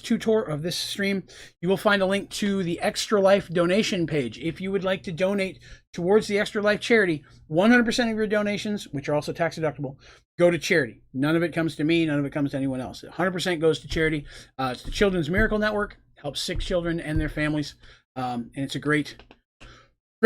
stream, you will find a link to the Extra Life donation page. If you would like to donate towards the Extra Life charity, 100% of your donations, which are also tax deductible, go to charity. None of it comes to me. None of it comes to anyone else. 100% goes to charity. It's the Children's Miracle Network. Helps sick children and their families. And it's a great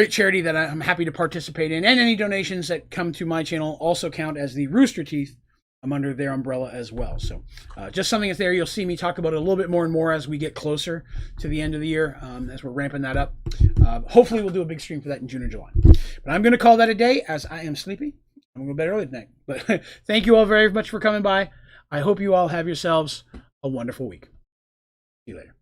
charity that I'm happy to participate in. And any donations that come to my channel also count as the Rooster Teeth. I'm under their umbrella as well. So just something that's there. You'll see me talk about it a little bit more and more as we get closer to the end of the year, as we're ramping that up. Hopefully we'll do a big stream for that in June or July. But I'm going to call that a day as I am sleepy. I'm going to go to bed early tonight. But thank you all very much for coming by. I hope you all have yourselves a wonderful week. See you later.